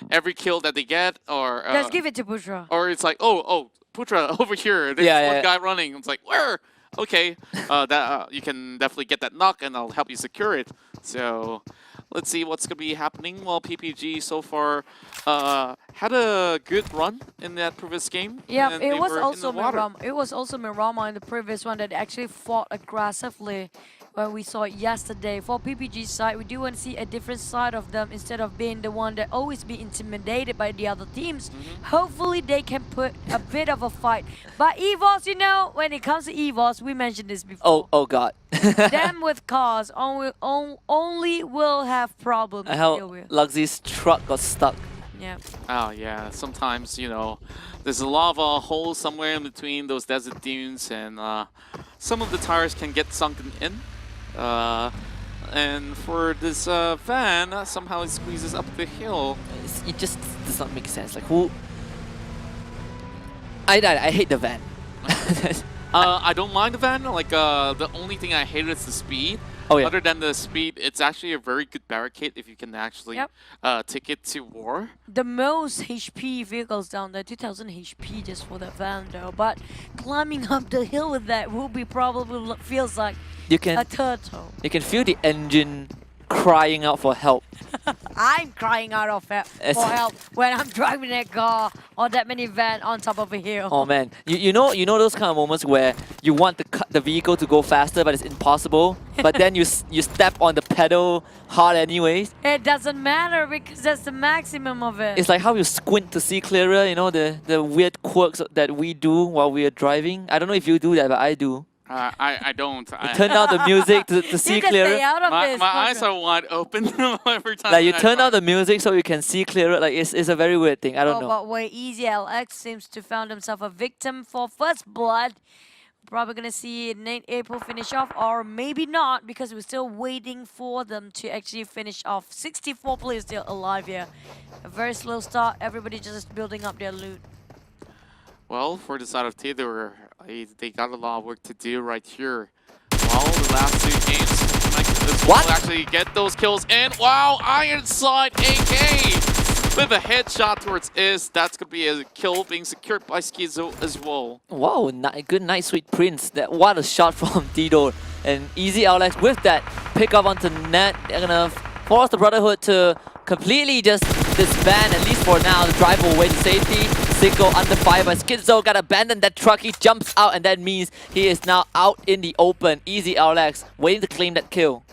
every kill that they get, or Just give it to Putra. or it's like, oh, Putra over here. There's Yeah, one yeah. guy running. It's like, where? Okay, that you can definitely get that knock, and I'll help you secure it. So let's see what's gonna be happening. Well, PPG so far had a good run in that previous game. Yeah, and it they was were in also the water. Mirama. It was also Mirama in the previous one that actually fought aggressively Well, we saw it yesterday. For PPG's side, we do want to see a different side of them instead of being the one that always be intimidated by the other teams. Hopefully, they can put a bit of a fight. But EVOS, you know, when it comes to EVOS, we mentioned this before. Oh God. Them with cars only will have problems to How deal with. Luxie's truck got stuck. Yeah. Oh yeah, sometimes there's a lava hole somewhere in between those desert dunes, and some of the tires can get sunken in. And for this van, somehow it squeezes up the hill. It just does not make sense. Like who? I hate the van. I don't mind the van. Like the only thing I hate is the speed. Oh yeah. Other than the speed, it's actually a very good barricade if you can actually Yep. take it to war. The most HP vehicles down there, 2000 HP just for that van though. But climbing up the hill with that will be probably feels like You a can turtle. feel the engine crying out for help. I'm crying out of As- for help when I'm driving that car or that minivan on top of a hill. Oh man, you know those kind of moments where you want the vehicle to go faster, but it's impossible. But then you step on the pedal hard anyways. It doesn't matter because that's the maximum of it. It's like how you squint to see clearer. You know the weird quirks that we do while we are driving. I don't know if you do that, but I do. I don't. You turn down the music to you see just clearer. stay out of My this. eyes Marco. are wide open every time. Like you I turn down drive. the music so you can see clearer. Like it's a very weird thing. I don't know. But where Easy LX seems to found himself a victim for first blood. Probably gonna see Nate April finish off, or maybe not, because we're still waiting for them to actually finish off. 64 players still alive here. A very slow start. Everybody just building up their loot. Well, for the side of Theodore, they got a lot of work to do right here. Well, the last two games, this What? will actually get those kills in. Wow, Ironside AK with a headshot towards Is. That's going to be a kill being secured by Schizo as well. Wow, good night, sweet prince. That what a shot from Tidor. And Easy Alex with that pick up onto net. They're gonna force the Brotherhood to completely just disband, at least for now, the drive away to safety. Sicko under fire, but Schizo got abandoned that truck. He jumps out, and that means he is now out in the open. Easy Alex waiting to claim that kill.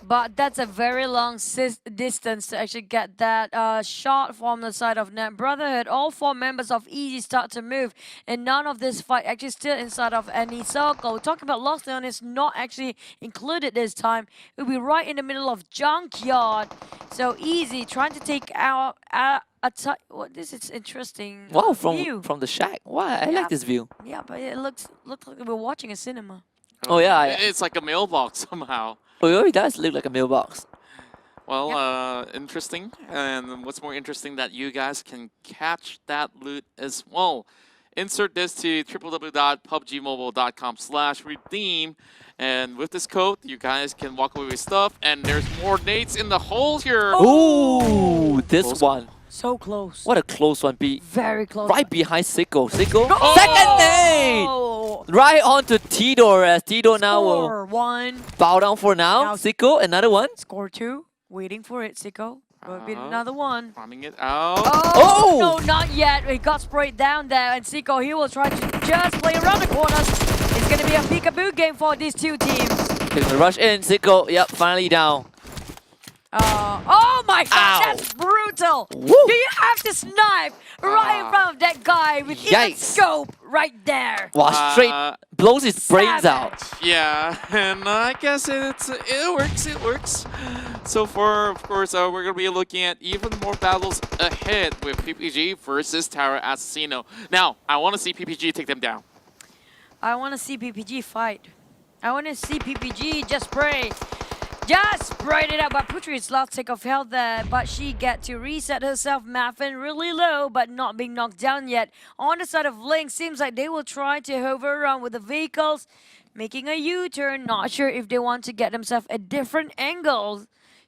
But that's a very long distance to actually get that shot from the side of Net Brotherhood. All four members of Easy start to move, and none of this fight actually still inside of any circle. Talking about Lost Leon is not actually included this time. It'll be right in the middle of Junkyard. So Easy trying to take out what this is interesting. Wow, view. from the shack. Wow, I Yeah. like this view. Yeah, but it looks like we're watching a cinema. Oh yeah, It's like a mailbox somehow. oh, it really does look like a mailbox. Well, interesting. And what's more interesting that you guys can catch that loot as well. Insert this to www.pubgmobile.com/redeem. And with this code, you guys can walk away with stuff. And there's more nades in the hole here. Ooh, this Close. one. So close. What a close one. Very close. Right behind Sicko. Sicko, Oh! second nade! Oh! Right on to Tidor, as Tidor now will Score one. bow down for now. Now- Sicko, another one. Score two. Waiting for it, Sicko. Will be Uh-huh. another one. Bombing it out. Oh, Oh! no, not yet. He got sprayed down there, and Sicko, he will try to just play around the corners. It's going to be a peekaboo game for these two teams. They're gonna rush in. Sicko, yep, finally down. Oh my god, Ow. that's brutal. Woo. Do you have to snipe right in front of that guy with even Yikes. scope right there? Wow, straight Uh, blows his brains out. Savage. Yeah, and I guess it works. It works. So far, of course, we're gonna be looking at even more battles ahead with PPG versus Tower Assassino. Now, I want to see PPG take them down. I want to see PPG fight. I want to see PPG just spray. Just sprayed it up, but Putri's lost take of health there, but she get to reset herself. Maffin really low, but not being knocked down yet. On the side of Link, seems like they will try to hover around with the vehicles, making a U-turn. Not sure if they want to get themselves a different angle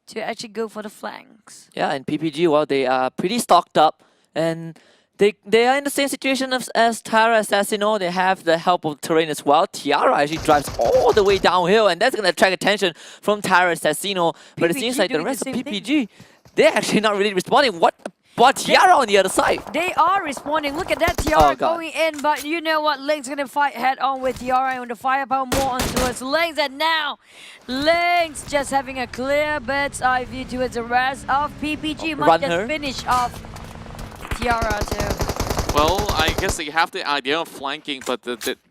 to actually go for the flanks. Yeah, and PPG, well, they are pretty stocked up, and they are in the same situation as Tara Assassino. They have the help of terrain as well. Tiara actually drives all the way downhill, and that's going to attract attention from Tara Assassino. But it PPG seems like the doing the rest of same thing. PPG, they're actually not really responding. What a But Tiara on the other side. They are responding. Look at that Tiara Oh, God. going in, but you know what? Lynx gonna fight head on with Tiara and the firepower more onto us. Lynx, and now Lynx just having a clear bird's eye view towards the rest of PPG. Might Run just her. finish off Tiara too. Well, I guess they have the idea of flanking, but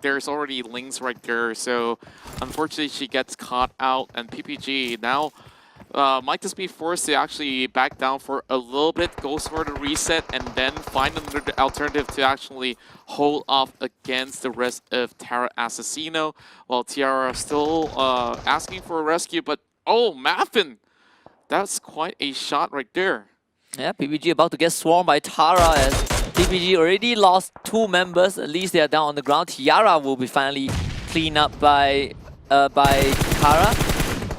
there's already Lynx right there. So unfortunately, she gets caught out, and PPG now might just be forced to actually back down for a little bit, goes for the reset, and then find another alternative to actually hold off against the rest of Terra Assassino. While Tiara still asking for a rescue, but oh, Maffin! That's quite a shot right there. Yeah, PPG about to get swarmed by Tara as PPG already lost 2 members. At least they are down on the ground. Tiara will be finally cleaned up by Kara.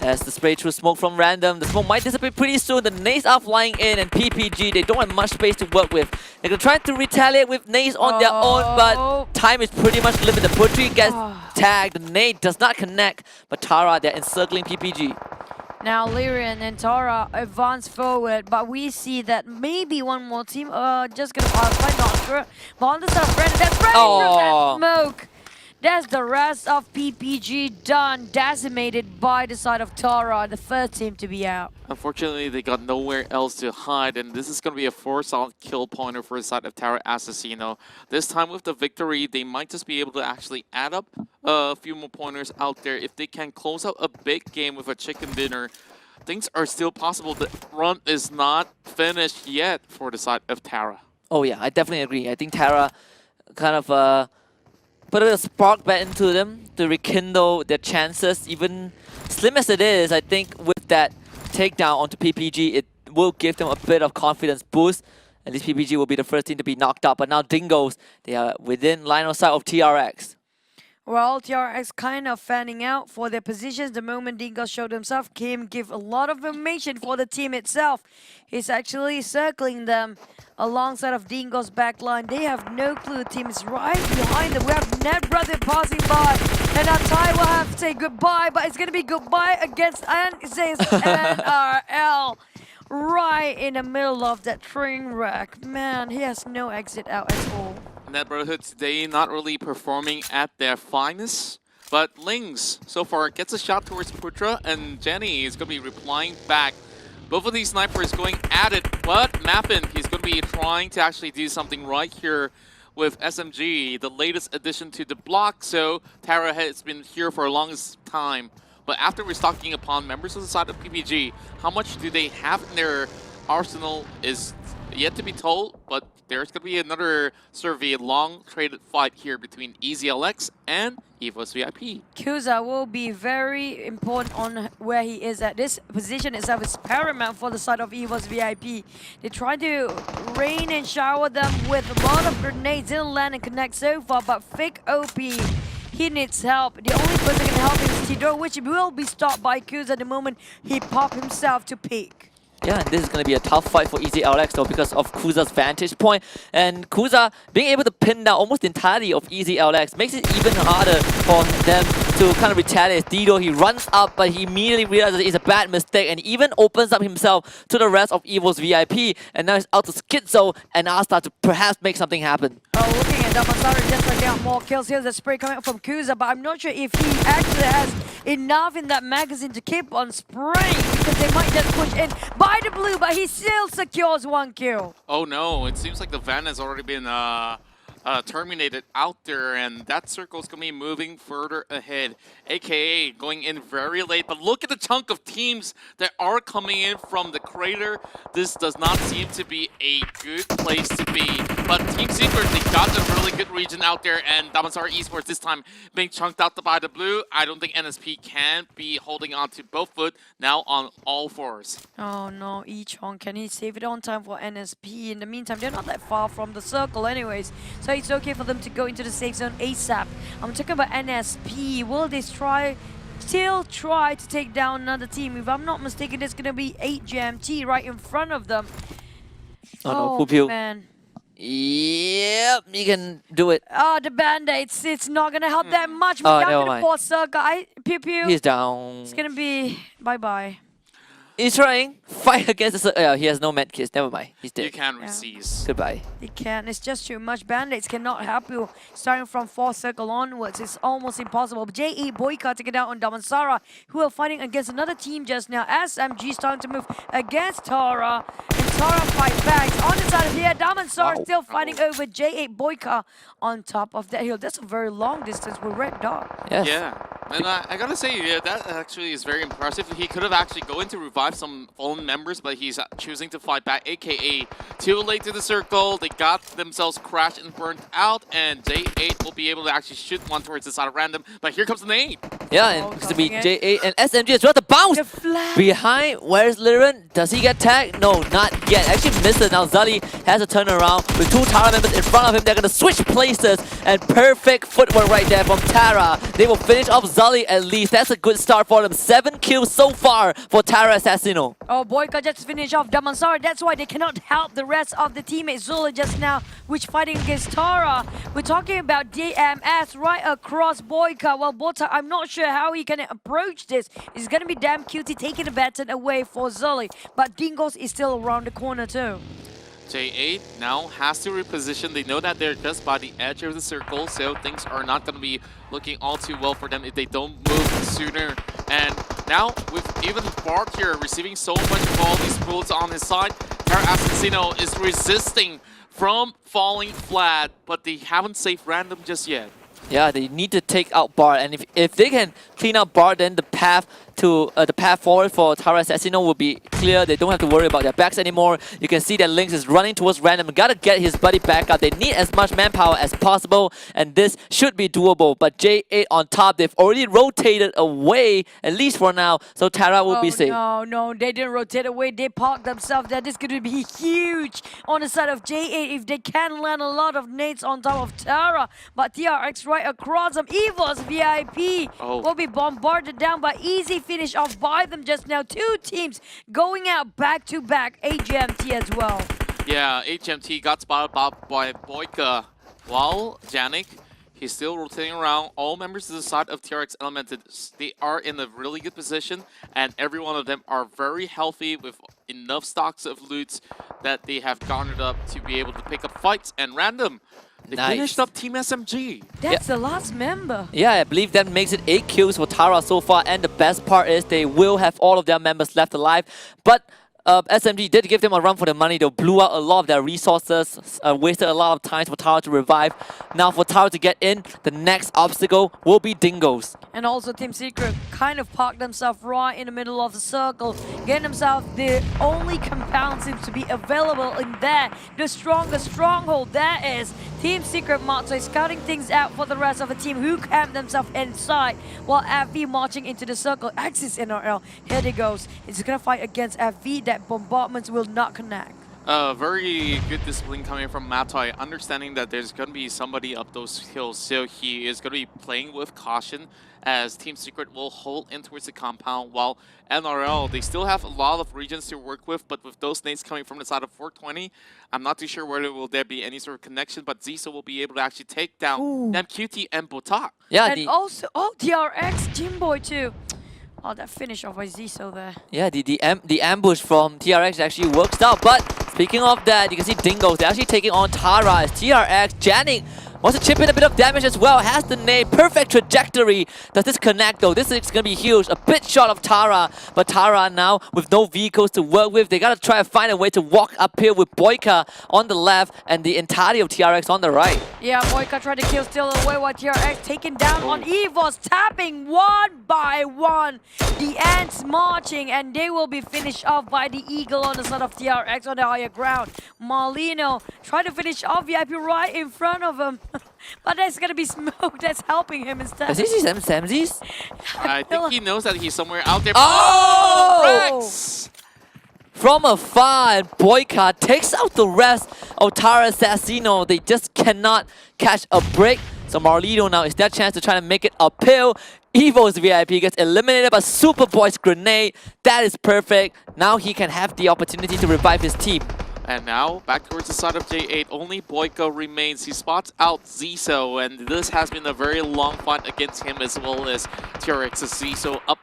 As the spray through smoke from Random. The smoke might dissipate pretty soon. The nades are flying in, and PPG, they don't have much space to work with. They're gonna try to retaliate with nades on their own, but time is pretty much limited. Putri gets tagged. The nade does not connect, but Tara, they're encircling PPG. Now Lyrian and Tara advance forward, but we see that maybe one more team just gonna fight, not sure. But on the side of Brandon, that's Brandon from that smoke. That's the rest of PPG done, decimated by the side of Tara, the first team to be out. Unfortunately, they got nowhere else to hide, and this is going to be a 4-solid kill pointer for the side of Terra Assassino. This time with the victory, they might just be able to actually add up a few more pointers out there. If they can close out a big game with a chicken dinner, things are still possible. The run is not finished yet for the side of Terra. Oh yeah, I definitely agree. I think Tara kind of put a spark back into them to rekindle their chances. Even slim as it is, I think with that takedown onto PPG, it will give them a bit of confidence boost. At least PPG will be the first team to be knocked out. But now Dingoes, they are within line of sight of TRX. Well, TRX kind of fanning out for their positions. The moment Dingo showed himself, Kim give a lot of information for the team itself. He's actually circling them alongside of Dingo's backline. They have no clue. Team is right behind them. We have Ned Brother passing by. And Antai will have to say goodbye, but it's going to be goodbye against NRL. Right in the middle of that train wreck. Man, he has no exit out at all. Net Brotherhood today not really performing at their finest, but Lynx so far gets a shot towards Putra, and Jenny is going to be replying back. Both of these snipers going at it, but Mappin, he's going to be trying to actually do something right here with SMG, the latest addition to the block. So Tara has been here for a longest time, but after restocking upon members of the side of PPG, how much do they have in their arsenal is yet to be told, but there's going to be another survey, long traded fight here between EZLX and EVOS VIP. Kuza will be very important on where he is at. This position itself is paramount for the side of EVOS VIP. They try to rain and shower them with a lot of grenades. Didn't land and connect so far, but Fake OP, he needs help. The only person that can help him is Tidor, which will be stopped by Kuza the moment he pop himself to peek. Yeah, and this is going to be a tough fight for EZLX though because of Kuza's vantage point. And Kuza being able to pin down almost the entirety of EZLX makes it even harder for them to kind of retaliate. Dido, he runs up, but he immediately realizes it's a bad mistake and even opens up himself to the rest of EVO's VIP. And now he's out to Schizo and Asta to perhaps make something happen. Oh, looking at Damansara just like out more kills. Here's a spray coming from Kuza, but I'm not sure if he actually has enough in that magazine to keep on spraying because they might just push in by the blue, but he still secures 1 kill. Oh no, it seems like the van has already been terminated out there, and that circle is going to be moving further ahead, aka going in very late. But look at the chunk of teams that are coming in from the crater. This does not seem to be a good place to be. But Team Secret, they got a really good region out there, and Damansara Esports this time being chunked out by the blue. I don't think NSP can be holding on to both foot now on all fours. Oh no, Ichon, can he save it on time for NSP? In the meantime, they're not that far from the circle anyways, so it's okay for them to go into the safe zone ASAP. I'm talking about NSP. Will they still try to take down another team? If I'm not mistaken, there's gonna be 8 GMT right in front of them. Oh no, Pupil. Man. Yep, you can do it. Oh, the band-aids, it's not gonna help that much. Oh, We're down never to the mind. 4th circle. Pew Pew. He's down. It's gonna be bye-bye. He's trying. Fight against the... he has no med kits. Never mind. He's You dead. can't Yeah. reseize. Goodbye. They can't. It's just too much. Band-Aids cannot help you. Starting from 4th circle onwards, it's almost impossible. J8 Boyka taking down on Damansara, who are fighting against another team just now. SMG starting to move against Tara. And Tara fight back. On the side of here, Damansara Wow. still fighting over J8 Boyka on top of that hill. That's a very long distance with Red Dot. Yes. Yeah, and I gotta say, yeah, that actually is very impressive. He could have actually going to revive some fallen members, but he's choosing to fight back, aka too late to the circle. They got themselves crashed and burnt out, and J8 will be able to actually shoot one towards the side of random. But here comes the nade. Yeah, and Oh, it's to be coming in. J8 and SMG as well. The bounce! The flag. Behind, where's Liren? Does he get tagged? No, not yet. Actually missed it. Now Zali has a turnaround with 2 Tara members in front of him. They're gonna switch places, and perfect footwork right there from Tara. They will finish off Zali at least. That's a good start for them. 7 kills so far for Tara Assassino. Oh, Boyka just finished off Damansara. That's why they cannot help the rest of the teammates. Zula just now, which fighting against Tara. We're talking about DMS right across Boyka. Well, Bota, I'm not sure how he can approach this. It's gonna be damn cutie taking the baton away for Zully. But Dingos is still around the corner too. J8 now has to reposition. They know that they're just by the edge of the circle, so things are not going to be looking all too well for them if they don't move sooner. And now, with even Bart here receiving so much of all these bullets on his side, Tara Assassino is resisting from falling flat, but they haven't saved random just yet. Yeah, they need to take out Bard, and if they can clean out Bard, then the path forward for Tara Assassino will be clear. They don't have to worry about their backs anymore. You can see that Lynx is running towards random. Gotta get his buddy back up. They need as much manpower as possible, and this should be doable. But J8 on top, they've already rotated away, at least for now, so Tara will be safe. No, they didn't rotate away. They parked themselves there. This is going to be huge on the side of J8 if they can land a lot of nades on top of Tara. But TRX right across them. Evo's VIP will be bombarded down, but easy finish off by them just now. 2 teams going out back-to-back. HMT as well. Yeah, HMT got spotted by Boyka, while Janik, he's still rotating around. All members to the side of TRX Elemented, they are in a really good position, and every one of them are very healthy with enough stocks of loot that they have garnered up to be able to pick up fights. And random, they Nice. finished up Team SMG. That's the last member. Yeah, I believe that makes it 8 kills for Tara so far, and the best part is they will have all of their members left alive. But SMG did give them a run for the money. They blew out a lot of their resources, wasted a lot of time for Tara to revive. Now for Tara to get in, the next obstacle will be Dingos. And also Team Secret kind of parked themselves right in the middle of the circle, getting themselves the only compound seems to be available in there. The strongest stronghold there is Team Secret Matsu scouting things out for the rest of the team who camp themselves inside, while FV marching into the circle. Axis NRL, here they goes. It's gonna fight against FV. That bombardments will not connect. Very good discipline coming from Matoi, understanding that there's going to be somebody up those hills, so he is going to be playing with caution as Team Secret will hold in towards the compound, while NRL, they still have a lot of regions to work with, but with those nades coming from the side of 420, I'm not too sure whether will there be any sort of connection, but Ziso will be able to actually take down MQT and Botak. Yeah, And also, TRX, Jimboy too. Oh, that finish off by Ziso there. yeah, the ambush from TRX actually works out. But speaking of that, you can see Dingos, they're actually taking on Tara as TRX. Janik wants to chip in a bit of damage as well. Has the nade. Perfect trajectory. Does this connect though? This is going to be huge. A bit short of Tara. But Tara now with no vehicles to work with. They got to try to find a way to walk uphill with Boyka on the left and the entirety of TRX on the right. Yeah, Boyka tried to kill Still away while TRX taken down on Evos, tapping one by one. The Ants marching, and they will be finished off by the Eagle on the side of TRX on the higher ground. Marlino tried to finish off VIP right in front of him. But there's gonna be smoke that's helping him instead. Does he see some Samsies? I think he knows that he's somewhere out there. Oh! Rex! From afar, and Boyka takes out the rest of Tara Assassino. They just cannot catch a break. So Marlino now is their chance to try to make it uphill. Evo's VIP gets eliminated by Superboy's grenade. That is perfect. Now he can have the opportunity to revive his team. And now, back towards the side of J8, only Boyka remains. He spots out Ziso, and this has been a very long fight against him as well as TRX's Ziso up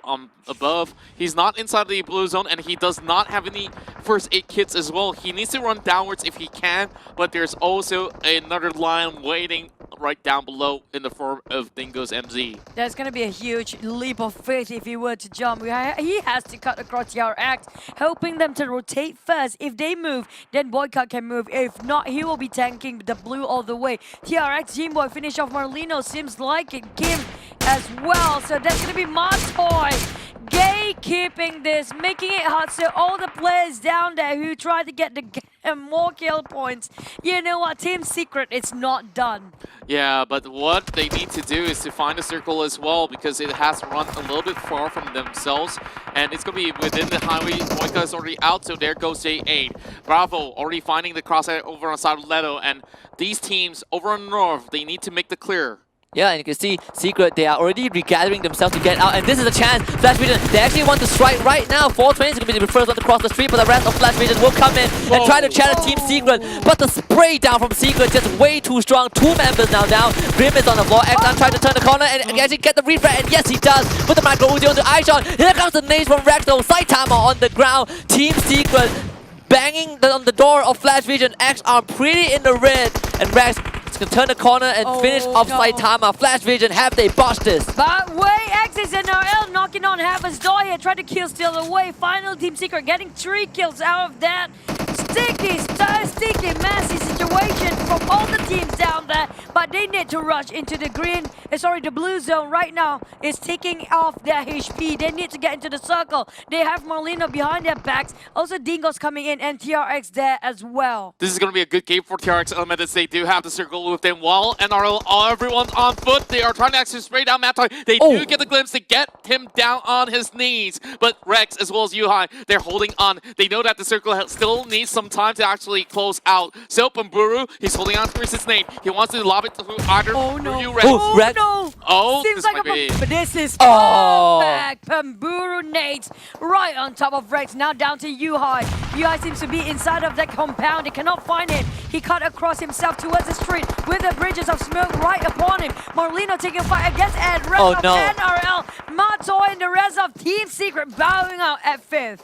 above. He's not inside the blue zone, and he does not have any first aid kits as well. He needs to run downwards if he can, but there's also another line waiting right down below in the form of Dingo's MZ. There's going to be a huge leap of faith if he were to jump. He has to cut across TRX, helping them to rotate first. If they move, then Boyka can move. If not, he will be tanking the blue all the way. TRX, Jinboy finish off Marlino. Seems like it. Kim as well. So that's going to be Matoy gatekeeping this, making it hard. So all the players down there who try to get the more kill points, you know what, Team Secret, it's not done. Yeah, but what they need to do is to find a circle as well, because it has run a little bit far from themselves, and it's going to be within the highway. Boyka is already out, so there goes J8. Bravo already finding the crosshair over on side of Leto, and these teams over on North, they need to make the clear. Yeah, and you can see Secret, they are already regathering themselves to get out, and this is a chance. Flash Vision, they actually want to strike right now. 420 is going to be the first one to cross the street, but the rest of Flash Vision will come in and try to challenge Team Secret. But the spray down from Secret just way too strong. 2 members now down. Grim is on the floor. Exxon trying to turn the corner and actually get the refresh, and yes, he does. With the micro Uzi onto Aishon. Here comes the nades from Rex, though. Saitama on the ground. Team Secret banging on the door of Flash Vision. X are pretty in the red, and Rex can turn the corner and finish off Saitama. Flash Vision, have they botched this? But wait, Axis and RL knocking on Heaven's door here, trying to kill steal away. Final Team Secret getting 3 kills out of that. Sticky, messy situation from all the teams down there, but they need to rush into the the blue zone right now. Is taking off their HP. They need to get into the circle. They have Marlino behind their backs. Also, Dingo's coming in and TRX there as well. This is going to be a good game for TRX Elementus. They do have the circle with them well, and everyone's on foot. They are trying to actually spray down Matoy. They do get the glimpse to get him down on his knees, but Rex as well as Yuhai, they're holding on. They know that the circle still needs some time to actually close out. So Pamburu, he's holding on to his name. He wants to lob it to either you, Rex. Rex. No! Oh, Seems this like might be. but this is back. Pamburu nades right on top of Rex. Now down to Yuhai. Yuhai seems to be inside of that compound. They cannot find him. He cut across himself towards the street with the bridges of smoke right upon him. Marlino taking a fight against Ed. Rest of NRL. Matoy and the rest of Team Secret bowing out at 5th.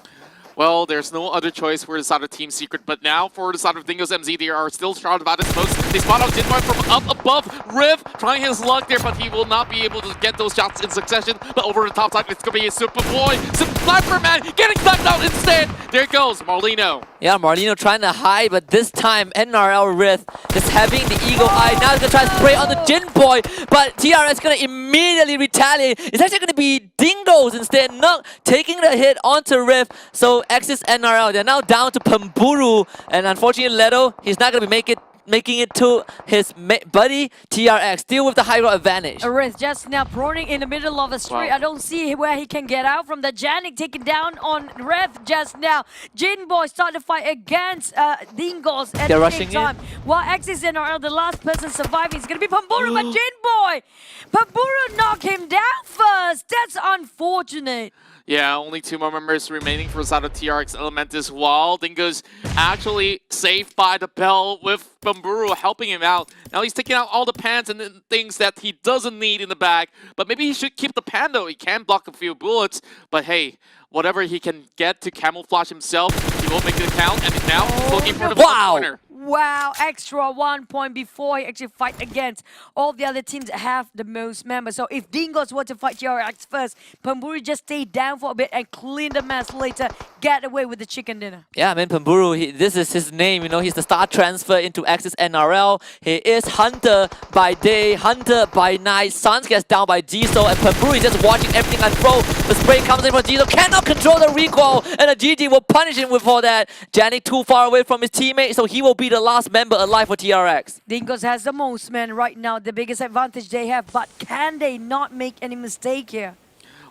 Well, there's no other choice for the side of Team Secret, but now for the side of Dingo's MZ, they are still shrouded by the smokes. They spot out Jinboy from up above. Riv trying his luck there, but he will not be able to get those shots in succession. But over the top side, it's going to be a Superboy. Sniper Man getting knocked out instead. There goes Marlino. Yeah, Marlino trying to hide, but this time NRL Rift just having the eagle eye. Now he's going to try to spray on the Jinboy, but TRS is going to immediately retaliate. It's actually going to be Dingo's instead, not taking the hit onto Rift. So Axis NRL, they're now down to Pamburu, and unfortunately Leto, he's not going to be making it to his buddy TRX, still with the high ground advantage. Arith just now proning in the middle of the street. Wow. I don't see where he can get out from the Janik taking down on Rev just now. Jinboy started to fight against Dingos at the same time. While Axis and are the last person surviving, it's going to be Pamburu, but Jinboy! Pamburu knocked him down first. That's unfortunate. Yeah, only 2 more members remaining for the side of TRX Elementus, while Dingo's actually saved by the bell with Pamburu helping him out. Now he's taking out all the pans and things that he doesn't need in the back, but maybe he should keep the pan though. He can block a few bullets, but hey, whatever he can get to camouflage himself, he will make it count, and now looking for the corner. Wow, extra 1 point before he actually fight against all the other teams that have the most members. So if Dingos were to fight TRX first, Pamburu just stay down for a bit and clean the mess later, get away with the chicken dinner. Yeah, I mean, Pamburu, this is his name, you know, he's the star transfer into Axis NRL. He is Hunter by day, Hunter by night. Suns gets down by Jiso, and Pamburu is just watching everything unfold. The spray comes in from Jiso, cannot control the recoil, and the GG will punish him for that. Janik too far away from his teammate, so he will be the last member alive for TRX. Dingos has the most men right now, the biggest advantage they have, but can they not make any mistake here?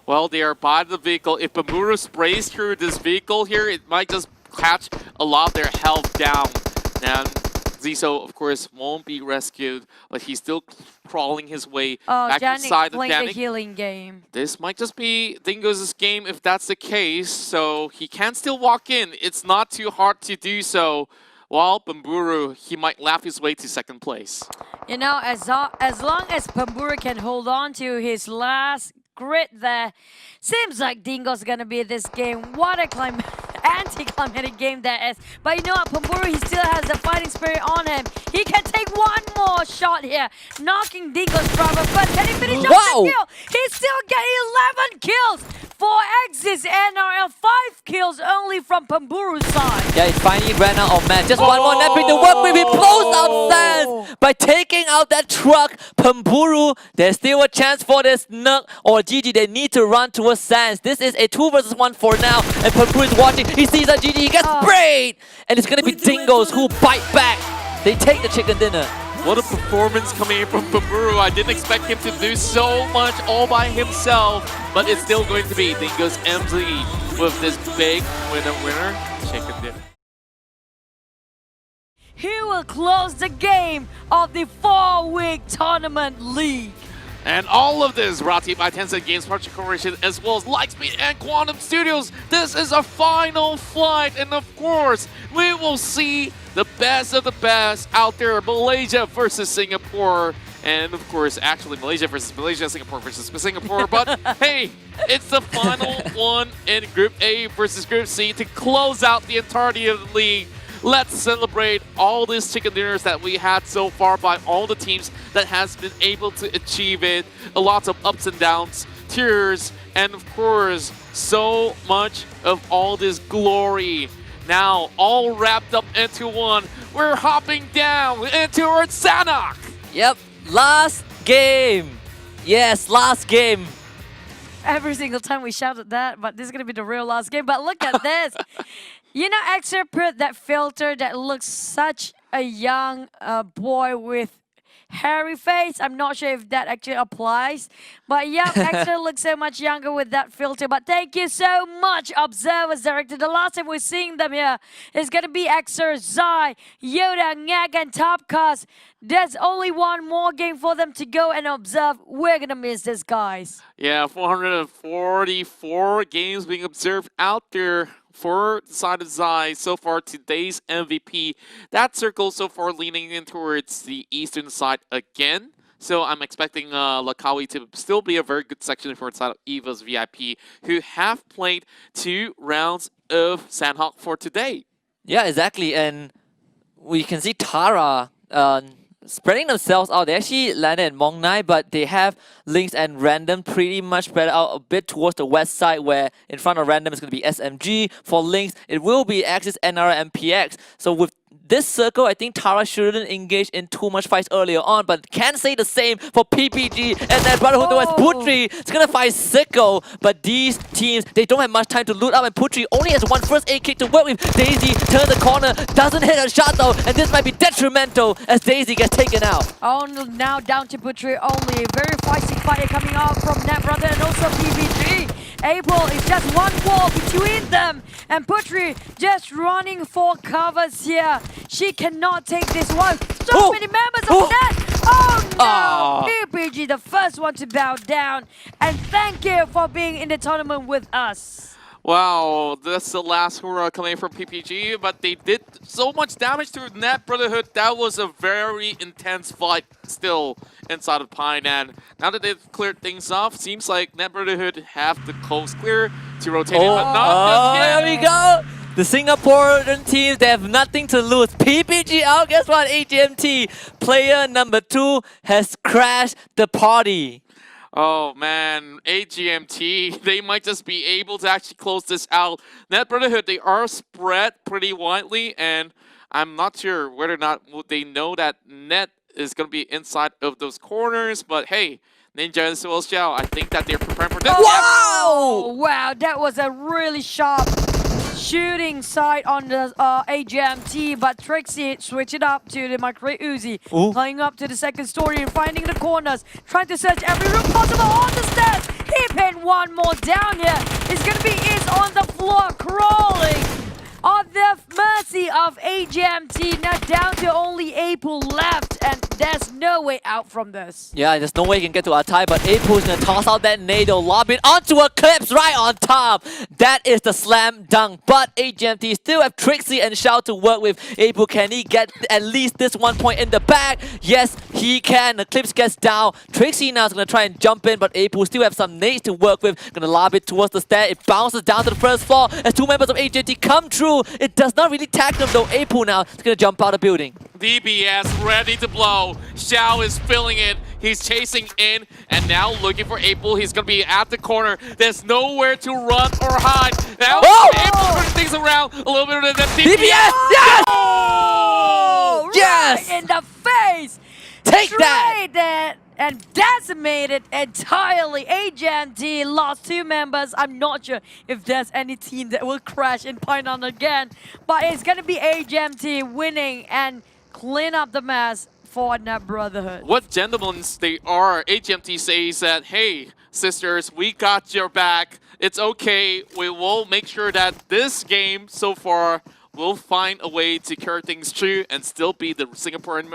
Well, they are by the vehicle. If Pamburu sprays through this vehicle here, it might just catch a lot of their health down. And Ziso, of course, won't be rescued, but he's still crawling his way back inside the playing the healing game. This might just be Dingo's game if that's the case, so he can still walk in. It's not too hard to do so. while Bamburu, he might laugh his way to second place. You know, as long as Pambura can hold on to his last grid there, seems like Dingo's gonna be this game. What a anti-climatic game that is. But you know what, Pamburu, he still has the fighting spirit on him. He can take one more shot here, knocking Dingo's brother. But can he finish off Wow. the kill? He's still getting 11 kills. 4 exits, NRL, 5 kills only from Pamburu's side. Yeah, he finally ran out of man. Just one more Netbreak to work with. He blows out Sans by taking out that truck. Pamburu, there's still a chance for this Nug or GG. They need to run towards Sans. This is a 2 versus 1 for now. And Pamburu is watching. He sees that GG. He gets sprayed. And it's going to be Dingoes who bite back. They take the chicken dinner. What a performance coming in from Pamburu. I didn't expect him to do so much all by himself, but it's still going to be Dingo's MZ with this big winner chicken dinner. He will close the game of the 4-week tournament league. And all of this brought to you by Tencent Games Project Corporation as well as Lightspeed and Quantum Studios. This is a final flight, and of course, we will see the best of the best out there. Malaysia versus Singapore. And of course, actually Malaysia versus Malaysia, Singapore versus Singapore. But hey, it's the final one in Group A versus Group C to close out the entirety of the league. Let's celebrate all these chicken dinners that we had so far by all the teams that has been able to achieve it. A lot of ups and downs, tears, and of course, so much of all this glory. Now, all wrapped up into one. We're hopping down into our Sanhok. Yep, last game. Yes, last game. Every single time we shouted that, but this is going to be the real last game. But look at this. You know, Exer put that filter that looks such a young boy with hairy face. I'm not sure if that actually applies. But yeah, Exer looks so much younger with that filter. But thank you so much, Observers Director. The last time we're seeing them here is going to be Exer, Zai, Yoda, Ngag, and Topcast. There's only one more game for them to go and observe. We're going to miss this, guys. Yeah, 444 games being observed out there for the side of Zai. So far, today's MVP. That circle so far leaning in towards the eastern side again. So I'm expecting Lakawi to still be a very good section for the side of Eva's VIP, who have played 2 rounds of Sanhok for today. Yeah, exactly. And we can see Tara spreading themselves out. They actually landed in Mong Nai, but they have Lynx and Random pretty much spread out a bit towards the west side, where in front of Random is going to be SMG. For Lynx, it will be Axis, NR, and PX. So with this circle, I think Tara shouldn't engage in too much fights earlier on, but can say the same for PPG and then Brotherhood West Putri. It's gonna fight Sicko, but these teams, they don't have much time to loot up, and Putri only has one first aid kick to work with. Daisy turns the corner, doesn't hit a shot though, and this might be detrimental as Daisy gets taken out. Oh, now down to Putri only. Very feisty fight coming out from NetBrother and also PPG. April is just one wall between them, and Putri just running for covers here. She cannot take this one. So many members of Net. Oh no! PPG, the first one to bow down. And thank you for being in the tournament with us. Wow, that's the last hurrah coming from PPG, but they did so much damage to Net Brotherhood. That was a very intense fight still inside of Pine, and now that they've cleared things off, seems like Net Brotherhood have the coast clear to rotate in, but not just yet. Here we go! The Singaporean teams, they have nothing to lose. PPG out, guess what? AGMT, player number 2 has crashed the party. Oh man, AGMT, they might just be able to actually close this out. Net Brotherhood, they are spread pretty widely, and I'm not sure whether or not they know that Net is going to be inside of those corners, but hey, Ninja and Soul Xiao, I think that they're preparing for this. Oh, wow, that was a really sharp shooting side on the AGMT, but Trixie switch it up to the Micro Uzi, playing up to the second story and finding the corners, trying to search every room possible on the stairs. He pinned one more down here. It's gonna be Is on the floor crawling on the legacy of AGMT now down to only April left, and there's no way out from this. Yeah, there's no way he can get to our tie, but April's gonna toss out that nado, lob it onto Eclipse right on top. That is the slam dunk. But AGMT still have Trixie and Shao to work with. April, can he get at least this 1 point in the bag? Yes, he can. Eclipse gets down. Trixie now is gonna try and jump in, but April still have some nades to work with. Gonna lob it towards the stair. It bounces down to the first floor as two members of AGMT come through. It does not really tag them though. April now is gonna jump out of the building. DBS ready to blow. Xiao is filling it. He's chasing in and now looking for April. He's going to be at the corner. There's nowhere to run or hide. Now Oh! April turning things around. A little bit of the DBS! DBS. Yes! Oh, Yes! right in the face! Take that! Tried it and decimated entirely. AGMT lost 2 members. I'm not sure if there's any team that will crash in Pinon again, but it's gonna be AGMT winning and clean up the mess for Net Brotherhood. What gentlemen they are. AGMT says that, hey, sisters, we got your back. It's okay. We will make sure that this game so far will find a way to carry things through and still be the Singaporean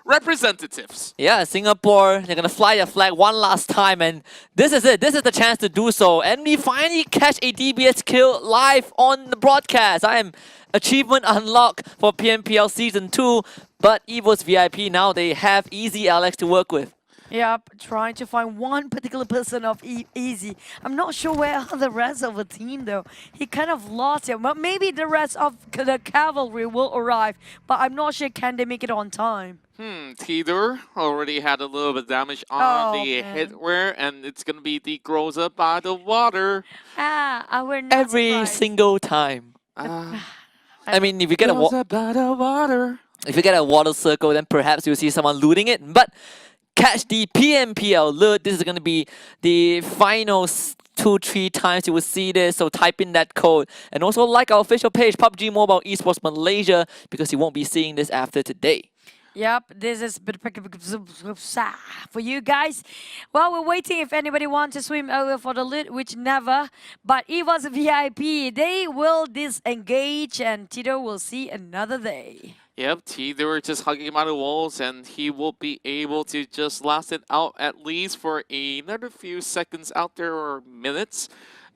representatives. Yeah, Singapore, they're gonna fly their flag one last time, and this is it. This is the chance to do so. And we finally catch a DBS kill live on the broadcast. I am achievement unlocked for PNPL Season 2, but EVO's VIP now, they have Easy Alex to work with. Yep, trying to find one particular person of Easy. I'm not sure where are the rest of the team though. He kind of lost it. But maybe the rest of the cavalry will arrive, but I'm not sure can they make it on time. Tidor already had a little bit of damage on Oh, the man. headwear, and it's gonna be degrows by the water. I will not Every surprised. single time. I mean, if you get a By the water. if you get a water circle, then perhaps you'll see someone looting it. But catch the PNPL loot. This is going to be the final 2-3 times you will see this. So type in that code. And also like our official page, PUBG Mobile Esports Malaysia, because you won't be seeing this after today. Yep, this is for you guys. Well, we're waiting if anybody wants to swim over for the loot, which never. But EVO's VIP, they will disengage and Tito will see another day. Yep, they were just hugging him out of the walls, and he will be able to just last it out at least for another few seconds out there or minutes.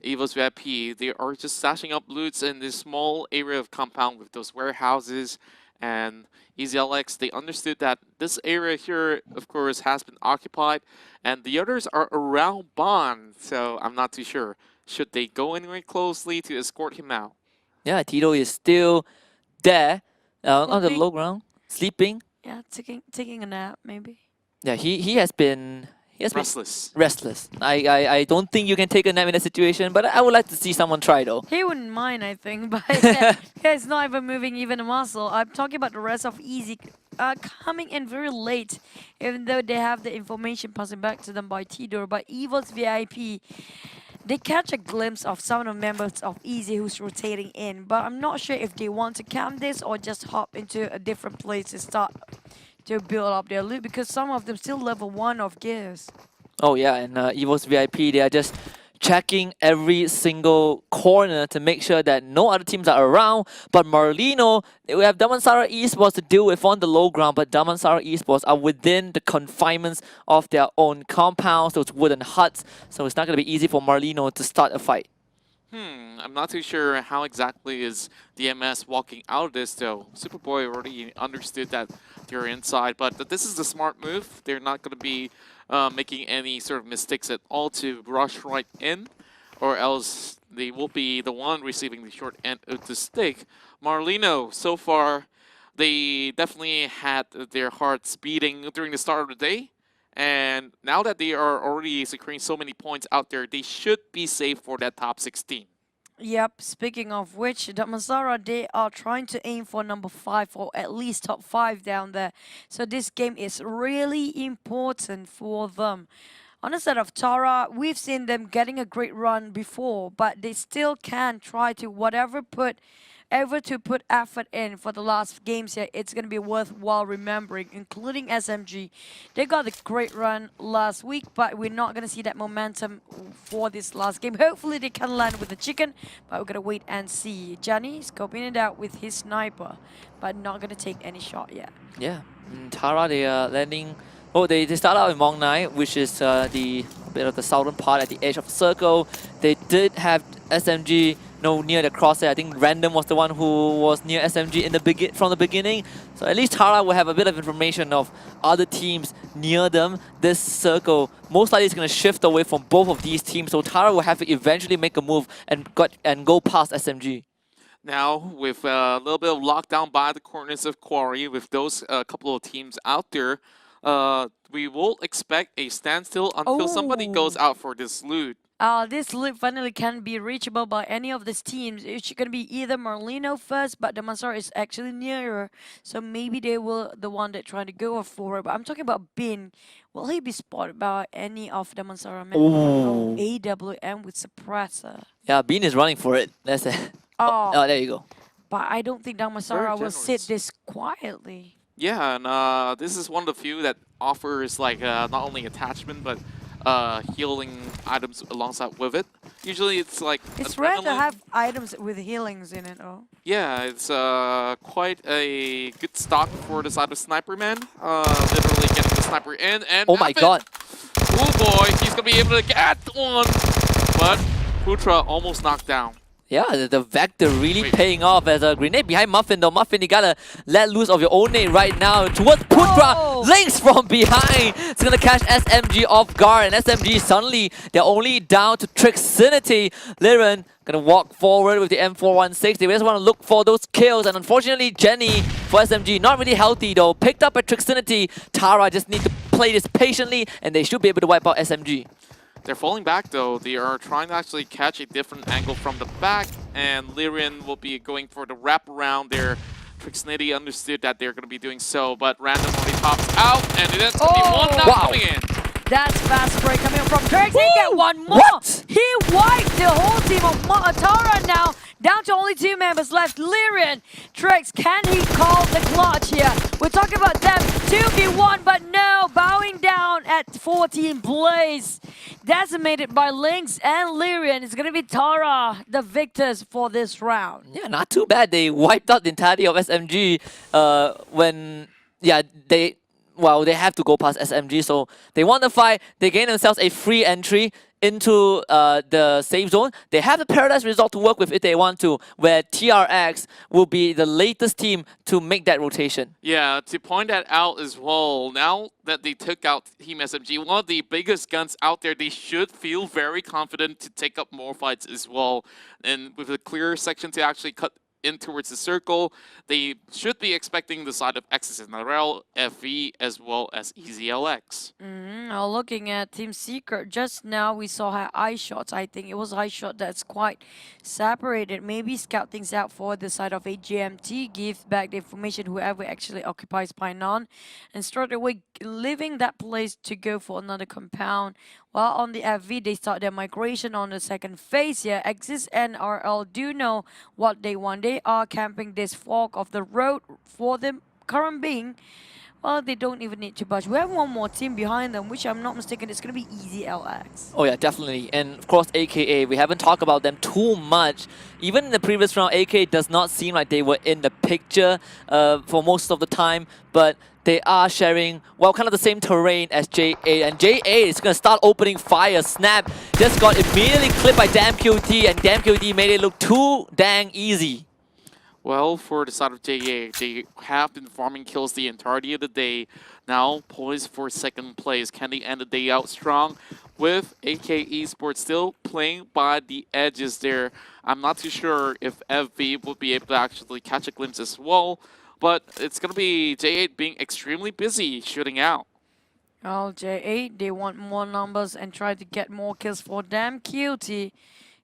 EVO's VIP, they are just stashing up loots in this small area of compound with those warehouses. And EasyLX, they understood that this area here, of course, has been occupied, and the others are around Bond. So I'm not too sure. Should they go anywhere closely to escort him out? Yeah, Tito is still there on the Sleeping. low ground, sleeping. Yeah, taking a nap maybe. Yeah, he has been Restless. restless. I don't think you can take a nap in that situation, but I would like to see someone try though. He wouldn't mind, I think, but yeah, he's not even moving even a muscle. I'm talking about the rest of Easy coming in very late, even though they have the information passing back to them by Tidor. But EVO's VIP, they catch a glimpse of some of the members of Easy who's rotating in, but I'm not sure if they want to camp this or just hop into a different place to start to build up their loot, because some of them still level 1 of gears. Oh yeah, and EVO's VIP, they are just checking every single corner to make sure that no other teams are around. But Marlino, we have Damansara Esports to deal with on the low ground, but Damansara Esports are within the confinements of their own compounds, those wooden huts, so it's not going to be easy for Marlino to start a fight. I'm not too sure how exactly is DMS walking out of this though. Superboy already understood that they're inside, but this is the smart move. They're not going to be making any sort of mistakes at all to rush right in, or else they will be the one receiving the short end of the stick. Marlino, so far, they definitely had their hearts beating during the start of the day. And now that they are already securing so many points out there, they should be safe for that top 16. Yep, speaking of which, Damansara, they are trying to aim for number 5 or at least top 5 down there. So this game is really important for them. On the side of Tara, we've seen them getting a great run before, but they still can try to put effort in for the last games here. It's going to be worthwhile remembering, including SMG. They got a great run last week, but we're not going to see that momentum for this last game. Hopefully they can land with the chicken, but we're going to wait and see. Johnny scoping it out with his sniper, but not going to take any shot yet. Yeah, Tara, they are landing. Oh, they start out in Mong Nai, which is the bit of the southern part at the edge of the circle. They did have SMG near the crosshair. I think Random was the one who was near SMG in the from the beginning. So at least Tara will have a bit of information of other teams near them. This circle most likely is going to shift away from both of these teams. So Tara will have to eventually make a move and go past SMG. Now, with a little bit of lockdown by the corners of Quarry, with those couple of teams out there, we will expect a standstill until somebody goes out for this loot. This loop finally can be reachable by any of these teams. It's going to be either Marlino first, but the Damansara is actually nearer, so maybe they will the one that trying to go for it. But I'm talking about Bin. Will he be spotted by any of the Damansara members? Ooh. AWM with suppressor. Yeah, Bean is running for it. That's it. Oh, There you go. but I don't think Damansara will sit this quietly. Yeah, and this is one of the few that offers like not only attachment but healing items alongside with it. Usually it's like It's rare to adrenaline. have items with healings in it. Oh. Yeah, it's quite a good stock for the side of Sniper Man. Literally getting the sniper in and Oh my god. Oh boy, he's gonna be able to get one, but Putra almost knocked down. Yeah, the Vector really Wait. paying off as a grenade behind Muffin though. Muffin, you gotta let loose of your own nade right now towards Putra. Oh. Links from behind. It's gonna catch SMG off guard, and SMG suddenly they're only down to Trixinity. Liren gonna walk forward with the M416. They just want to look for those kills, and unfortunately Jenny for SMG not really healthy though. Picked up by Trixinity. Tara just need to play this patiently, and they should be able to wipe out SMG. They're falling back though. They are trying to actually catch a different angle from the back, and Lyrian will be going for the wraparound there. Trixnity understood that they're going to be doing so, but Random only pops out, and it is going to be one knock Wow. coming in. That's fast break coming from Trix. He get one more. What? He wiped the whole team of Tara now. Down to only 2 members left. Lyrian. Trix, can he call the clutch here? We're talking about them 2v1, but no. Bowing down at 14th place. Decimated by Lynx and Lyrian. It's going to be Tara, the victors for this round. Yeah, not too bad. They wiped out the entirety of SMG when, yeah, they have to go past SMG, so they want to fight. They gain themselves a free entry into the safe zone. They have the Paradise Resort to work with if they want to, where TRX will be the latest team to make that rotation. Yeah, to point that out as well, now that they took out Team SMG, one of the biggest guns out there, they should feel very confident to take up more fights as well. And with a clear section to actually cut in towards the circle, they should be expecting the side of X's and RL, FV, as well as EZLX. Looking at Team Secret, just now we saw her eye shots. I think it was eye shot that's quite separated. Maybe scout things out for the side of AGMT, give back the information whoever actually occupies Painan, and start away leaving that place to go for another compound. While on the FV, they start their migration on the second phase here. Axis and RL do know what they want. They are camping this fork of the road for the current being. Well, they don't even need to budge. We have one more team behind them, which I'm not mistaken, it's going to be EZLX. Oh yeah, definitely. And of course, AKA, we haven't talked about them too much. Even in the previous round, AKA does not seem like they were in the picture for most of the time, but they are sharing, well, kind of the same terrain as J8, and J8 is going to start opening fire. Snap just got immediately clipped by DamnQT, and DamnQT made it look too dang easy. Well, for the side of JA, they have been farming kills the entirety of the day. Now poised for second place. Can they end the day out strong with AK Esports still playing by the edges there? I'm not too sure if FV will be able to actually catch a glimpse as well, but it's going to be J8 being extremely busy shooting out. Oh, J8, they want more numbers and try to get more kills for them. QT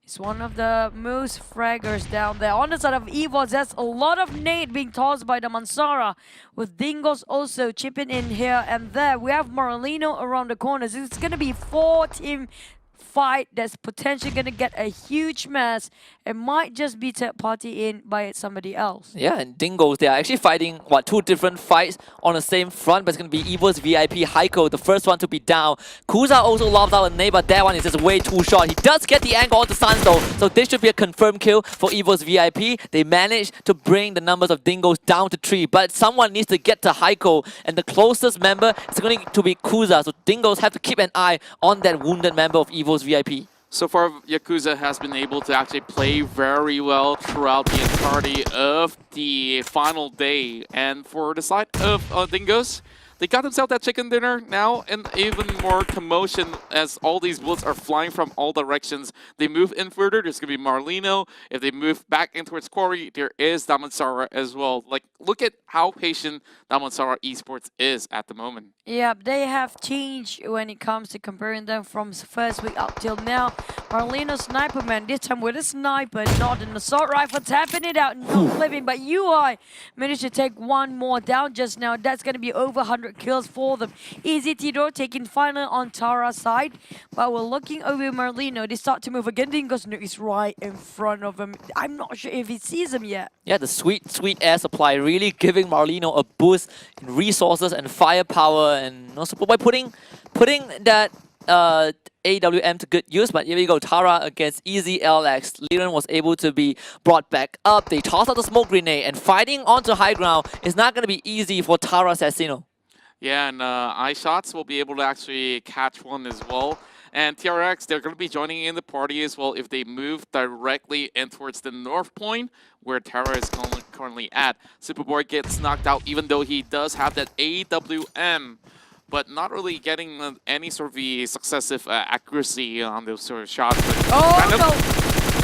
He's one of the most fraggers down there. On the side of EVOS, there's a lot of nade being tossed by the Mansara, with Dingos also chipping in here and there. We have Marlino around the corners. It's going to be 4-team fight that's potentially going to get a huge mess. It might just be third party in by somebody else. Yeah, and Dingos, they are actually fighting, what, 2 different fights on the same front, but it's going to be EVO's VIP Heiko, the first one to be down. Kuza also lobs out a nade, but that one is just way too short. He does get the angle onto Suns though, so this should be a confirmed kill for EVO's VIP. They managed to bring the numbers of Dingos down to 3, but someone needs to get to Heiko, and the closest member is going to be Kuza, so Dingos have to keep an eye on that wounded member of EVO's VIP. So far, Yakuza has been able to actually play very well throughout the entirety of the final day. And for the side of Dingos, they got themselves that chicken dinner now, and even more commotion as all these bullets are flying from all directions. They move in further, there's going to be Marlino. If they move back in towards Quarry, there is Damansara as well. Like, look at how patient Damansara Esports is at the moment. Yeah, they have changed when it comes to comparing them from first week up till now. Marlino Sniper Man, this time with a sniper, not an assault rifle, tapping it out, not living, but UI managed to take one more down just now. That's going to be over 100 kills for them. Easy Tito taking final on Tara's side, but we're looking over Marlino. They start to move again. Dingos is right in front of him. I'm not sure if he sees him yet. Yeah, the sweet, sweet air supply really giving Marlino a boost in resources and firepower, and also by putting that AWM to good use. But here we go, Tara against Easy LX. Liren was able to be brought back up. They toss out the smoke grenade, and fighting onto high ground is not going to be easy for Tara Assassino. Yeah, and iShots will be able to actually catch one as well. And TRX, they're going to be joining in the party as well if they move directly in towards the north point where Tara is currently at. Superboy gets knocked out even though he does have that AWM, but not really getting any sort of the successive accuracy on those sort of shots.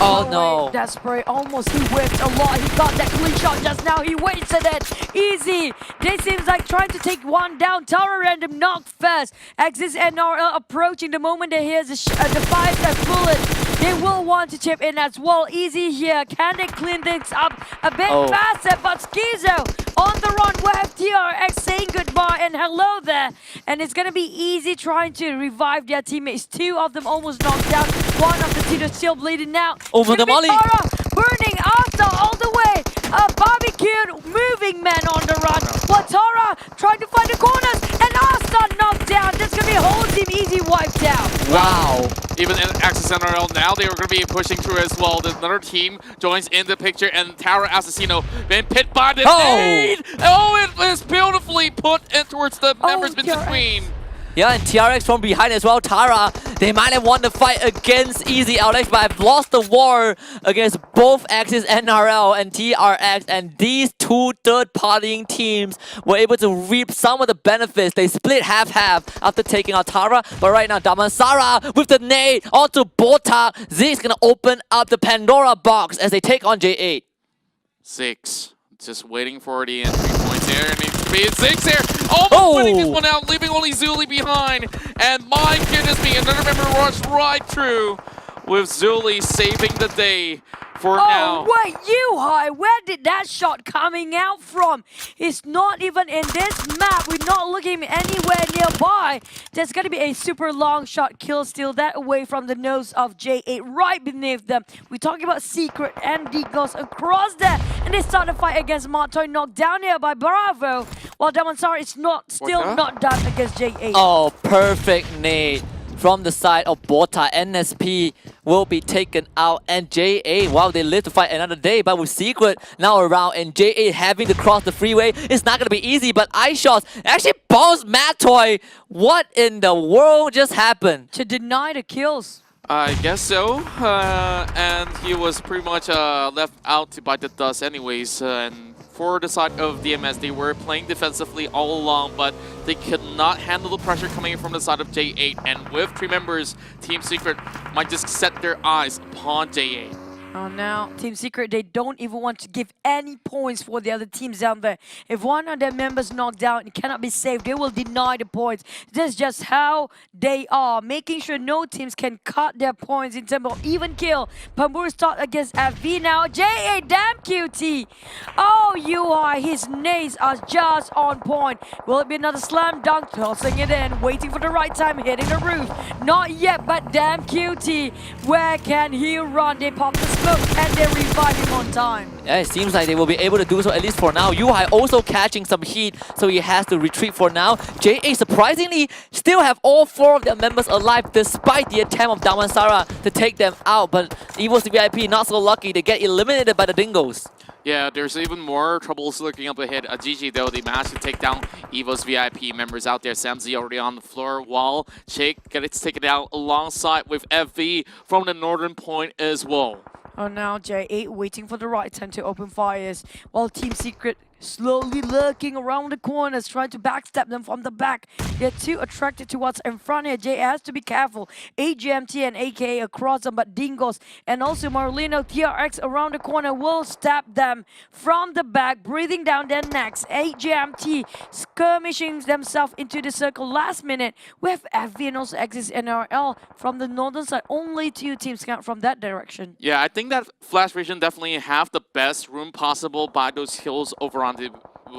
Oh no! That spray almost, he whipped a lot. He got that clean shot just now. He wasted it. Easy. This seems like trying to take one down. Tara random knock first. Axis NRL approaching the moment they hear the 5-step bullet. They will want to chip in as well. Easy here. Can they clean things up a bit faster? But Schizo on the run. We have TRX saying goodbye and hello there. And it's going to be Easy trying to revive their teammates. 2 of them almost knocked down. 1 of the Tito's still bleeding out. Over the molly. Tara burning Asta all the way. A barbecued moving man on the run. But Tara trying to find the corners. And Asta knocked down. This is going to be a whole team Easy wiped out. Wow. Even in Axis NRL now, they are going to be pushing through as well. Another team joins in the picture, and Tara Assassino been pit by the nade. Oh, it is beautifully put in towards the members in between. Yeah, and TRX from behind as well. Tara, they might have won the fight against Easy LX, but have lost the war against both Axis NRL and TRX, and these 2 third-partying teams were able to reap some of the benefits. They split half-half after taking out Tara, but right now Damansara with the nade onto Bota. Zeke's gonna open up the Pandora box as they take on J8. 6, just waiting for the entry points here, and it's be 6 here. Almost winning this one out, leaving only Zuli behind. And my goodness me, another member rushed right through with Zuli saving the day for now. Oh, wait, UI, where did that shot coming out from? It's not even in this map. We're not looking anywhere nearby. There's going to be a super long shot kill steal that away from the nose of J8 right beneath them. We're talking about Secret and Dingos across there. And they start a fight against Montoy, knocked down here by Bravo. While Damansara is still not done against J8. Oh, perfect nade from the side of Bota. NSP will be taken out, and J8, wow, they live to fight another day, but with Secret now around and J8 having to cross the freeway, it's not going to be easy, but iShots actually bounced Matoy. What in the world just happened? To deny the kills. I guess so, and he was pretty much left out to bite the dust anyways, and for the side of DMS, they were playing defensively all along, but they could not handle the pressure coming from the side of J8, and with 3 members, Team Secret might just set their eyes upon J8. Oh, now Team Secret, they don't even want to give any points for the other teams down there. If one of their members knocked out and cannot be saved, they will deny the points. That's just how they are, making sure no teams can cut their points in terms of even kill. Pambur start against FV now. JA, damn QT. Oh, UI, his nades are just on point. Will it be another slam dunk? Tossing it in, waiting for the right time, hitting the roof. Not yet, but damn QT. Where can he run? They pop the smoke and they revive him on time. Yeah, it seems like they will be able to do so at least for now. Yuhai also catching some heat, so he has to retreat for now. JA surprisingly still have all 4 of their members alive despite the attempt of Damansara to take them out. But Evo's VIP not so lucky. They get eliminated by the Dingos. Yeah, there's even more troubles looking up ahead. GG though, they managed to take down EVO's VIP members out there. Samzy already on the floor, while Shake gets taken out alongside with FV from the northern point as well. Oh, now J8 waiting for the right time to open fires, while Team Secret slowly lurking around the corners, trying to backstab them from the back. They're too attracted to what's in front here. J has to be careful. AGMT and AKA across them, but Dingos and also Marlino TRX around the corner will stab them from the back, breathing down their necks. AGMT skirmishing themselves into the circle last minute with FV and also Axis NRL from the northern side. Only 2 teams count from that direction. Yeah, I think that Flash Vision definitely have the best room possible by those hills over on the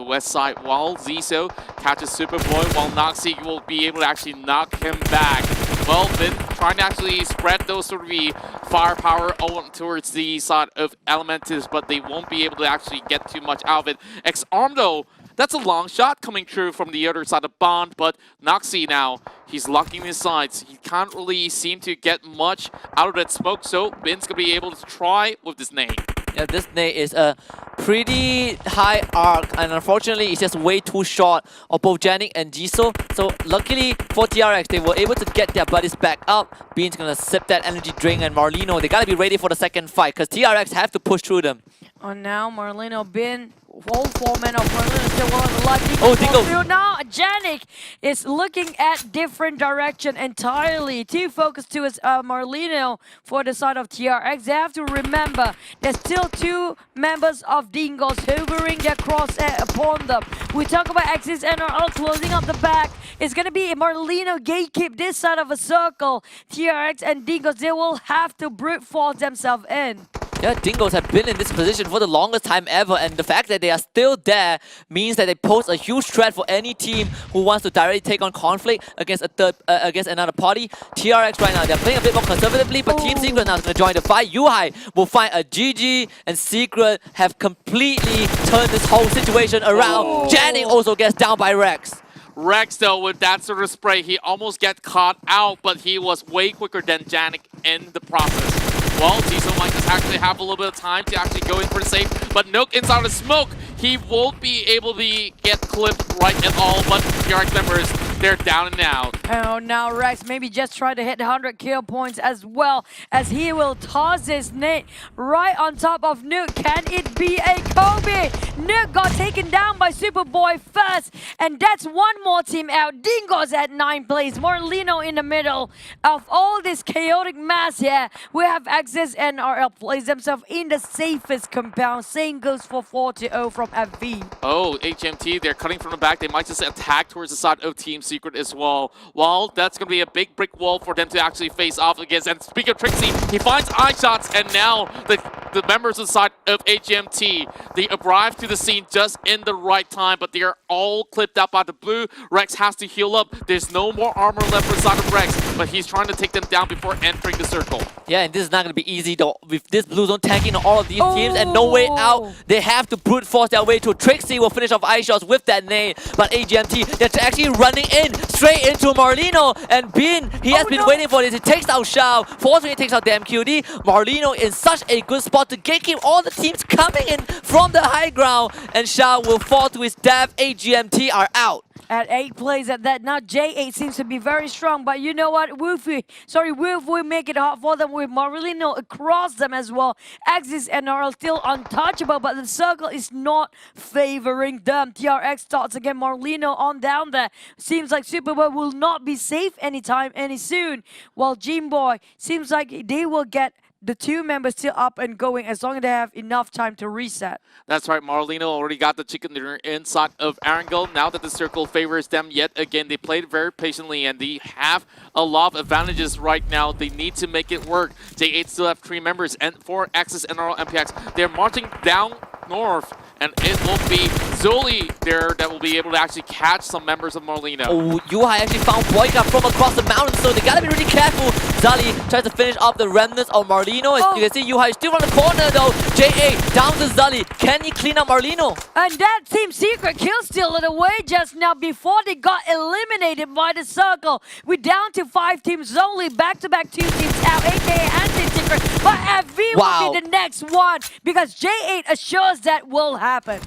west side, while Ziso catches Superboy, while Noxy will be able to actually knock him back. Well, then trying to actually spread those sort of the firepower on towards the side of Elementus, but they won't be able to actually get too much out of it. X-Arm though, that's a long shot coming through from the other side of Bond, but Noxy now, he's locking his sides. He can't really seem to get much out of that smoke, so Bin's gonna be able to try with this nade. Yeah, this nade is a pretty high arc, and unfortunately it's just way too short of both Janik and Jisoo. So luckily for TRX, they were able to get their buddies back up. Bean's gonna sip that energy drink, and Marlino, they gotta be ready for the second fight because TRX have to push through them. Oh, now Marlino Bin, whole 4 men of Marlino still one on the life. Oh, Dingo. Now Janik is looking at different direction entirely. Too focused to his Marlino for the side of TRX. They have to remember there's still 2 members of Dingos hovering their crosshair upon them. We talk about Axis NRL closing up the back. It's gonna be Marlino gatekeep this side of a circle. TRX and Dingos, they will have to brute force themselves in. Yeah, Dingos have been in this position for the longest time ever, and the fact that they are still there means that they pose a huge threat for any team who wants to directly take on conflict against against another party. TRX right now, they're playing a bit more conservatively, but Team Secret now is going to join the fight. Yuhai will find a GG, and Secret have completely turned this whole situation around. Janik also gets down by Rex. Rex though, with that sort of spray, he almost get caught out, but he was way quicker than Janik in the process. Well, Ziso might just actually have a little bit of time to actually go in for the save, but Nook inside the smoke, he won't be able to get clipped right at all, but TRX members, they're down and out. Oh, now Rex maybe just try to hit 100 kill points as well, as he will toss his nade right on top of Nook. Can it be a Kobe? Nook got taken down by Superboy first, and that's one more team out. Dingos at 9 plays, Marlino in the middle of all this chaotic mass here. We have Axis and RL plays themselves in the safest compound. Same goes for 4-0 from FV. Oh, HMT, they're cutting from the back. They might just attack towards the side of Team Secret as well. Well, that's going to be a big brick wall for them to actually face off against. And speaking of Trixie, he finds eye shots, and now the members of the side of HMT, they arrive to the scene just in the right time, but they are all clipped out by the blue. Rex has to heal up. There's no more armor left for the side of Rex, but he's trying to take them down before entering the circle. Yeah, and this is not going to be easy though. With this blue zone tanking all of these teams and no way out, they have to brute force their way to. Trixie will finish off eye shots with that nade, but AGMT, they're actually running in straight into Marlino, and Bin, he has been waiting for this. He takes out Shao, fortunately takes out the MQD. Marlino in such a good spot to gatekeep all the teams coming in from the high ground, and Shao will fall to his death. AGMT are out. At 8 plays at that. Now J8 seems to be very strong, but you know what? Wolf will make it hard for them with Marlino across them as well. Axis and are still untouchable, but the circle is not favoring them. TRX starts again. Marlino on down there. Seems like Superboy will not be safe anytime, any soon. While Jimboy seems like they will get the two members still up and going as long as they have enough time to reset. That's right, Marlino already got the chicken dinner inside of Erangel. Now that the circle favors them yet again, they played very patiently and they have a lot of advantages right now. They need to make it work. J8 still have 3 members and 4 Axis, NRL, MPX. They're marching down north, and it will be Zoli there that will be able to actually catch some members of Marlino. Oh, Yuhai actually found Boyka from across the mountain, so they gotta be really careful. Zali tries to finish off the remnants of Marlino. As you can see, Yuhai is still on the corner though. J8 down to Zali. Can he clean up Marlino? And that Team Secret kill steal it away just now before they got eliminated by the circle. We're down to 5 teams only, back-to-back 2 teams out, aka and Team Secret. But FV will be the next one because J8 assures that will happen.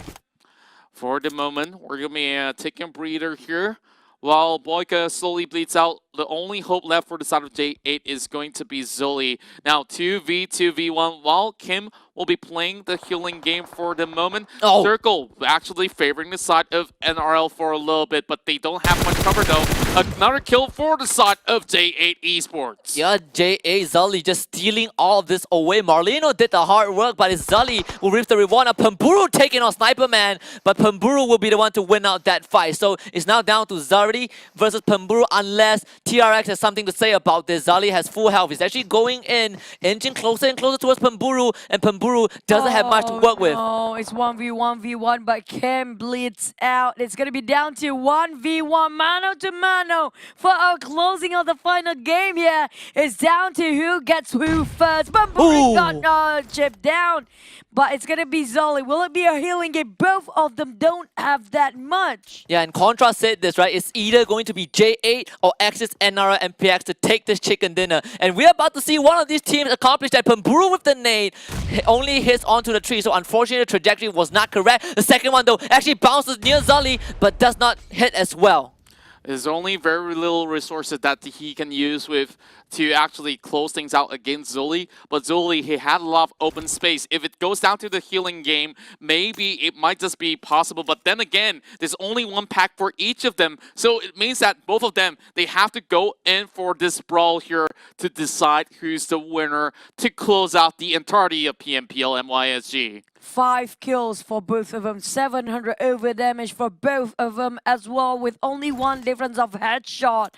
For the moment, we're going to be taking a breather here. While Boyka slowly bleeds out, the only hope left for the side of J8 is going to be Zoli. Now 2v1, while Kim will be playing the healing game for the moment. Circle actually favoring the side of NRL for a little bit, but they don't have much cover though. Another kill for the side of J8 Esports. Yeah, J8 Zali just stealing all of this away. Marlino did the hard work, but it's Zali who reaps the reward. Now Pamburu taking on Sniper Man, but Pamburu will be the one to win out that fight. So it's now down to Zari versus Pamburu unless TRX has something to say about this. Zali has full health. He's actually going in, inching closer and closer towards Pamburu, and Pamburu doesn't have much to work with. Oh, it's 1v1v1, but Kim bleeds out. It's going to be down to 1v1, mano to mano, for our closing of the final game here. It's down to who gets who first. Pamburu got chipped down, but it's going to be Zoli. Will it be a healing game? Both of them don't have that much. Yeah, and Contra said this, right? It's either going to be J8 or Axis, NRL, and PX to take this chicken dinner. And we're about to see one of these teams accomplish that. Pamburu with the nade only hits onto the tree, so unfortunately the trajectory was not correct. The second one though actually bounces near Zali, but does not hit as well. There's only very little resources that he can use with to actually close things out against Zoli. But Zoli, he had a lot of open space. If it goes down to the healing game, maybe it might just be possible. But then again, there's only 1 pack for each of them. So it means that both of them, they have to go in for this brawl here to decide who's the winner to close out the entirety of PMPL MYSG. 5 kills for both of them, 700 over damage for both of them as well, with only 1 difference of headshot.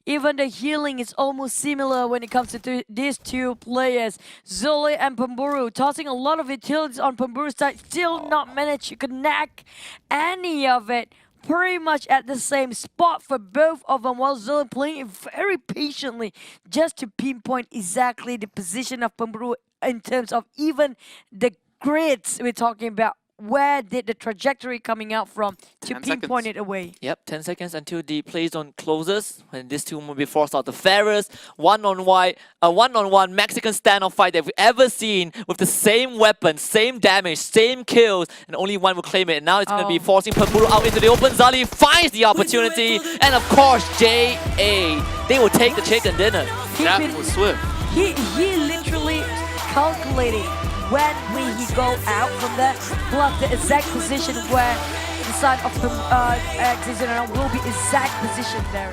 Even the healing is almost similar when it comes to these 2 players. Zoli and Pamburu tossing a lot of utilities on Pamburu's side, still not managed to connect any of it. Pretty much at the same spot for both of them, while Zoli playing very patiently just to pinpoint exactly the position of Pamburu in terms of even the grids we're talking about. Where did the trajectory coming out from to pinpoint it away? Yep, 10 seconds until the play zone closes. When these two will be forced out. The fairest one-on-one Mexican standoff fight that we've ever seen, with the same weapon, same damage, same kills, and only one will claim it. And now it's going to be forcing Pamburu out into the open. Zali finds the opportunity, and of course, J8. They will take the chicken dinner. That was swift. He literally calculated when will he go out from there, plus the exact position where the side of the Axis will be exact position there.